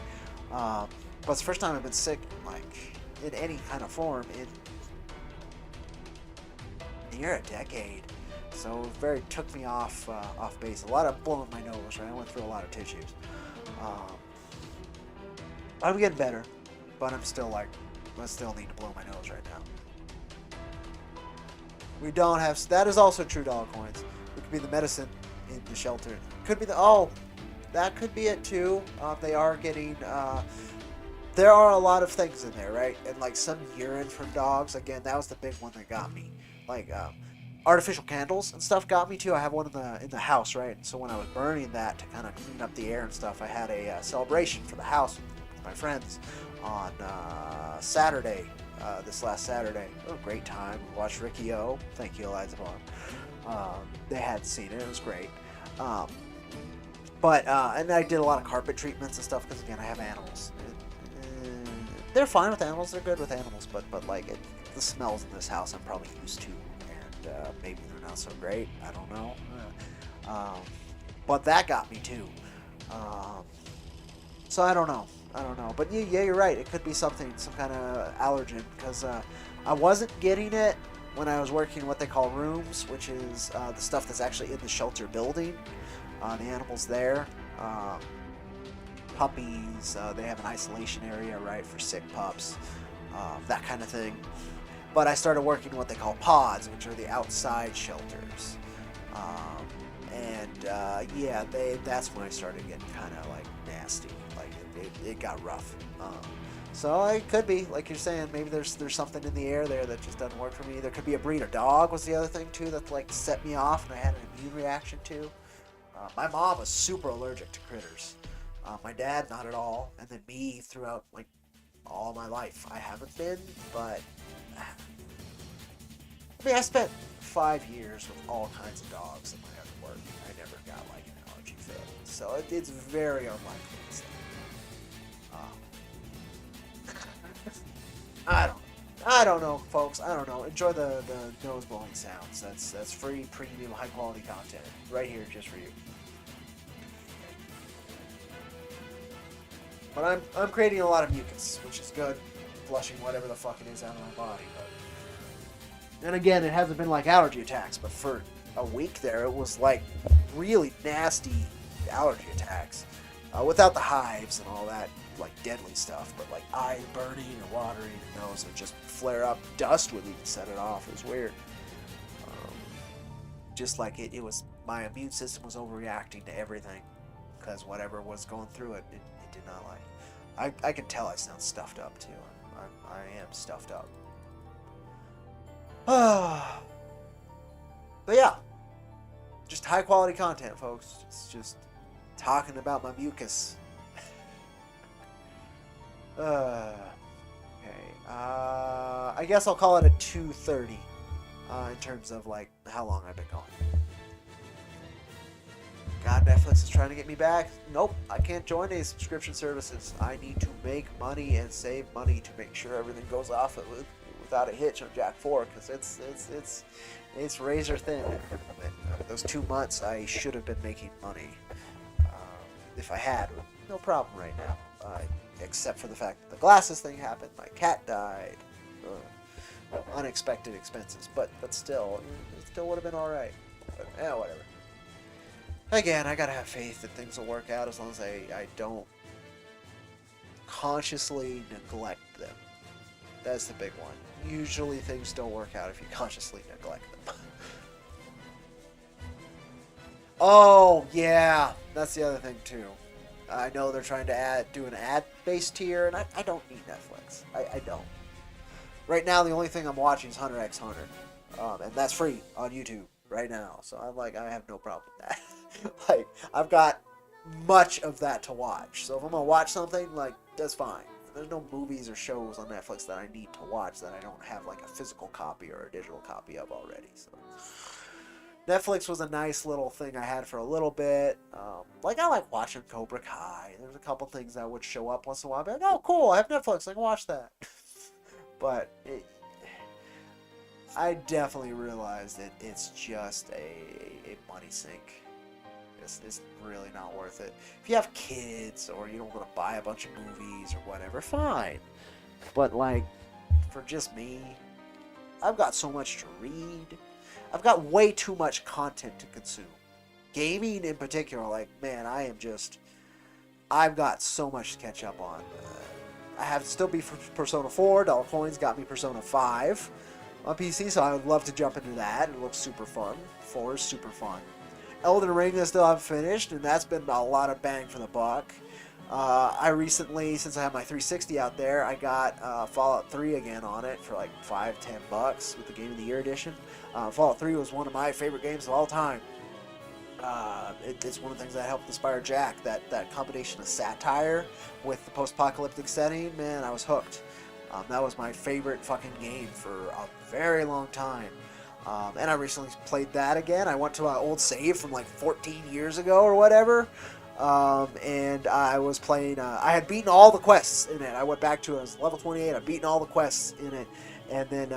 [SPEAKER 1] But it's the first time I've been sick, like, in any kind of form in near a decade. So it very took me off base. A lot of blowing my nose, right? I went through a lot of tissues. I'm getting better, but I still need to blow my nose right now. We don't have, that is also true, dollar coins. It could be the medicine in the shelter. Could be that could be it too. They are getting, there are a lot of things in there, right? And like some urine from dogs, again, that was the big one that got me. Like, artificial candles and stuff got me too. I have one in the house, right? And so when I was burning that to kind of clean up the air and stuff, I had a celebration for the house with my friends on Saturday, this last Saturday. Oh, great time. We watched Ricky O. Thank you, Eliza Vaughn. They had seen it. It was great. But and I did a lot of carpet treatments and stuff because again, I have animals. They're fine with animals. They're good with animals, but like the smells in this house, I'm probably used to. And maybe they're not so great. I don't know. But that got me too. So I don't know. But yeah, you're right. It could be some kind of allergen, because I wasn't getting it when I was working in what they call rooms, which is the stuff that's actually in the shelter building. The animals there. Puppies, they have an isolation area, right, for sick pups, that kind of thing. But I started working in what they call pods, which are the outside shelters. Yeah, that's when I started getting kind of like nasty. Like it got rough. So it could be, like you're saying, maybe there's something in the air there that just doesn't work for me. There could be a breed of dog was the other thing too that like set me off and I had an immune reaction to. My mom was super allergic to critters. My dad, not at all. And then me throughout, like, all my life. I haven't been, but... I mean, I spent 5 years with all kinds of dogs at my other work. I never got, like, an allergy fit. So it's very unlikely. I don't know, folks. I don't know. Enjoy the nose blowing sounds. That's free, premium, high quality content right here just for you. But I'm creating a lot of mucus, which is good. Flushing whatever the fuck it is out of my body. But... And again, it hasn't been like allergy attacks, but for a week there, it was like really nasty allergy attacks. Without the hives and all that, like deadly stuff, but like eye burning or watering and nose would just flare up. Dust would even set it off. It was weird. Just like it was, my immune system was overreacting to everything because whatever was going through it did not like. I can tell I sound stuffed up too. I am stuffed up. But yeah, just high quality content, folks. It's just talking about my mucus. Okay. I guess I'll call it a 2:30 in terms of like how long I've been going. God, Netflix is trying to get me back. Nope, I can't join any subscription services. I need to make money and save money to make sure everything goes off without a hitch on Jack 4, because it's razor thin. Those 2 months, I should have been making money. If I had, no problem right now. Except for the fact that the glasses thing happened, my cat died, unexpected expenses. But still, it still would have been all right. But whatever. Again, I gotta have faith that things will work out as long as I don't consciously neglect them. That's the big one. Usually things don't work out if you consciously neglect them. Oh, yeah. That's the other thing, too. I know they're trying to do an ad-based tier, and I don't need Netflix. I don't. Right now, the only thing I'm watching is Hunter x Hunter. And that's free on YouTube right now. So I'm like, I have no problem with that. Like, I've got much of that to watch. So if I'm going to watch something, like, that's fine. There's no movies or shows on Netflix that I need to watch that I don't have, like, a physical copy or a digital copy of already. So Netflix was a nice little thing I had for a little bit. Like, I like watching Cobra Kai. There's a couple things that would show up once in a while. I'd be like, oh, cool, I have Netflix. I can watch that. But I definitely realized that it's just a money sink. It's really not worth it. If you have kids or you don't want to buy a bunch of movies or whatever, fine. But, like, for just me, I've got so much to read. I've got way too much content to consume. Gaming in particular, like, man, I've got so much to catch up on. I have to still be for Persona 4. Dollar Coins got me Persona 5 on PC, so I would love to jump into that. It looks super fun. 4 is super fun. Elden Ring I still haven't finished, and that's been a lot of bang for the buck. I recently, since I have my 360 out there, I got Fallout 3 again on it for like $5-10 with the Game of the Year edition. Fallout 3 was one of my favorite games of all time. It's one of the things that helped inspire Jack, that combination of satire with the post-apocalyptic setting. Man, I was hooked. That was my favorite fucking game for a very long time. And I recently played that again. I went to my old save from like 14 years ago or whatever. And I was playing, I had beaten all the quests in it. I went back to it. I was level 28. I'd beaten all the quests in it. And then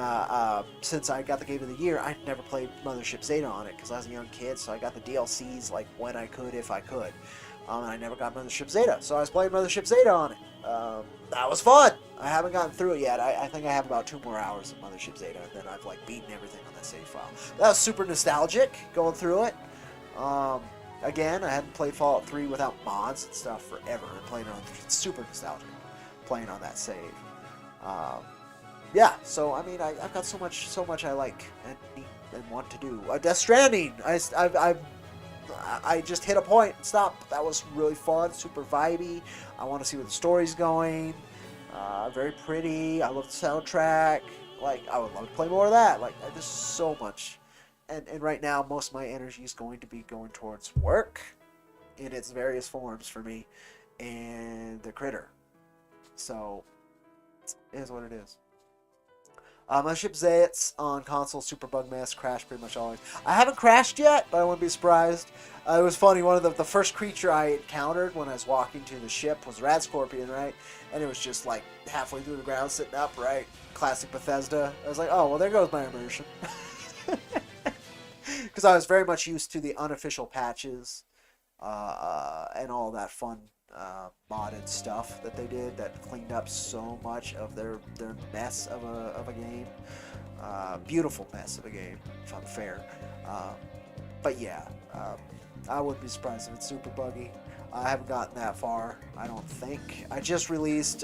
[SPEAKER 1] since I got the Game of the Year, I'd never played Mothership Zeta on it because I was a young kid, so I got the DLCs like when I could, if I could. And I never got Mothership Zeta, so I was playing Mothership Zeta on it. That was fun. I haven't gotten through it yet. I think I have about 2 more hours of Mothership Zeta, and then I've like beaten everything on that save file. That was super nostalgic going through it. Again, I hadn't played Fallout 3 without mods and stuff forever, and playing on it's super nostalgic playing on that save. Yeah, so I mean, I've got so much I like and need and want to do. Death Stranding, I just hit a point and stopped. That was really fun, super vibey. I want to see where the story's going. Very pretty. I love the soundtrack. Like, I would love to play more of that. Like, there's so much. And right now, most of my energy is going to be going towards work in its various forms for me and the critter. So, it is what it is. My ship Zayats on console, super bug mess, crash pretty much always. I haven't crashed yet, but I wouldn't be surprised. It was funny, one of the first creature I encountered when I was walking to the ship was Rad Scorpion, right? And it was just like halfway through the ground sitting up, right? Classic Bethesda. I was like, oh, well, there goes my immersion. Because I was very much used to the unofficial patches and all that fun modded stuff that they did that cleaned up so much of their mess of a game. Beautiful mess of a game, if I'm fair. But yeah, I wouldn't be surprised if it's super buggy. I haven't gotten that far, I don't think. I just released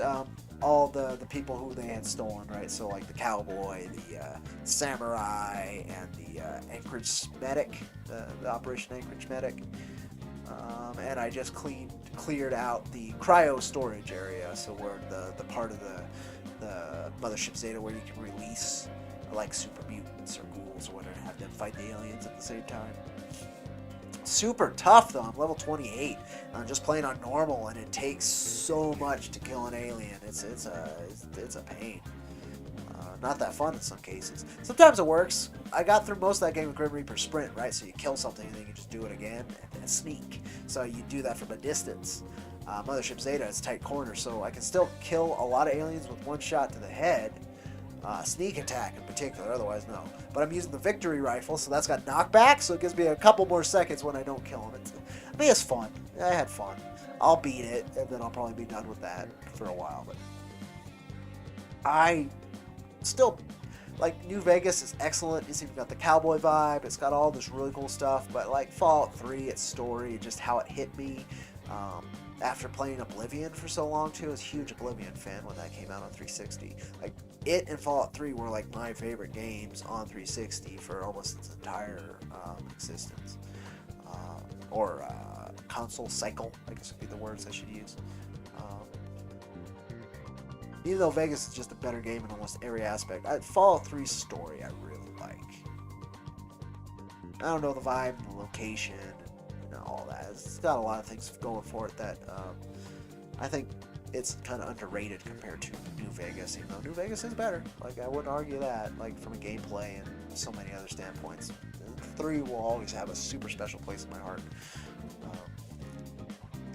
[SPEAKER 1] all the people who they had stolen, right? So like the cowboy, the samurai, and the Anchorage medic, the Operation Anchorage medic. And I just cleared out the cryo storage area, so where the part of the Mothership Zeta where you can release like super mutants or ghouls or whatever, and have them fight the aliens at the same time. Super tough though. I'm level 28. I'm just playing on normal, and it takes so much to kill an alien. It's a pain. Not that fun in some cases. Sometimes it works. I got through most of that game with Grim Reaper Sprint, right? So you kill something and then you just do it again and then sneak. So you do that from a distance. Mothership Zeta is tight corner, so I can still kill a lot of aliens with one shot to the head. Sneak attack in particular, otherwise no. But I'm using the victory rifle, so that's got knockback, so it gives me a couple more seconds when I don't kill him. I mean, it's fun. I had fun. I'll beat it, and then I'll probably be done with that for a while. But I still, like, New Vegas is excellent. It's even got the cowboy vibe. It's got all this really cool stuff. But like Fallout 3, its story, just how it hit me. After playing Oblivion for so long too, I was a huge Oblivion fan when that came out on 360. Like, it and Fallout 3 were like my favorite games on 360 for almost its entire existence. Or console cycle, I guess would be the words I should use. Even though Vegas is just a better game in almost every aspect, Fallout 3's story I really like. I don't know, the vibe, the location, and all that. It's got a lot of things going for it that I think it's kind of underrated compared to New Vegas, even though New Vegas is better. Like, I wouldn't argue that, like, from a gameplay and so many other standpoints. 3 will always have a super special place in my heart.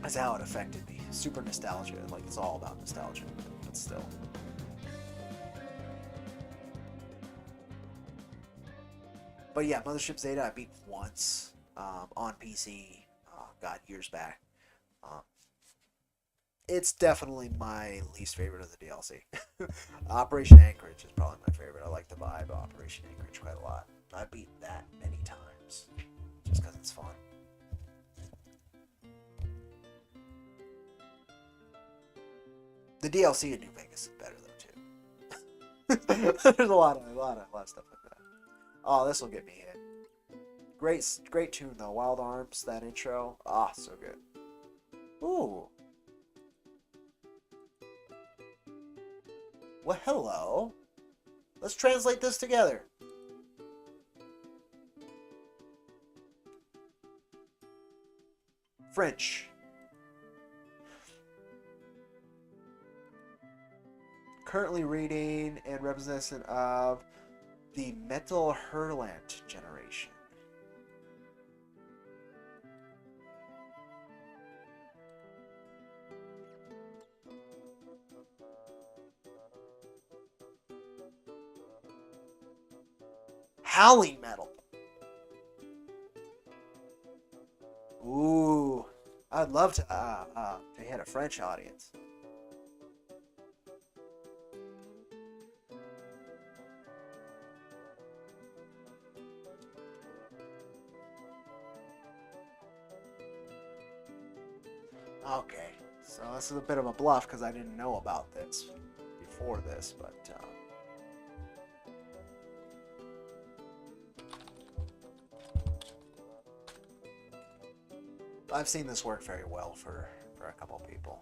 [SPEAKER 1] That's how it affected me. Super nostalgia. Like, it's all about nostalgia. But still. But yeah, Mothership Zeta I beat once on PC. Oh, God, years back. It's definitely my least favorite of the DLC. Operation Anchorage is probably my favorite. I like the vibe of Operation Anchorage quite a lot. I've beaten that many times just because it's fun. The DLC in New Vegas is better though too. There's a lot of stuff like that. Oh, this will get me hit. Great tune though. Wild Arms, that intro. Ah, so good. Ooh. Well, hello. Let's translate this together. French. Currently reading and reminiscent of the Metal Hurlant generation. howling metal. Ooh, I'd love to hit a French audience. Okay, so this is a bit of a bluff because I didn't know about this before this, but I've seen this work very well for a couple people.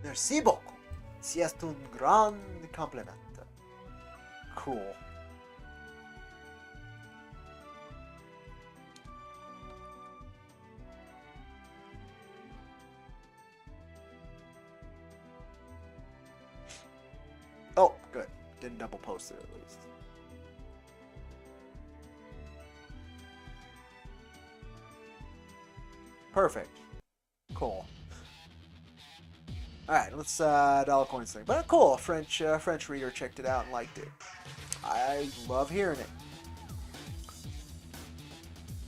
[SPEAKER 1] Merci beaucoup. C'est un grand compliment. Cool. Oh, good. Didn't double post it at least. Perfect. Cool. Alright, let's dollar coins thing. But cool, French reader checked it out and liked it. I love hearing it.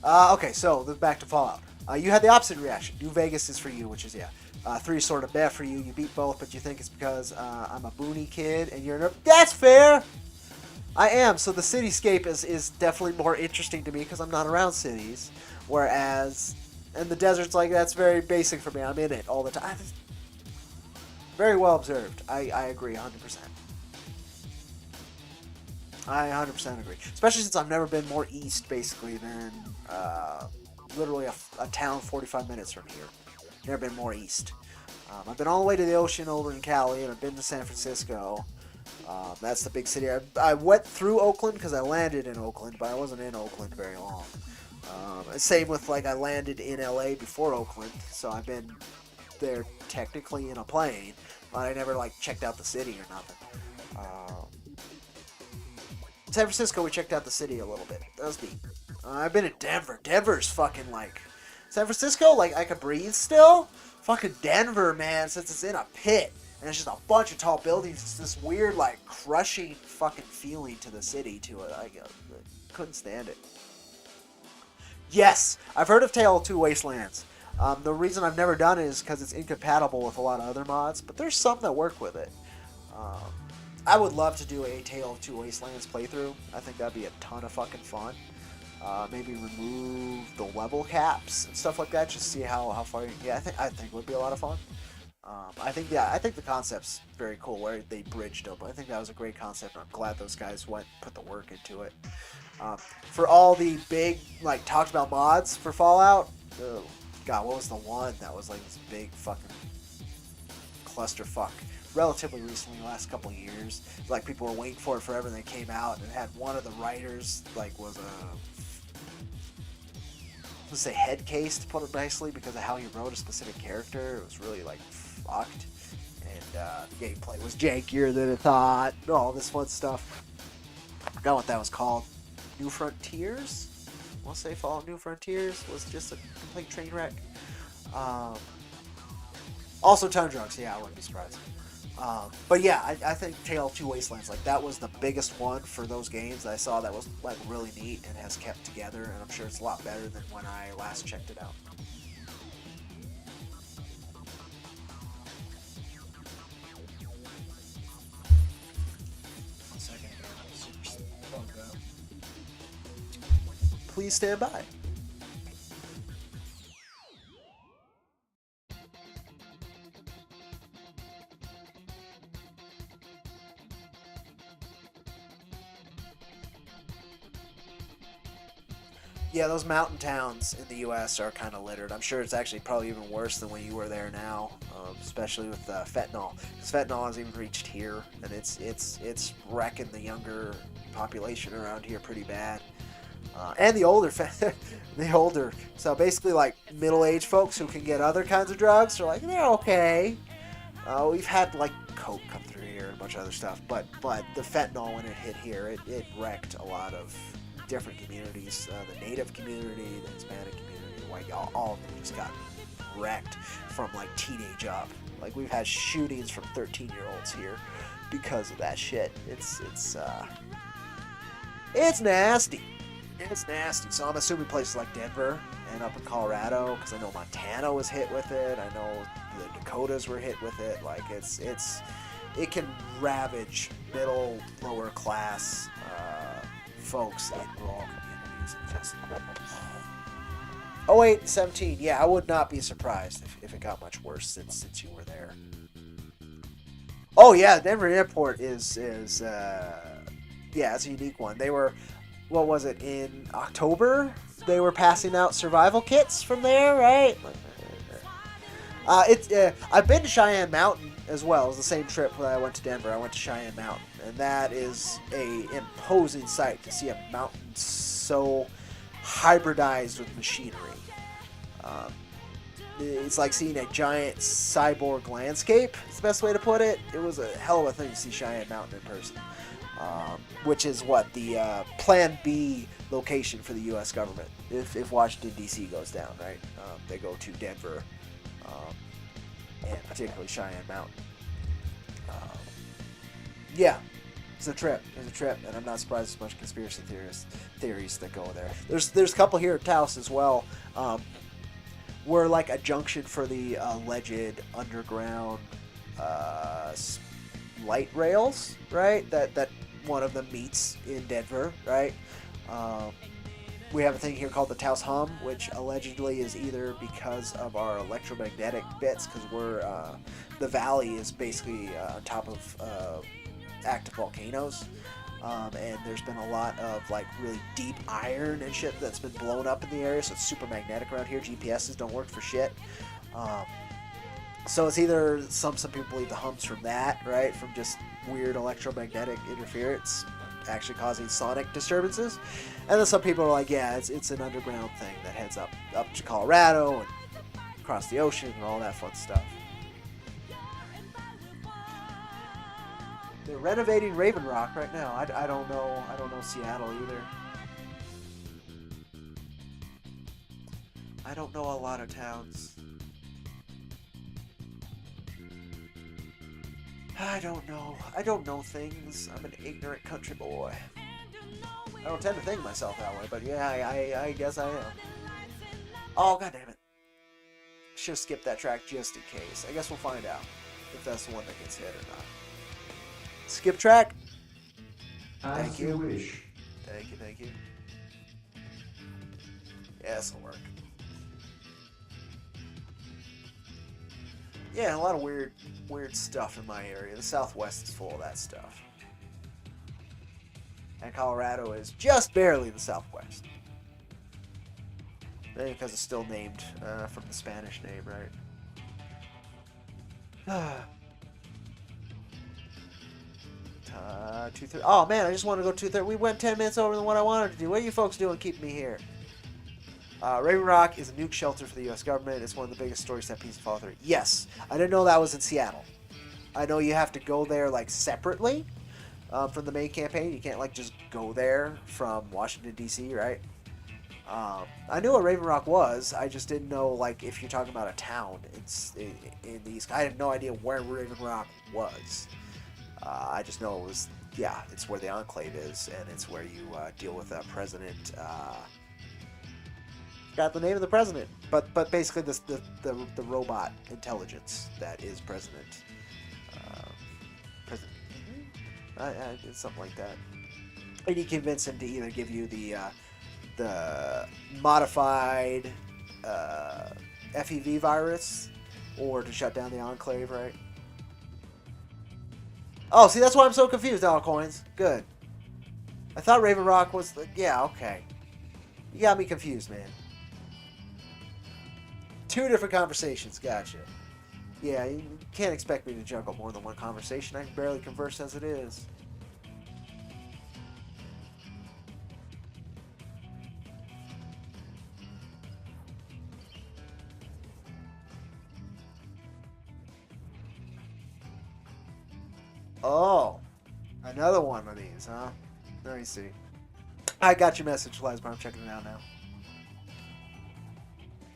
[SPEAKER 1] Okay, so back to Fallout. You had the opposite reaction. New Vegas is for you, which is, 3 sort of bet for you. You beat both, but you think it's because I'm a boony kid and you're that's fair! I am. So the cityscape is definitely more interesting to me because I'm not around cities. Whereas, and the desert's like, that's very basic for me. I'm in it all the time. Very well observed. I agree 100%. I 100% agree. Especially since I've never been more east, basically, than literally a town 45 minutes from here. Never been more east. I've been all the way to the ocean over in Cali, and I've been to San Francisco. That's the big city. I went through Oakland because I landed in Oakland, but I wasn't in Oakland very long. Same with, like, I landed in LA before Oakland, so I've been there technically in a plane, but I never like checked out the city or nothing. San Francisco, we checked out the city a little bit. That was neat. I've been in Denver. Denver's fucking like San Francisco. Like I could breathe still. Fucking Denver, man. Since it's in a pit and it's just a bunch of tall buildings, it's this weird like crushing fucking feeling to the city. To it, I couldn't stand it. Yes, I've heard of Tale of Two Wastelands. The reason I've never done it is because it's incompatible with a lot of other mods, but there's some that work with it. I would love to do a Tale of Two Wastelands playthrough. I think that'd be a ton of fucking fun. Maybe remove the level caps and stuff like that, just see how far. Yeah, I think it would be a lot of fun. I think the concept's very cool where they bridged them. I think that was a great concept. I'm glad those guys put the work into it. For all the big like talked about mods for Fallout. God, what was the one that was like this big fucking clusterfuck? Relatively recently, the last couple of years, like people were waiting for it forever. And they came out and it had one of the writers like was let's say head case to put it nicely because of how he wrote a specific character. It was really like fucked, and the gameplay was jankier than I thought. And all this fun stuff. I forgot what that was called. New Frontiers. I want to say Fallout New Frontiers was just a complete train wreck. Also Time Drugs, yeah, I wouldn't be surprised. But yeah, I think Tale of Two Wastelands, like that was the biggest one for those games that I saw that was like really neat and has kept together, and I'm sure it's a lot better than when I last checked it out. One second, I'm super bugged out. Please stand by. Yeah, those mountain towns in the U.S. are kind of littered. I'm sure it's actually probably even worse than when you were there now, especially with fentanyl. Because fentanyl has even reached here, and it's wrecking the younger population around here pretty bad. And the older, the older. So basically, like middle-aged folks who can get other kinds of drugs are like they're okay. We've had like coke come through here and a bunch of other stuff, but the fentanyl when it hit here, it wrecked a lot of different communities. The Native community, the Hispanic community, the white, all of them just got wrecked from like teenage up. Like we've had shootings from 13-year-olds here because of that shit. It's nasty. It's nasty. So I'm assuming places like Denver and up in Colorado, because I know Montana was hit with it. I know the Dakotas were hit with it. Like it can ravage middle, lower class folks in rural communities. Just, oh wait, 17. Yeah, I would not be surprised if it got much worse since you were there. Oh yeah, Denver Airport is it's a unique one. They were, what was it, in October? They were passing out survival kits from there, right? I've been to Cheyenne Mountain as well. It was the same trip when I went to Denver. I went to Cheyenne Mountain, and that is a imposing sight to see a mountain so hybridized with machinery. It's like seeing a giant cyborg landscape. It's the best way to put it. It was a hell of a thing to see Cheyenne Mountain in person. Which is what the Plan B location for the U.S. government. If Washington, D.C. goes down, right? They go to Denver, and particularly Cheyenne Mountain. Yeah, it's a trip. It's a trip, and I'm not surprised there's a bunch of conspiracy theories that go there. There's a couple here at Taos as well. We're like a junction for the alleged underground light rails, right? That one of them meets in Denver, right? We have a thing here called the Taos Hum, which allegedly is either because of our electromagnetic bits, because we're the valley is basically on top of active volcanoes, and there's been a lot of like really deep iron and shit that's been blown up in the area, so it's super magnetic around here. GPSs don't work for shit. So it's either some people believe the hum's from that, right? From just weird electromagnetic interference actually causing sonic disturbances. And then some people are like, yeah, it's an underground thing that heads up to Colorado and across the ocean and all that fun stuff. They're renovating Raven Rock right now. I don't know Seattle either. I don't know a lot of towns. I don't know. I don't know things. I'm an ignorant country boy. I don't tend to think of myself that way, but yeah, I guess I am. Oh, god damn it. Should have skipped that track just in case. I guess we'll find out if that's the one that gets hit or not. Skip track. Thank you.
[SPEAKER 3] Wish.
[SPEAKER 1] Thank you. Yeah, this'll work. Yeah, a lot of weird stuff in my area. The Southwest is full of that stuff. And Colorado is just barely the Southwest. Maybe because it's still named from the Spanish name, right? 2:30. Oh man, I just want to go 2:30. We went 10 minutes over than what I wanted to do. What are you folks doing keeping me here? Raven Rock is a nuke shelter for the U.S. government. It's one of the biggest stories that piece of follow through. Yes, I didn't know that was in Seattle. I know you have to go there like separately from the main campaign. You can't like just go there from Washington D.C. right? I knew what Raven Rock was. I just didn't know like if you're talking about a town. It's in these. I had no idea where Raven Rock was. I just know it was. Yeah, it's where the Enclave is, and it's where you deal with President. Got the name of the president, but basically the robot intelligence that is President. It's something like that. And you convince him to either give you the modified FEV virus or to shut down the Enclave, right? Oh, see, that's why I'm so confused, Coins. Good. I thought Raven Rock was yeah, okay. You got me confused, man. Two different conversations, gotcha. Yeah, you can't expect me to juggle more than one conversation. I can barely converse as it is. Oh, another one of these, huh? Let me see. I got your message, Lesbar. I'm checking it out now.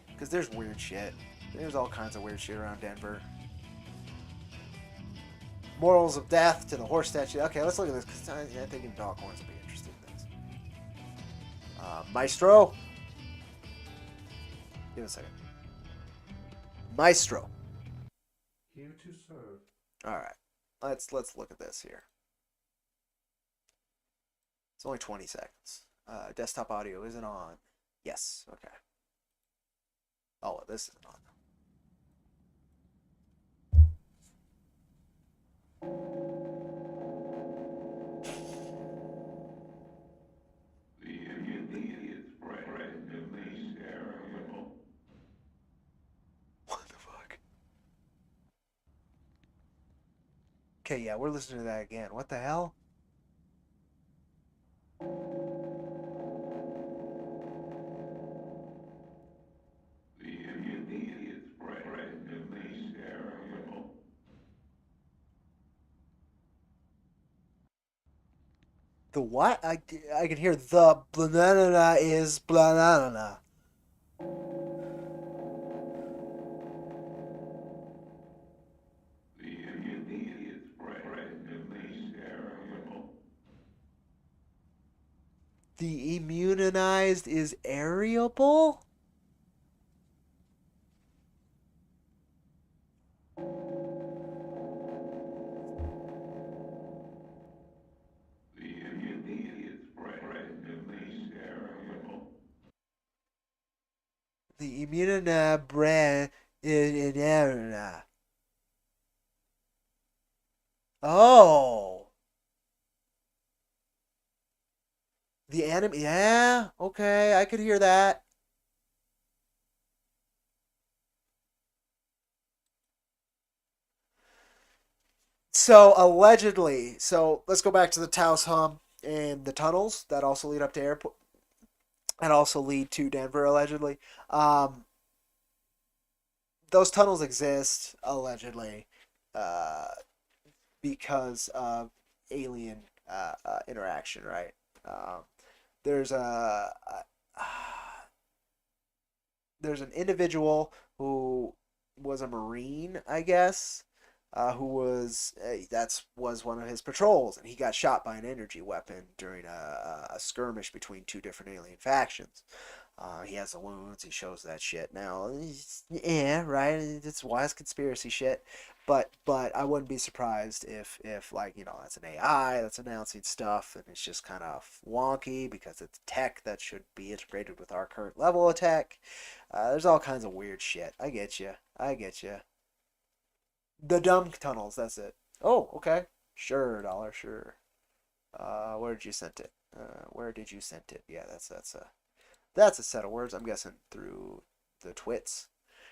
[SPEAKER 1] Because there's weird shit. There's all kinds of weird shit around Denver. Morals of death to the horse statue. Okay, let's look at this, because I think even dog horns would be interested in this. Maestro. Give it a second. Maestro.
[SPEAKER 3] Here to serve.
[SPEAKER 1] Alright. Let's look at this here. It's only 20 seconds. Desktop audio isn't on. Yes, okay. Oh, this isn't on. What the fuck? Okay, yeah, we're listening to that again. What the hell? The what? I can hear the banana is banana. The immunized is aeriable? The immunina brand in area. Oh. The anime, yeah, okay, I could hear that. So allegedly, so let's go back to the Taos Hum and the tunnels that also lead up to airport, and also lead to Denver allegedly. Um, those tunnels exist allegedly, uh, because of alien interaction, right? Um, there's there's an individual who was a Marine, I guess, who was that's was one of his patrols, and he got shot by an energy weapon during a skirmish between two different alien factions. He has the wounds. He shows that shit. Now, yeah, right. It's wise conspiracy shit. But I wouldn't be surprised if like that's an AI that's announcing stuff and it's just kind of wonky because it's tech that should be integrated with our current level of tech. There's all kinds of weird shit. I get you. I get you. The dumb tunnels. That's it. Oh, okay. Sure, dollar. Sure. Where did you send it? Where did you send it? Yeah, that's a set of words. I'm guessing through the twits.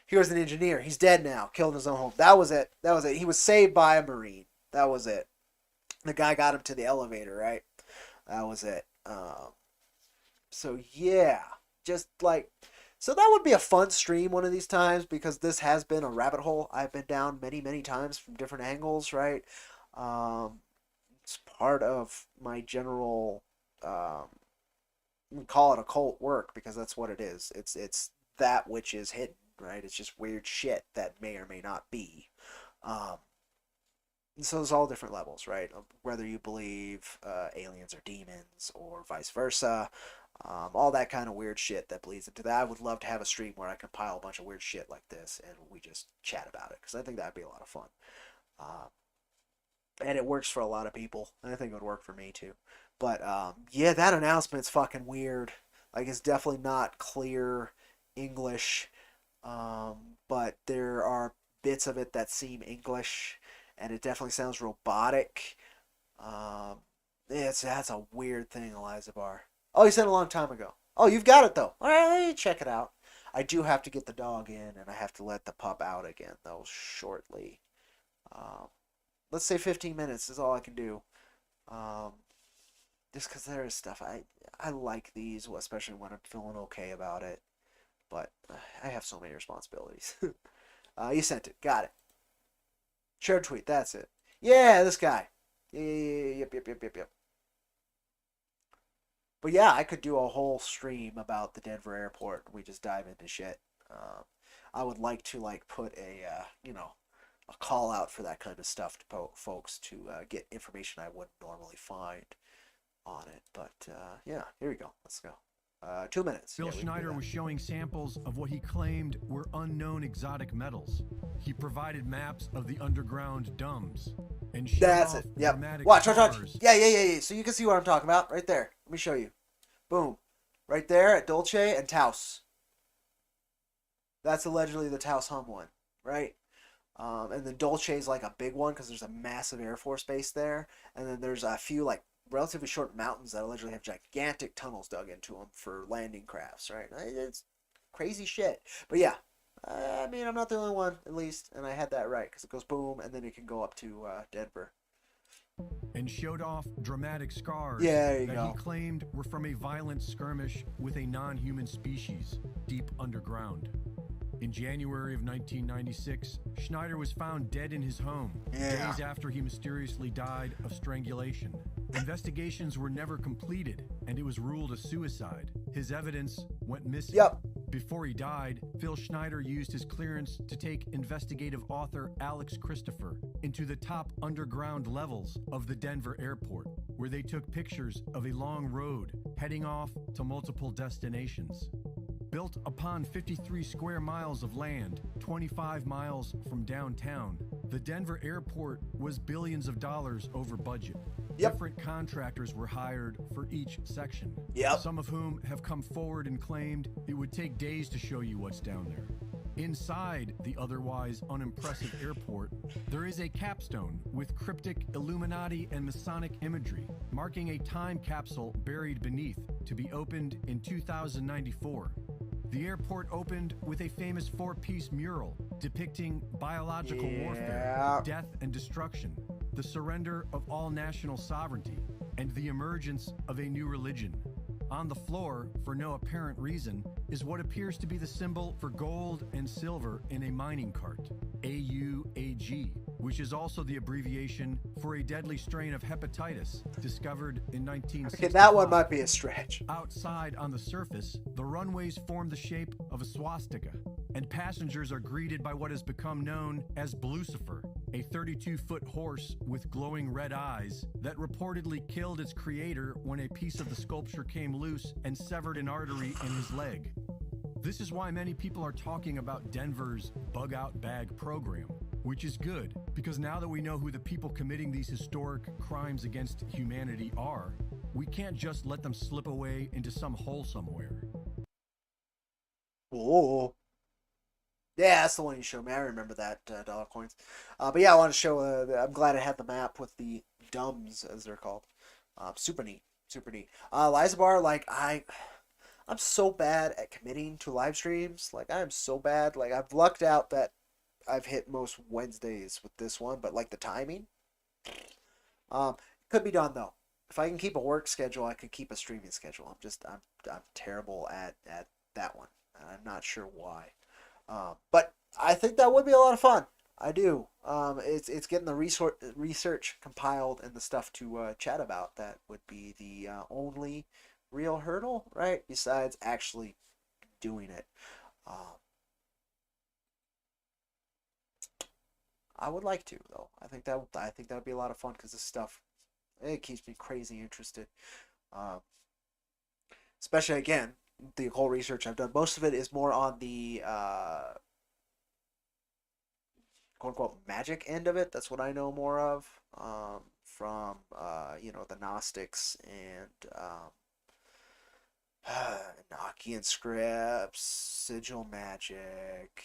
[SPEAKER 1] He was an engineer. He's dead now. Killed in his own home. That was it. That was it. He was saved by a Marine. That was it. The guy got him to the elevator, right? That was it. So yeah, just like, so that would be a fun stream one of these times because this has been a rabbit hole I've been down many, many times from different angles, right? Um, it's part of my general, we call it occult work because that's what it is. It's that which is hidden, right? It's just weird shit that may or may not be. Um, so there's all different levels, right? Whether you believe aliens are demons or vice versa, all that kind of weird shit that bleeds into that. I would love to have a stream where I compile a bunch of weird shit like this and we just chat about it because I think that'd be a lot of fun. Uh, and it works for a lot of people. And I think it would work for me too. But yeah, that announcement's fucking weird. Like it's definitely not clear English, but there are bits of it that seem English, and it definitely sounds robotic. Um, that's a weird thing, Eliza Bar. Oh, you sent it a long time ago. Oh, you've got it though. All right, let me check it out. I do have to get the dog in, and I have to let the pup out again though shortly. Um, let's say 15 minutes is all I can do. Um, just because there is stuff I like these, especially when I'm feeling okay about it. But I have so many responsibilities. You sent it. Got it. Shared tweet. That's it. Yeah, this guy. Yep. But yeah, I could do a whole stream about the Denver airport. We just dive into shit. I would like to like put a call out for that kind of stuff to folks to get information I wouldn't normally find on it. But yeah, here we go. Let's go. 2 minutes.
[SPEAKER 4] Phil
[SPEAKER 1] Yeah,
[SPEAKER 4] Schneider was showing samples of what he claimed were unknown exotic metals. He provided maps of the underground dumbs and showed
[SPEAKER 1] That's
[SPEAKER 4] off
[SPEAKER 1] it. Yep.
[SPEAKER 4] dramatic
[SPEAKER 1] Watch.
[SPEAKER 4] scars.
[SPEAKER 1] Yeah. So you can see what I'm talking about right there. Let me show you. Boom. Right there at Dolce and Taos. That's allegedly the Taos Hum one, right? And then Dolce is like a big one because there's a massive Air Force base there. And then there's a few like relatively short mountains that allegedly have gigantic tunnels dug into them for landing crafts, right? It's crazy shit. But yeah, I mean, I'm not the only one, at least. And I had that right because it goes boom and then it can go up to Denver.
[SPEAKER 4] And showed off dramatic scars
[SPEAKER 1] Yeah,
[SPEAKER 4] that he claimed were from a violent skirmish with a non-human species deep underground. In January of 1996, Schneider was found dead in his home, days after he mysteriously died of strangulation. Investigations were never completed, and it was ruled a suicide. His evidence went missing.
[SPEAKER 1] Yep.
[SPEAKER 4] Before he died, Phil Schneider used his clearance to take investigative author Alex Christopher into the top underground levels of the Denver airport, where they took pictures of a long road heading off to multiple destinations. Built upon 53 square miles of land, 25 miles from downtown, the Denver airport was billions of dollars over budget. Different contractors were hired for each section, some of whom have come forward and claimed it would take days to show you what's down there. Inside the otherwise unimpressive airport, there is a capstone with cryptic Illuminati and Masonic imagery, marking a time capsule buried beneath to be opened in 2094. The airport opened with a famous 4-piece mural depicting biological warfare, death and destruction, the surrender of all national sovereignty, and the emergence of a new religion. On the floor, for no apparent reason, is what appears to be the symbol for gold and silver in a mining cart, AUAG, which is also the abbreviation for a deadly strain of hepatitis discovered in 1965.
[SPEAKER 1] Okay, that one might be a stretch.
[SPEAKER 4] Outside on the surface, the runways form the shape of a swastika, and passengers are greeted by what has become known as Blucifer, a 32-foot horse with glowing red eyes that reportedly killed its creator when a piece of the sculpture came loose and severed an artery in his leg. This is why many people are talking about Denver's bug-out bag program, which is good, because now that we know who the people committing these historic crimes against humanity are, we can't just let them slip away into some hole somewhere.
[SPEAKER 1] Oh. Yeah, that's the one you showed me. I remember that, dollar coins. But yeah, I want to show, I'm glad I had the map with the dumbs, as they're called. Super neat. Liza Bar, like, I'm so bad at committing to live streams. Like, I am so bad. Like, I've lucked out that I've hit most Wednesdays with this one, but, like, the timing, could be done, though. If I can keep a work schedule, I could keep a streaming schedule. I'm terrible at that one. And I'm not sure why. But I think that would be a lot of fun. I do. It's getting the research compiled and the stuff to chat about. That would be the only real hurdle, right? Besides actually doing it. I would like to, though. I think that would be a lot of fun because this stuff, it keeps me crazy interested. Especially again, the whole research I've done. Most of it is more on the quote unquote magic end of it. That's what I know more of from the Gnostics and Enochian scripts, sigil magic,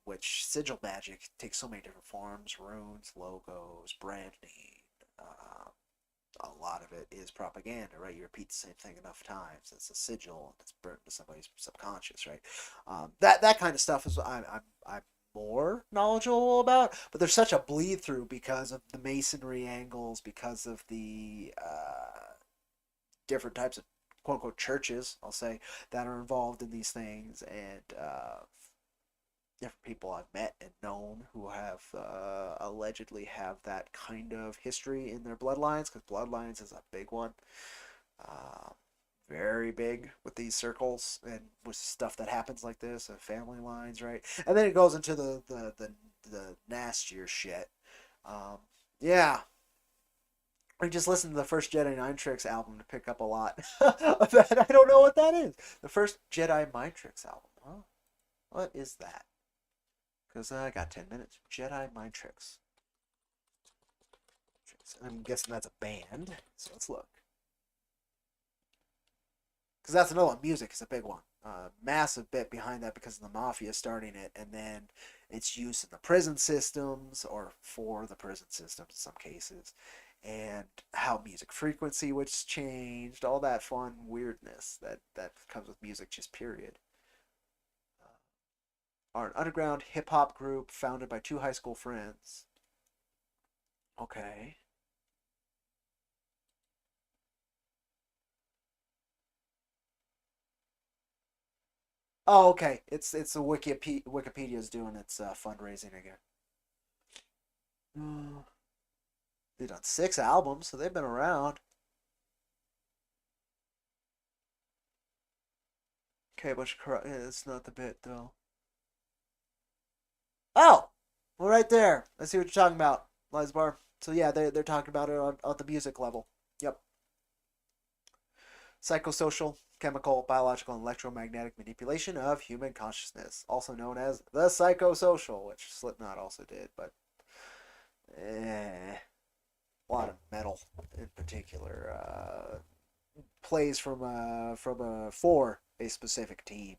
[SPEAKER 1] which sigil magic takes so many different forms: runes, logos, branding. A lot of it is propaganda, right? You repeat the same thing enough times, it's a sigil, and it's burnt into somebody's subconscious, right? That kind of stuff is I'm more knowledgeable about, but there's such a bleed through because of the masonry angles, because of the different types of quote unquote churches, I'll say, that are involved in these things, and different people I've met and known who have allegedly have that kind of history in their bloodlines, because bloodlines is a big one. Uh, Very big with these circles and with stuff that happens like this, family lines, right? And then it goes into the nastier shit. Um, yeah, I just listened to the first Jedi Mind Tricks album to pick up a lot of that. I don't know what that is. The first Jedi Mind Tricks album. Huh? What is that? Because I got 10 minutes. Jedi Mind Tricks. I'm guessing that's a band. So let's look. Because that's another one. Music is a big one. Massive bit behind that because of the mafia starting it, and then its use in the prison systems or for the prison systems in some cases, and how music frequency was changed, all that fun weirdness that comes with music, just period. Are an underground hip hop group founded by two high school friends. Okay. Oh, okay. It's a Wikipedia's doing its fundraising again. They've done 6 albums, so they've been around. Okay, but yeah, it's not the bit though. Oh, well, right there. I see what you're talking about, Lizbar. So yeah, they're talking about it on the music level. Yep. Psychosocial, chemical, biological, and electromagnetic manipulation of human consciousness, also known as the psychosocial, which Slipknot also did, but a lot of metal in particular plays from for a specific team,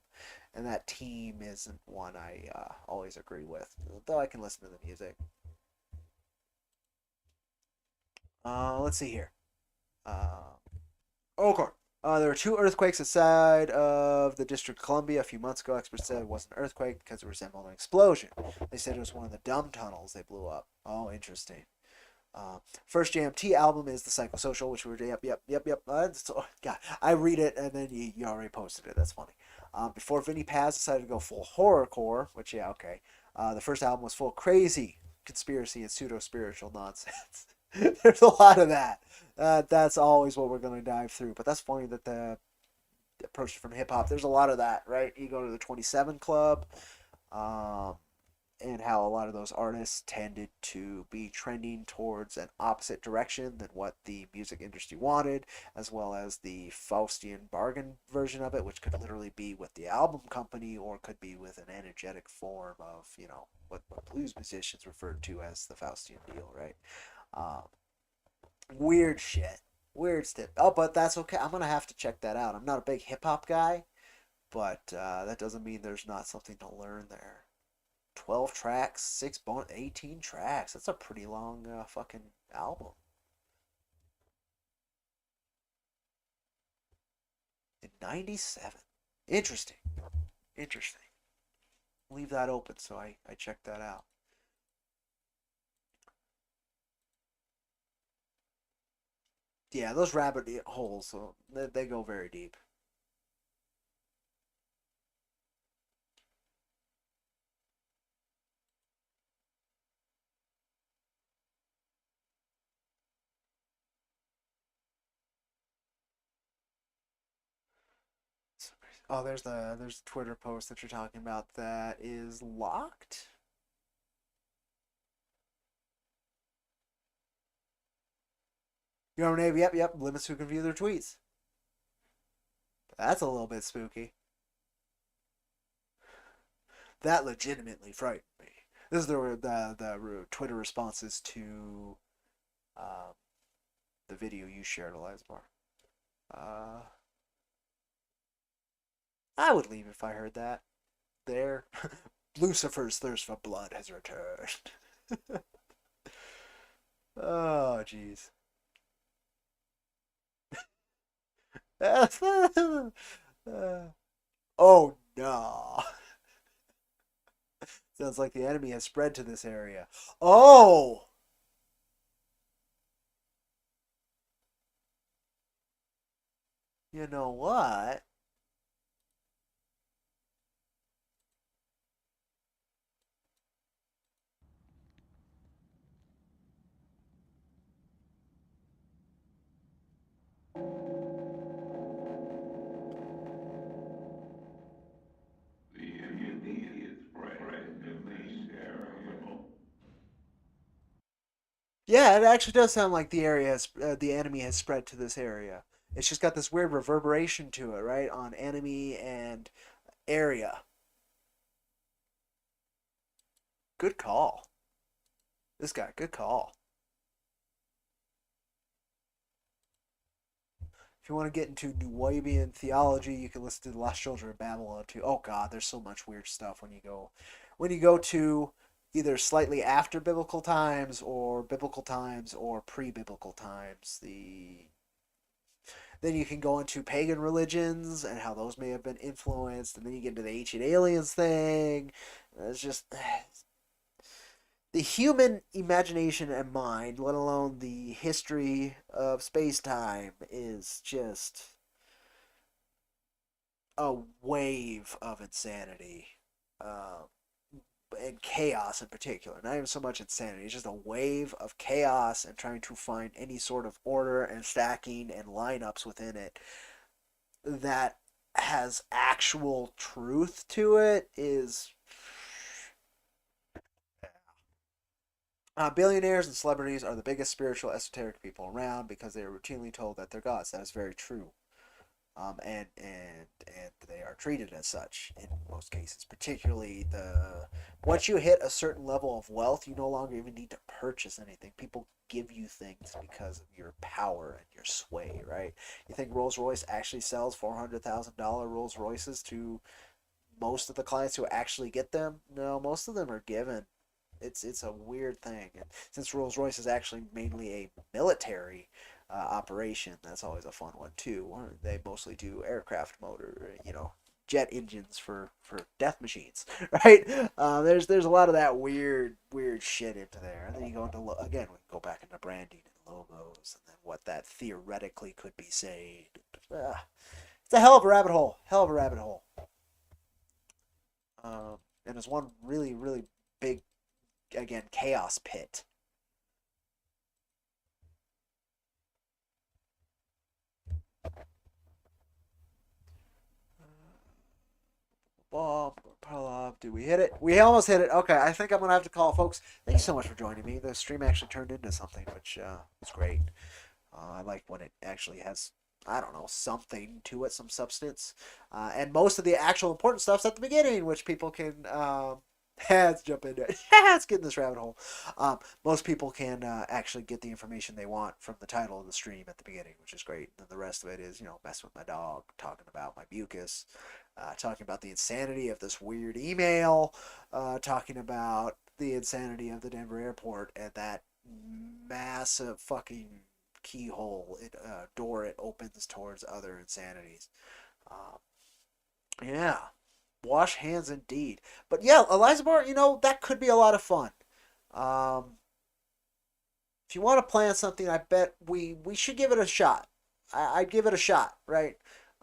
[SPEAKER 1] and that team isn't one I always agree with, though I can listen to the music. Let's see here. Okay. There were 2 earthquakes outside of the District of Columbia a few months ago. Experts said it wasn't an earthquake because it resembled an explosion. They said it was one of the dumb tunnels they blew up. Oh, interesting. First JMT album is The Psychosocial, which we were, yep. God, I read it and then you already posted it. That's funny. Before Vinny Paz decided to go full horrorcore, which, yeah, okay. The first album was full crazy conspiracy and pseudo spiritual nonsense. There's a lot of that. That's always what we're going to dive through. But that's funny that the approach from hip hop, there's a lot of that, right? You go to the 27 Club. Um, and how a lot of those artists tended to be trending towards an opposite direction than what the music industry wanted, as well as the Faustian bargain version of it, which could literally be with the album company or could be with an energetic form of, what blues musicians referred to as the Faustian deal, right? Um, Weird shit. Weird stuff. Oh, but that's okay. I'm going to have to check that out. I'm not a big hip hop guy, but that doesn't mean there's not something to learn there. 12 tracks, 18 tracks. That's a pretty long fucking album. In 97. Interesting. Interesting. Leave that open so I check that out. Yeah, those rabbit holes, they go very deep. Oh, there's the Twitter post that you're talking about that is locked. Your own name, yep. Limits who can view their tweets. That's a little bit spooky. That legitimately frightened me. This is the Twitter responses to um, the video you shared, Elizabeth. Uh, I would leave if I heard that. There, Lucifer's thirst for blood has returned. Oh, jeez. Oh no! Sounds like the enemy has spread to this area. Oh, you know what? Yeah, it actually does sound like the enemy has spread to this area. It's just got this weird reverberation to it, right? On enemy and area. Good call. This guy, good call. If you want to get into Nuwabian theology, you can listen to The Lost Children of Babylon too. Oh God, there's so much weird stuff when you go to either slightly after biblical times or pre-biblical times. Then you can go into pagan religions and how those may have been influenced, and then you get into the ancient aliens thing. It's just the human imagination and mind, let alone the history of space time, is just a wave of insanity. Uh, and chaos in particular. Not even so much insanity, it's just a wave of chaos and trying to find any sort of order and stacking and lineups within it that has actual truth to it is. Billionaires and celebrities are the biggest spiritual esoteric people around because they are routinely told that they're gods. That is very true. And they are treated as such in most cases. Particularly once you hit a certain level of wealth, you no longer even need to purchase anything. People give you things because of your power and your sway, right? You think Rolls Royce actually sells $400,000 Rolls Royces to most of the clients who actually get them? No, most of them are given. It's a weird thing, and since Rolls Royce is actually mainly a military operation, that's always a fun one too. They mostly do aircraft motor, jet engines for death machines, right? There's a lot of that weird shit into there, and then you go into again we go back into branding and logos, and then what that theoretically could be saying. It's a hell of a rabbit hole, hell of a rabbit hole. And there's one really big, again, chaos pit. Did we hit it? We almost hit it. Okay, I think I'm gonna have to call it, folks. Thank you so much for joining me. The stream actually turned into something, which was great. I like when it actually has, I don't know, something to it, some substance. And most of the actual important stuff's at the beginning, which people can. Let's jump into it. Let's get in this rabbit hole. Most people can actually get the information they want from the title of the stream at the beginning, which is great. And the rest of it is, messing with my dog, talking about my mucus, talking about the insanity of this weird email, talking about the insanity of the Denver airport and that massive fucking keyhole door it opens towards other insanities. Um, yeah, wash hands indeed. But yeah, Eliza Bar, that could be a lot of fun. Um, if you want to plan something, I bet we should give it a shot. I'd give it a shot, right?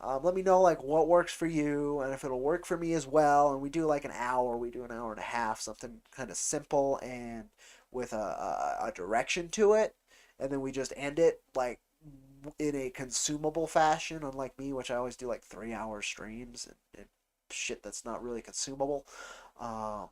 [SPEAKER 1] Let me know like what works for you and if it'll work for me as well. And we do like an hour, we do an hour and a half, something kind of simple and with a direction to it, and then we just end it like in a consumable fashion. Unlike me, which I always do like 3 hour streams and shit that's not really consumable. Um,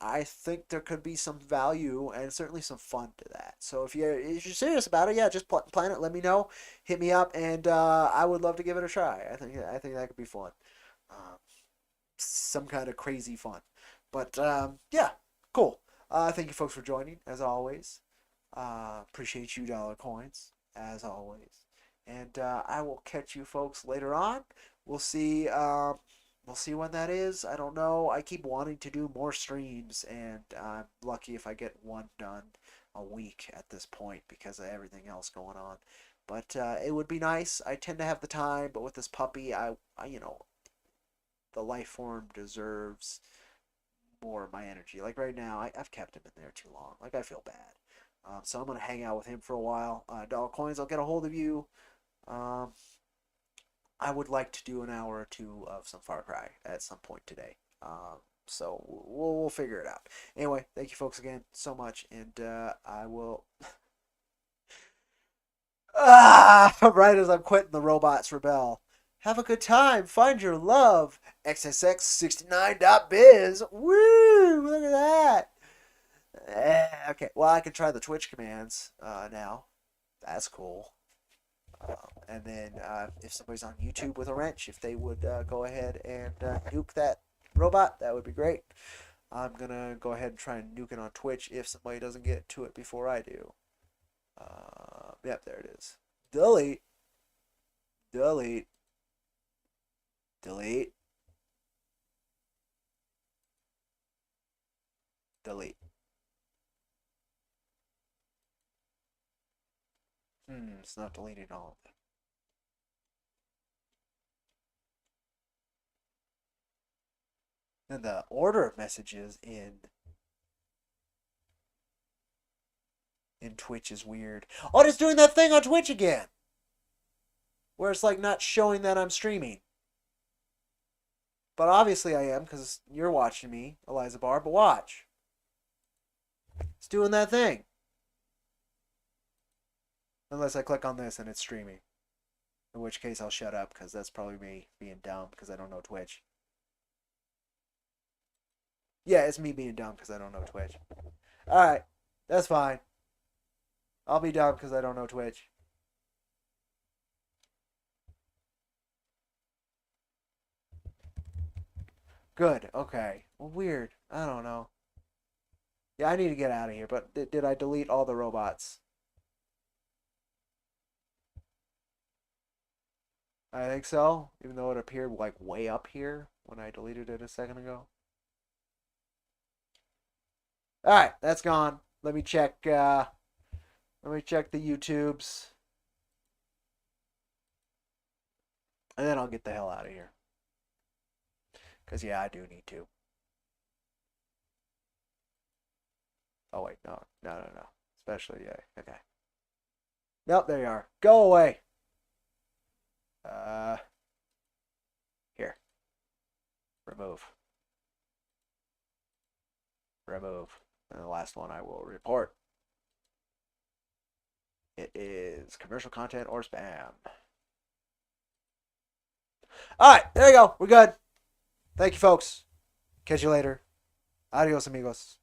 [SPEAKER 1] I think there could be some value and certainly some fun to that. So if you're serious about it, yeah, just plan it. Let me know. Hit me up, and I would love to give it a try. I think that could be fun. Um, some kind of crazy fun. But yeah, cool. Thank you folks for joining as always. Appreciate you dollar coins as always, and I will catch you folks later on. We'll see. We'll see when that is. I don't know. I keep wanting to do more streams, and I'm lucky if I get one done a week at this point because of everything else going on. But it would be nice. I tend to have the time, but with this puppy, the life form deserves more of my energy. Like right now, I've kept him in there too long. Like I feel bad. So I'm gonna hang out with him for a while. Dollar coins, I'll get a hold of you. Um, I would like to do an hour or two of some Far Cry at some point today. So we'll figure it out. Anyway, thank you folks again so much, and I will. Right as I'm quitting, the robots rebel. Have a good time. Find your love. XSX69.biz. Woo! Look at that. Okay, well, I can try the Twitch commands now. That's cool. And then if somebody's on YouTube with a wrench, if they would go ahead and nuke that robot, that would be great. I'm going to go ahead and try and nuke it on Twitch if somebody doesn't get to it before I do. Yep, there it is. Delete. Delete. Delete. Delete. It's not deleting all of them. And the order of messages in Twitch is weird. Oh, it's doing that thing on Twitch again, where it's like not showing that I'm streaming. But obviously I am, because you're watching me, Eliza Barr. But watch, it's doing that thing. Unless I click on this and it's streaming, in which case I'll shut up, because that's probably me being dumb because I don't know Twitch. Yeah, it's me being dumb because I don't know Twitch. Alright, that's fine. I'll be dumb because I don't know Twitch. Good, okay. Well, weird. I don't know. Yeah, I need to get out of here, but did I delete all the robots? I think so, even though it appeared like way up here when I deleted it a second ago. Alright, that's gone. Let me check the YouTubes. And then I'll get the hell out of here. Because, yeah, I do need to. Oh, wait, no. Especially, yeah, okay. Nope, there you are. Go away. Here. Remove. Remove. And the last one I will report. It is commercial content or spam. Alright, there you go. We're good. Thank you, folks. Catch you later. Adios, amigos.